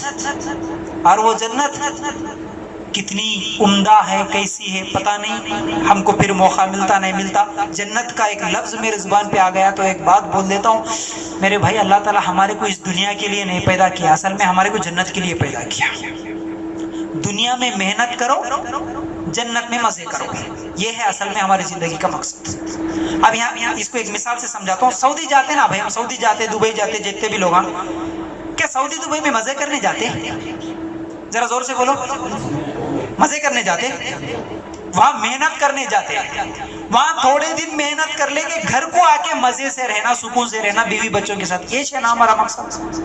کتنی عمدہ ہے، کیسی ہے پتہ نہیں، ہم کو پھر موقع ملتا نہیں ملتا۔ جنت کا ایک لفظ میرے زبان پہ آ گیا تو ایک بات بول دیتا ہوں میرے بھائی، اللہ تعالیٰ ہمارے کو اس دنیا کے لیے نہیں پیدا کیا، اصل میں ہمارے کو جنت کے لیے پیدا کیا۔ دنیا میں محنت کرو، جنت میں مزے کرو، یہ ہے اصل میں ہماری زندگی کا مقصد۔ اب یہاں اس کو ایک مثال سے سمجھاتا ہوں۔ سعودی جاتے نا بھائی، ہم سعودی جاتے، دبئی جاتے، جتنے بھی لوگ ہیں، کیا سعودی دبئی میں مزے کرنے جاتے؟ ذرا زور سے بولو، مزے کرنے جاتے؟ وہاں محنت کرنے جاتے، وہاں تھوڑے دن محنت کر لے کے گھر کو آ کے مزے سے رہنا، سکون سے رہنا بیوی بچوں کے ساتھ، یہ ہے نا ہمارا مقصد۔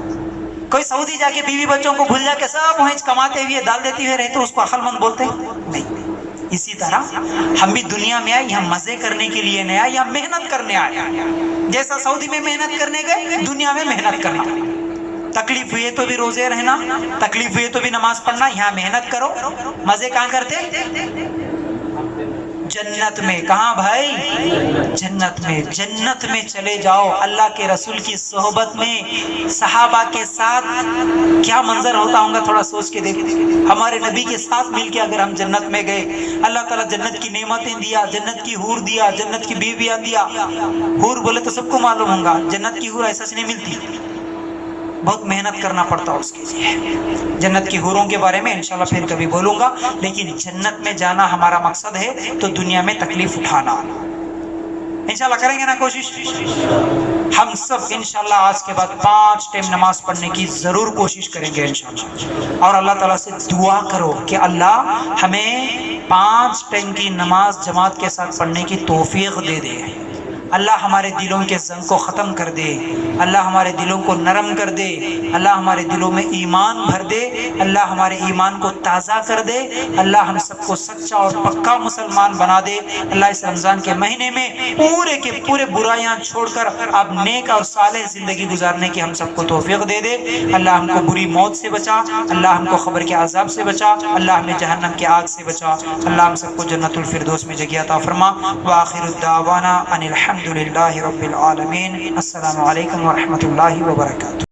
کوئی سعودی جا کے بیوی بچوں کو بھول جا کے سب وہیں کماتے ہوئے ڈال دیتے ہوئے رہتے، اس کو عقل مند بولتے نہیں۔ اسی طرح ہم بھی دنیا میں آئے، یہاں مزے کرنے کے لیے نہیں آئے، یہاں محنت کرنے آئے۔ جیسا سعودی میں محنت کرنے گئے، دنیا میں محنت کرنا، تکلیف ہوئے تو بھی روزے رہنا، تکلیف ہوئے تو بھی نماز پڑھنا، یہاں محنت کرو۔ مزے کہاں کرتے؟ جنت میں۔ کہاں بھائی؟ جنت میں چلے جاؤ، اللہ کے رسول کی صحبت میں، صحابہ کے ساتھ کیا منظر ہوتا ہوگا، تھوڑا سوچ کے دیکھ۔ ہمارے نبی کے ساتھ مل کے اگر ہم جنت میں گئے، اللہ تعالیٰ جنت کی نعمتیں دیا، جنت کی حور دیا، جنت کی بیویاں دیا۔ حور بولے تو سب کو معلوم ہوگا، جنت کی حور ایسا سے نہیں ملتی، بہت محنت کرنا پڑتا اس کے لیے۔ جنت کی حوروں کے بارے میں انشاءاللہ پھر کبھی بولوں گا، لیکن جنت میں جانا ہمارا مقصد ہے، تو دنیا میں تکلیف اٹھانا انشاءاللہ کریں گے نا کوشش۔ ہم سب انشاءاللہ آج کے بعد 5 ٹائم نماز پڑھنے کی ضرور کوشش کریں گے انشاءاللہ، اور اللہ تعالیٰ سے دعا کرو کہ اللہ ہمیں 5 ٹائم کی نماز جماعت کے ساتھ پڑھنے کی توفیق دے دے۔ اللہ ہمارے دلوں کے زنگ کو ختم کر دے، اللہ ہمارے دلوں کو نرم کر دے، اللہ ہمارے دلوں میں ایمان بھر دے، اللہ ہمارے ایمان کو تازہ کر دے، اللہ ہم سب کو سچا اور پکا مسلمان بنا دے۔ اللہ اس رمضان کے مہینے میں پورے کے پورے برائیاں چھوڑ کر اب نیک اور صالح زندگی گزارنے کی ہم سب کو توفیق دے دے۔ اللہ ہم کو بری موت سے بچا، اللہ ہم کو قبر کے عذاب سے بچا، اللہ ہمیں جہنم کی آگ سے بچا، اللہ ہم سب کو جنت الفردوس میں جگہ عطا فرما۔ وآخر الدعوانا ان الحمد للہ رب العالمین۔ السلام علیکم ورحمۃ اللہ وبرکاتہ۔